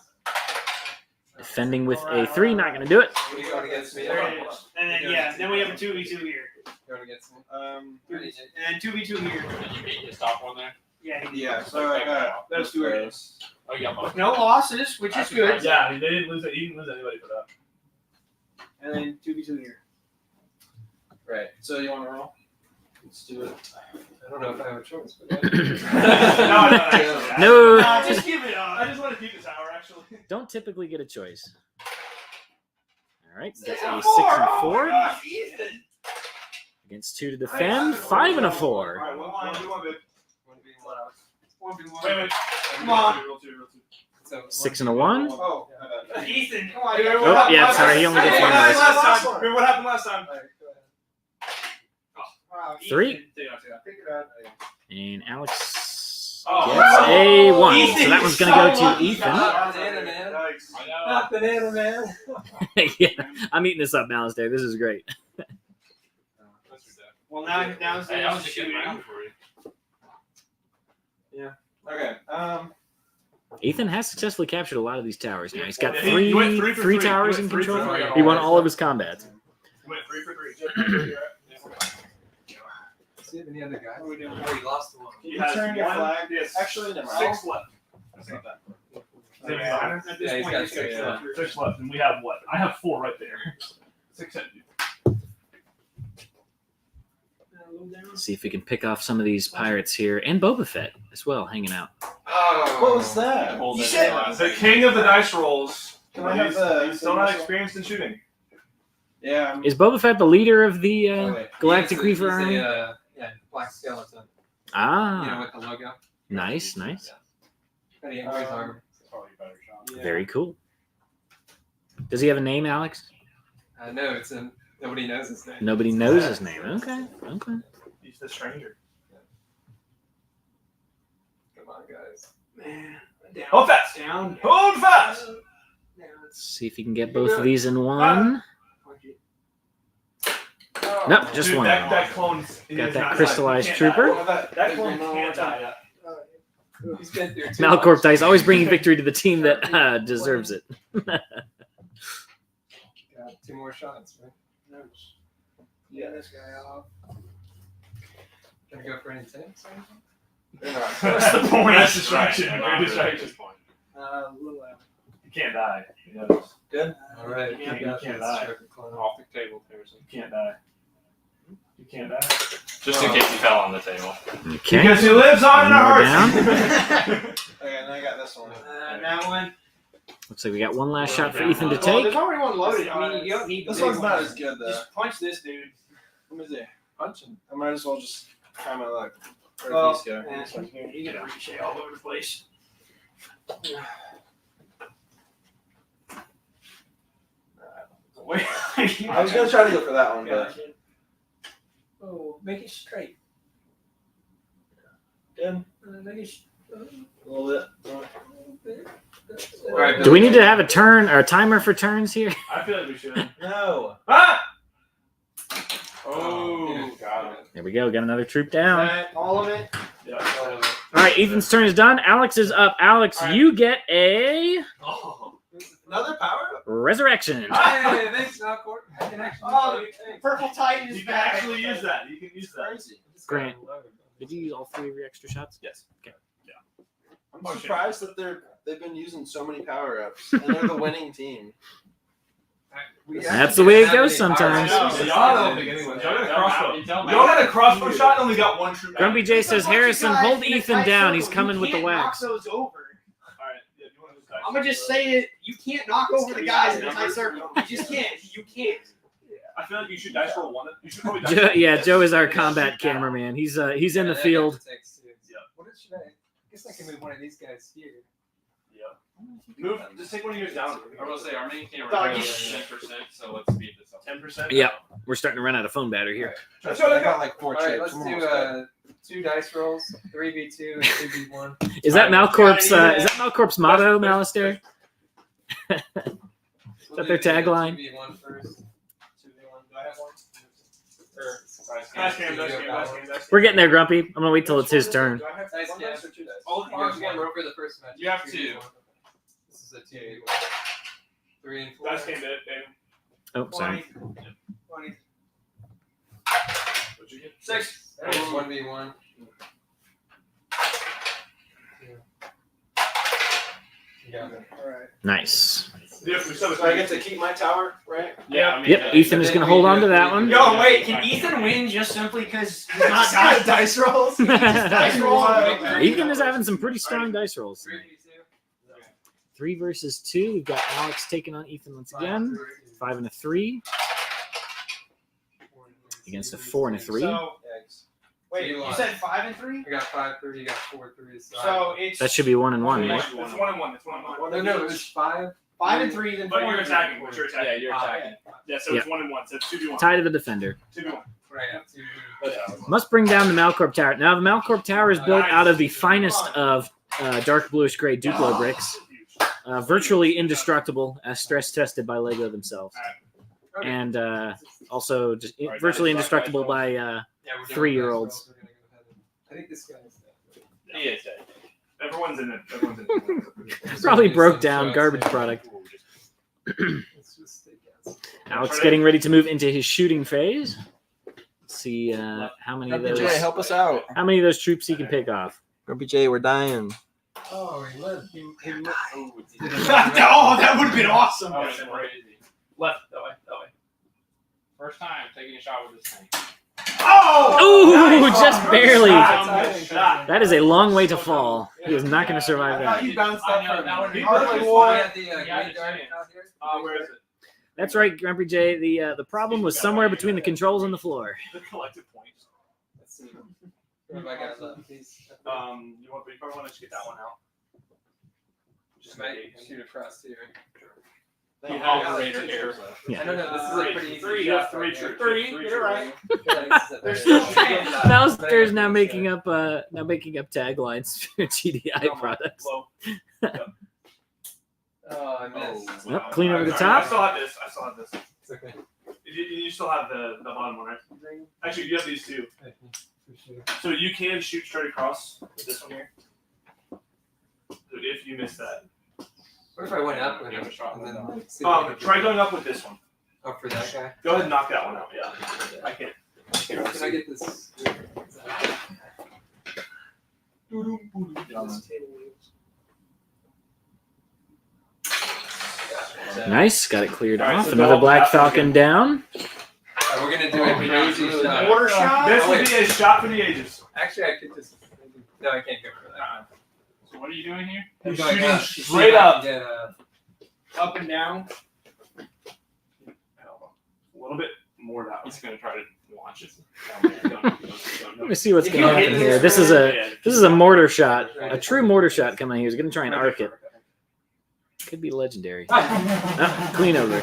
Defending with a 3. Not going to do it. Are you going against me? There it is. And then we have a 2v2 here. Going against me? And then 2v2 here. Did you beat his top one there? Yeah. Yeah, so I got Those two are. Oh, you got both. No losses, which is good. Yeah, they didn't lose. He didn't lose anybody for that. And then 2v2 here. Right. So you want to roll? Let's do it. I don't know if I have a choice, but No. Just give it I up. just want to keep this hour, actually. Don't typically get a choice. All right. Gets 6 a and 6 4. and Oh 4. my gosh, Ethan. Against 2 to defend. 5 and a 4. All right, one, babe. 1v1. Wait. Come on. Roll two. 6 and a 1. Oh, Ethan, come on. Oh, yeah, sorry. He only gets one What dice. happened last time? Remember what happened last time? Wow, 3. Ethan. pick it up. And Alex Oh. gets a 1. Ethan, So that one's going so to go to lucky. Ethan. Banana man. Yikes. I know. Not banana man. Yeah, I'm eating this up, Alistair. This is great. That's ridiculous. Well, now it's Hey, that was a good shooting. round for you. Okay. Ethan has successfully captured a lot of these towers now. He's got Yeah, he went three 3 for 3. towers He in went 3 for control. 3. He won all of his combats. He went 3 for 3. Do you have any other guys? What are we doing? Oh, you lost the one. He has Turn your 1. flag. Yes. Actually, never mind. 6 left. That's not bad. At this Yeah, he's point, got it's 6 good. left. 6 left, and we have what? I have 4 right there. 6 empty. See if we can pick off some of these pirates here. And Boba Fett as well, hanging out. Oh. What was that? Hold You it said- last The second. king of the dice rolls. Can I have He's still not experienced in shooting. Yeah. I'm- Is Boba Fett the leader of the Oh, wait. Galactic He's Reaver a, Army? yeah, black skeleton. You know, Ah, with the logo. nice. Pretty angry armor. Very cool. Does he have a name, Alex? No, it's a nobody knows his name. Nobody knows his name. Okay. He's the stranger. Come on, guys. Man, down. Hold fast. Down. Hold fast. Down. Let's see if he can get both of these in one. Oh, Nope, just Dude, one. That clone Got is that not crystallized die. He can't trooper. die. That clone can't die yet. He's been through too Malcorp much. dice always bringing victory to the team that deserves it. Got 2 more shots, right? Get this guy off. Gonna go for any tanks? That's the point. That's distraction. Great distraction. A little out. You can't die. You know, Good. All right. You can't got die. this Joker clone. Off the table, Harrison. You can't die. You can't die. Just in case he fell on the table. Okay. Because he lives on in our One more hearts. Okay, and I got this one. That one. Looks like we got one last shot for Ethan to Well, take. there's already one loaded. I mean, you don't need This the big one's not one. as good though. Just punch this dude. Let me see. Punching. I might as well just try my luck. Where'd Well, these go? man, you're gonna ricochet all over the place. Wait, I was gonna try to go for that one, but Oh, make it straight. good. Make it A little bit. All right, Do we need to have a turn or a timer for turns here? I feel like we should. No. Ah! Oh, got it. There we go. Got another troop down. all of it. Yeah. All right, Ethan's turn is done. Alex is up. Alex, All right. you get a Another power? resurrection. Hey, thanks, Malcorp. I can actually. Oh, Purple Titan is You can back. actually use that. You can use that. Crazy. Grant, did you use all 3 of your extra shots? Yes. I'm surprised that they've been using so many power ups and they're the winning team. That's the way it goes sometimes. Y'all don't think anyone. Y'all got a crossbow. Y'all had a crossbow shot and only got 1 troop. Grumpy J says, Harrison, hold Ethan down. He's coming with the You wax. can't knock those over. Alright, yeah, you want to I'm gonna just say it. You can't knock over the guys in a tight circle. You just can't. You can't. I feel like you should dice roll 1. You should probably dice Joe, roll yeah, one. Joe is our combat cameraman. He's in the field. Yeah. What should I? I guess I can move one of these guys here. Yeah. Move. Just take one of yours down. I will say our main camera Doggy. is 10%, so let's speed this up. 10%. Yeah, we're starting to run out of phone battery here. That's what I got like 4 All right, chips. let's I'm do almost 2 dice rolls, 3v2 and 2v1. Is that Malcorp's? Is that Malcorp's motto, Malister? Is that their tagline? 2v1 first. 2v1. Do I have one? Dice game. We're getting there, Grumpy. I'm gonna wait till it's his turn. Do I have Dice one game. dice or 2 dice? All the cards one again. for the first match. You have 2v1. 2. This is a 2v1. 3 and 4. Dice game, baby. Oh, sorry. 20. What'd you get? 6. 1v1. You got it. All right. Nice. Yeah, we still have So I get to keep my tower, right? Yeah, I mean, Yep, Ethan is gonna hold on to that one. Yo, wait, can Ethan win just simply because he's not Not dice rolls. dice roll? Ethan is having some pretty strong dice rolls. 3v2. 3 versus 2. We've got Alex taking on Ethan once again. 5 and a 3 against a 4 and a 3. So, Eggs. wait, you said 5 and 3? I got 5 3. You got 4 3s. So it's That should be 1 and 1, right? It's 1 and 1. It's 1 and 1. No, no, it was 5. 5 and 3, then 4 But you're and attacking. 3. But you're attacking. Yeah, you're attacking. Yeah, so it's 1 and 1. So it's 2v1. Tie to the defender. 2v1. Right, up to Must bring down the Malcorp Tower. Now, the Malcorp Tower is built out of the finest of dark bluish gray Duplo bricks. Virtually indestructible, as stress tested by Lego themselves. And also just virtually indestructible by 3-year-olds. I think this guy's He is dead. Everyone's in it. Everyone's in it. Probably broke down garbage product. Let's just stay down. Alex getting ready to move into his shooting phase. Let's see how many of those. help us out. How many of those troops he can pick off? Grumpy J, we're dying. Oh, he lived. He lived. Oh, that would have been awesome. Oh, it's crazy. Left, that way. First time taking a shot with this thing. Oh! Ooh, just barely. Shot. That is a long way to fall. He is not going to survive I thought that. you bounced I up know, from that would be I was like, perfect. what? We had the Yeah, Great Garden out here. Where is it? That's right, Grumpy J. The problem was somewhere between the controls and the floor. The collective points. Let's see. What have I got left? These. You probably want to just get that one out. Just might shoot across here. The operator here. Yeah. I don't know. This is a pretty easy. Three. You have 3 troops. 3, you're right. There's still a chance. Mousester's now making up taglines for GDI products. Low. Oh, I missed. Yep, clean over the I top. still have this. I still have this. It's okay. You still have the bottom one, right? Actually, you have these 2. So you can shoot straight across with this one here. So if you miss that. What if I went up with him and then like, see if I could- Try going up with this one. Oh, for that guy? Go ahead and knock that one out. Yeah. I can't. Can I get this? Nice, got it cleared All right, off. so Another go Black up Falcon down. We're gonna do a crazy shot. Mortar shot? This would be a shot for the ages. Actually, I could just. No, I can't go for that. So what are you doing here? I'm You're going shooting up. straight See if I up. can Get, Up and down. A little bit more that way. He's gonna try to launch it. Let me see what's going to happen here. This is a mortar shot, a true mortar shot coming here. He's going to try and arc it. Could be legendary. Oh, clean over.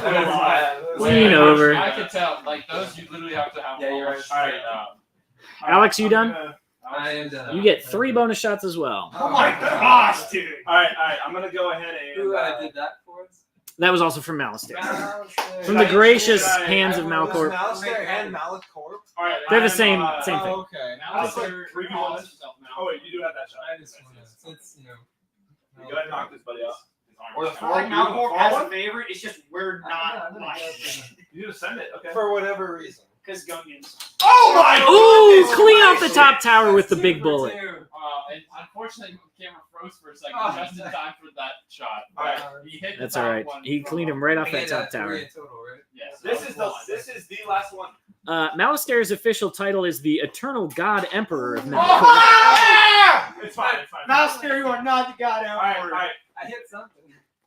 Clean over. I could tell. Like those, you literally have to have. Yeah, you're right. Straight up. Alex, you done? I am done. You get 3 bonus shots as well. Oh my gosh, dude. All right. I'm gonna go ahead and. Who did that for us? That was also from Malister. From the gracious hands of Malcorp. Malister and Malcorp. All right. They're the same thing. Oh, okay. Malister Three calls people. himself now. Oh wait, you do have that shot. I just want to, since, you know. Go ahead and knock this buddy out. Or the I like Malcorp as a favorite. It's just we're not like You just send it. Okay. For whatever reason. because Gungans. Oh my! Ooh, clean off the top tower with the big bullet. And unfortunately, the camera froze for a second, just in time for that shot. All right. He hit That's the all top right. one He from cleaned a- him right off We that get, top 3 tower. in total, right? Yes, This that is was the one. this is the last one. Malister's official title is the Eternal God Emperor of Malcorp. Ah! It's fine. It's fine. Master, you are not the goddamn All right. All order. right. I hit something.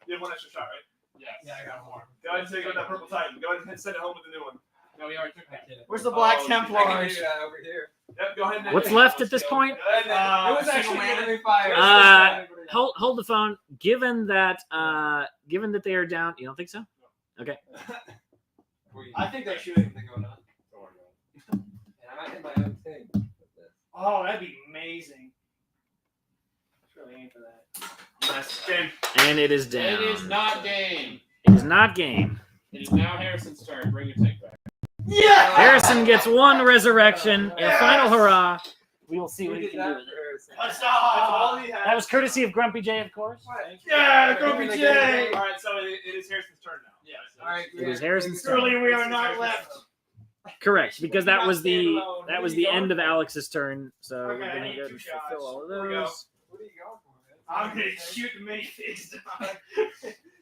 You have one extra shot, right? Yes. Yeah, I got more. Go ahead and take out that purple titan. Go ahead and send it home with the new one. No, we already took that. Where's the Black Oh, Templars? I can do that over here. Yep. Go ahead. And What's left at this point? Go ahead and, It was actually enemy fire. Hold the phone. Given that they are down, you don't think so? Okay. I think they should. And I might hit my own thing. Oh, that'd be amazing. Let's really aim for that. Nice. Game. And it is down. It is not game. It is not game. It is now Harrison's turn. Bring your tank back. Yeah. Harrison gets one resurrection. A final hurrah. We will see what he can do with it. That's all he has. That was courtesy of Grumpy J, of course. Yeah, Grumpy J. All right, so it is Harrison's turn now. Yeah. All right. It is Harrison's turn. Surely we are not left. Correct, because that was the Alone. end of Alex's turn. So Okay, we're I gonna need go 2 and shots. fulfill all of Here we go. those. What are you going for, I'm gonna shoot the minifigs.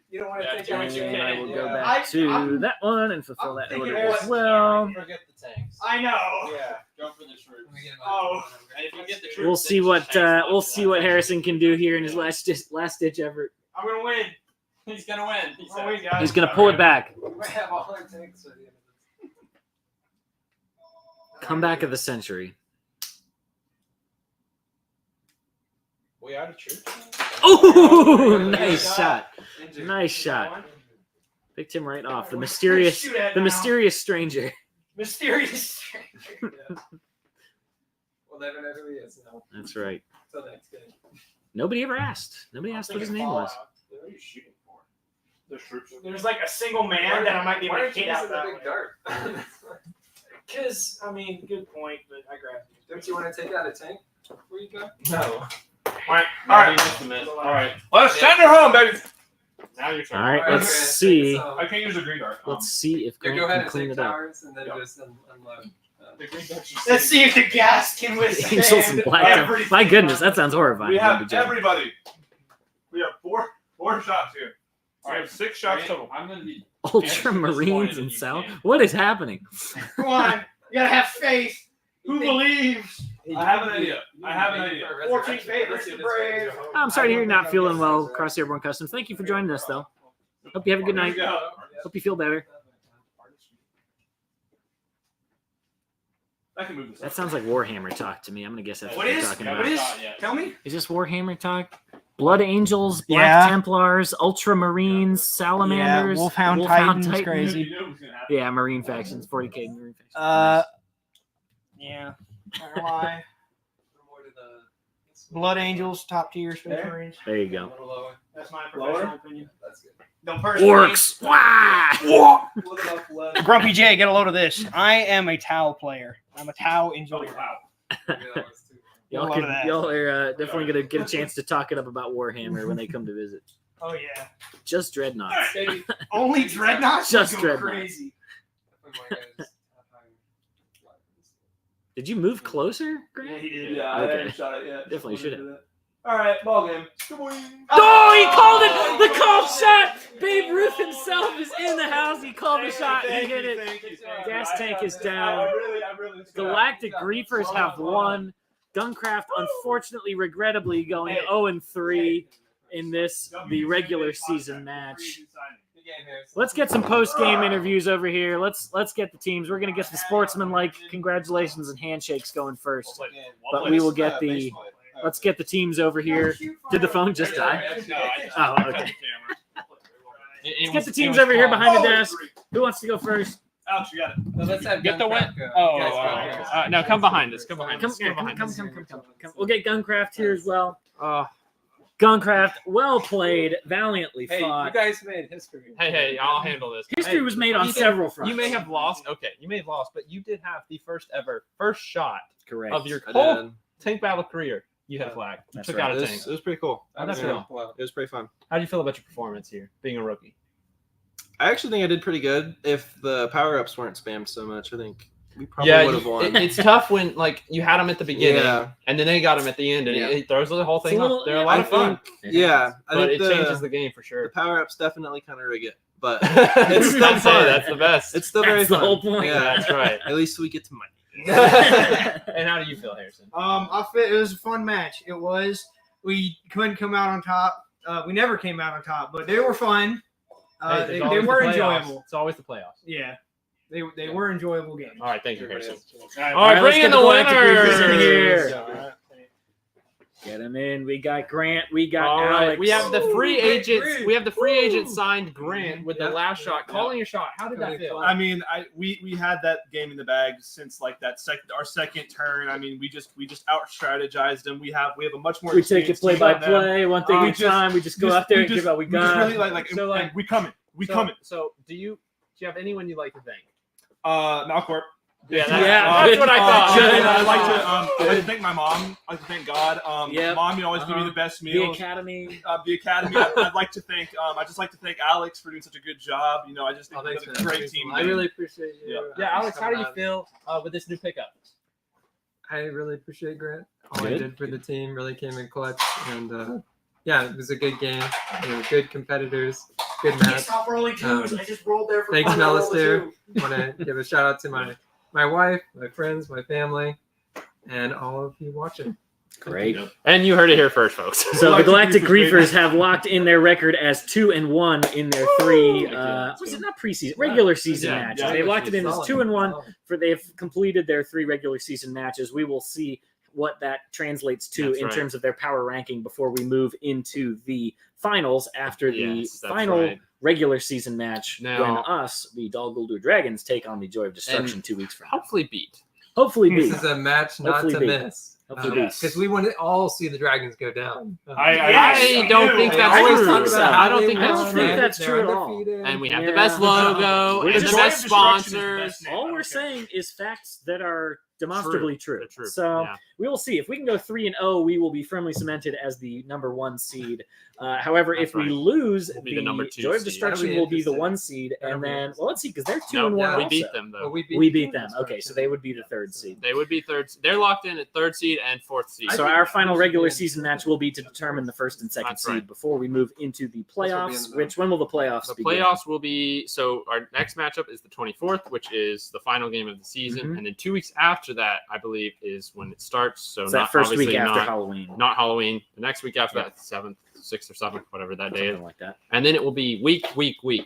You don't want to Yeah, take do out what you And I can. will go Yeah. back to I'm- that one and fulfill I'm that thinking order what- as well. Forget the tanks. I know. Yeah. Go for the troops. Let me get Oh. And if you get the troops, We'll see then what just tank we'll slots see down. what Harrison can do here in his last ditch effort. I'm gonna win. He's gonna win. He I'm gonna win, said. guys. He's gonna pull it back. We might have all our tanks at the end of this. Comeback of the century. We out of troops? Oh, nice shot. Nice shot. Picked him right off. The mysterious stranger. Mysterious stranger. We'll never know who he is now. That's right. So that's good. Nobody ever asked. Nobody asked what his name was. What are you shooting for? The troops. There's like a single man that I might be able Why to aren't you hit out using the that big way. dart? Because, I mean, good point, but I grabbed it. Don't you want to take out a tank before you go? No. All All right. right. Let's send her home, baby. Now your turn. All right, Alright, let's okay, see. so- I can't use a green dart. Let's see if Yeah, Grant go ahead can and clean take it up. towers and then just unload. The green dart's just Let's sitting- see if the gas can Angels and withstand Black Tower. everything. My goodness, that sounds horrifying. We have Grumpy J. everybody. We have four shots here. All We right, have 6 shots total. I'm gonna be. Ultramarines and South. What is happening? Come on. You gotta have faith. Who believes? I have an idea. 14 favorites to brave. I'm sorry to hear you're not feeling well, Cross Airborne Customs. Thank you for joining us, though. Hope you have a good night. Here we go. Hope you feel better. I can move this. That sounds like Warhammer talk to me. I'm gonna guess that's what What you're is? talking What about. is? Yeah. Tell me. Is this Warhammer talk? Blood Angels, Black Yeah. Templars, Ultramarines, Salamanders, Wolfhound Titans, You crazy. knew it was gonna happen. Yeah, Marine factions, 40k Marine factions. Yeah. Not gonna lie. Blood Angels, top tier Space There? Marines. There you go. That's my Lower? professional opinion. That's good. No personally. Orcs. Wah! Look up left. Grumpy J, get a load of this. I am a Tau player. I'm a Tau enjoyer. Wow. Yeah, that was too Y'all, Love that. y'all are definitely gonna get a chance to talk it up about Warhammer when they come to visit. Oh yeah. Just dreadnoughts. Steady. Only dreadnoughts. Just Go dreadnoughts. Crazy. Did you move closer, Grant? Yeah, he did. Yeah, I Okay. haven't shot it yet. Definitely Just should've. wanted to do that. All right, ball game. Oh, he called it! The called shot! Babe Ruth himself is in the house. He called the shot. He hit it. Gas tank is down. I really Galactic Griefers have won. GungCraft, unfortunately, regrettably, going 0-3 in this, the regular season match. Let's get some post-game interviews over here. Let's get the teams. We're gonna get the sportsman-like congratulations and handshakes going first. But we will get the. Let's get the teams over here. Did the phone just die? Oh, okay. Let's get the teams over here behind the desk. Who wants to go first? Alex, you got it. No, let's have Get the GungCraft win. go. Oh, Guys, go. no, come behind us. Come behind Come, us. yeah, behind us. come. We'll get GungCraft here as well. GungCraft, well played, valiantly Hey, you fought. guys made history. Hey, I'll handle this. History was made on several fronts. You may have lost. Okay, you may have lost, but you did have the first shot correct. of your I whole did. tank battle career. You had a flag. You That's took right. out It a was, tank. it was pretty cool. How'd that Yeah. feel? Well, It was pretty fun. How do you feel about your performance here, being a rookie? I actually think I did pretty good. If the power ups weren't spammed so much, I think we probably would have won. It's tough when like you had them at the beginning, Yeah. and then they got them at the end, and Yeah. it throws the whole It's thing a little- off. They're a yeah, lot I of fun, think, yeah, I but think it changes the game for the sure. power ups definitely kind of rig it, but It's still I'd say fun. That's the best. it's still very That's the fun. whole point. Yeah, That's right. at least we get to money. And how do you feel, Harrison? It was a fun match. It was. We couldn't come out on top. We never came out on top, but they were fun. Hey, They there's always were the playoffs. enjoyable. It's always the playoffs. Yeah, they were enjoyable games. All right, thank you, Harrison. All All right, let's bring get in the Galactic winners. Griefers in here. Get him in. We got Grant. We got All Alex. right, we have the free agents. Grant. We have the free agent signed Grant with the Yep. last shot. Calling your shot. How did that feel? I mean, we had that game in the bag since like our second turn. I mean, we just out strategized them. We have a much more. We take it experienced play team by than them. play, one thing We at a just- time. We just go out there and give out we we just got. really like So, like- we coming. We coming. So, do you have anyone you'd like to thank? Malcorp. Yeah, that's what I thought. I'd like to thank my mom. I'd like to thank God. Yep. Mom, you always give me the best The meals. Academy. The Academy. I'd like to thank. I just like to thank Alex for doing such a good job. You know, I just think Oh, thanks, we have a man. great team. I really appreciate you. Yeah, Alex, how do you feel with this new pickup? I really appreciate Grant. All he Good. did for the team really came in clutch, and yeah, it was a good game. Good competitors, good match. Stop rolling twos. I just rolled there for Thanks, fun. I rolled a Melister. two. Want to give a shout out to my wife, my friends, my family, and all of you watching. Great. And you heard it here first, folks. So the Galactic Griefers, Griefers have locked in their record as 2-1 in their three. Was it not preseason? Regular season Yeah, matches. yeah, They've locked it in as Solid. 2-1 for they've completed their 3 regular season matches. We will see what that translates to That's in right. terms of their power ranking before we move into the finals after the Yes, that's final right. regular season match Now- when us, the Dol Guldur Dragons, take on the Joy of Destruction 2 weeks from now. Hopefully beat. Hopefully beat. This is a match not Hopefully to beat. miss. Hopefully beat. Because we want to all see the Dragons go down. I don't think I that's always true. talk about I how don't they think that's won, true. I don't think that's they're true at all. undefeated. And we have the Yeah. best logo Which and is the why best sponsors. All we're saying is facts that are demonstrably true. They're true. So Yeah. we will see. If we can go 3-0, we will be firmly cemented as the number 1 seed. However, That's if we right. lose, We'll be the number 2 Joy of seed. Destruction That'll be will be the interesting. 1 seed, That'll and be then interesting. let's see, because they're 2-1. No, we also. beat them though. But we beat them. Okay, so they would be the 3rd seed. They would be third. They're locked in at 3rd seed and 4th seed. So our final regular season match will be to determine the 1st and 2nd That's seed right. before we move into the will be in playoffs. the Which when will the playoffs The begin? playoffs will be so our next matchup is the 24th, which is the final game of the season, Mhm. and then 2 weeks after that, I believe, is when it starts. So It's not that first week obviously after not, Halloween. not Halloween. The next week after Yeah. that, 7th, 6th, or 7th, whatever that day is, Something like that. and then it will be week.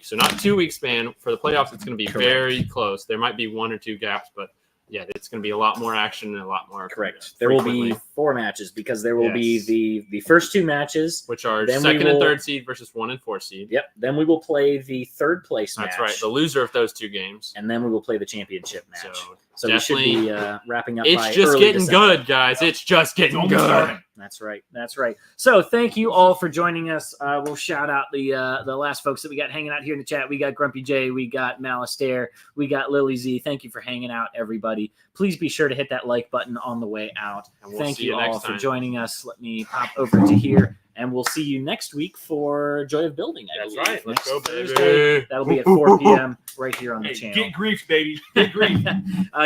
So not 2 week span for the playoffs. It's going to be Correct. very close. There might be 1 or 2 gaps, but yeah, it's going to be a lot more action and a lot more. Correct. There will be frequently, 4 matches because there will Yes. be the first 2 matches. which are Then we 2nd will- and 3rd seed versus 1 and 4 seed. Yep. Then we will play the 3rd place match. That's right. The loser of those 2 games. And then we will play the championship match. So So we should be definitely- wrapping up by it's just early getting December. good, guys. It's just getting Only good. starting. That's right. That's right. So thank you all for joining us. We'll shout out the last folks that we got hanging out here in the chat. We got Grumpy J, we got Malistair, we got Lily Z. Thank you for hanging out, everybody. Please be sure to hit that like button on the way out. And we'll Thank see you you all next for time. joining us. Let me pop over to here, and we'll see you next week for Joy of Building. I That's believe. right. Let's Next go, Thursday. baby. That'll be at 4 p.m. right here on the Hey, channel. get grief, baby. Get grief.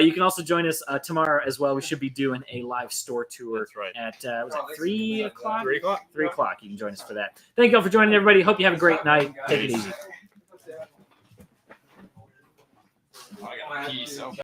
You can also join us tomorrow as well. We should be doing a live store tour That's right. at was it 3 o'clock? 3 o'clock. 3 o'clock. You can join us for that. Thank you all for joining, everybody. Hope you have a great night. Take it easy. I got a pee so bad.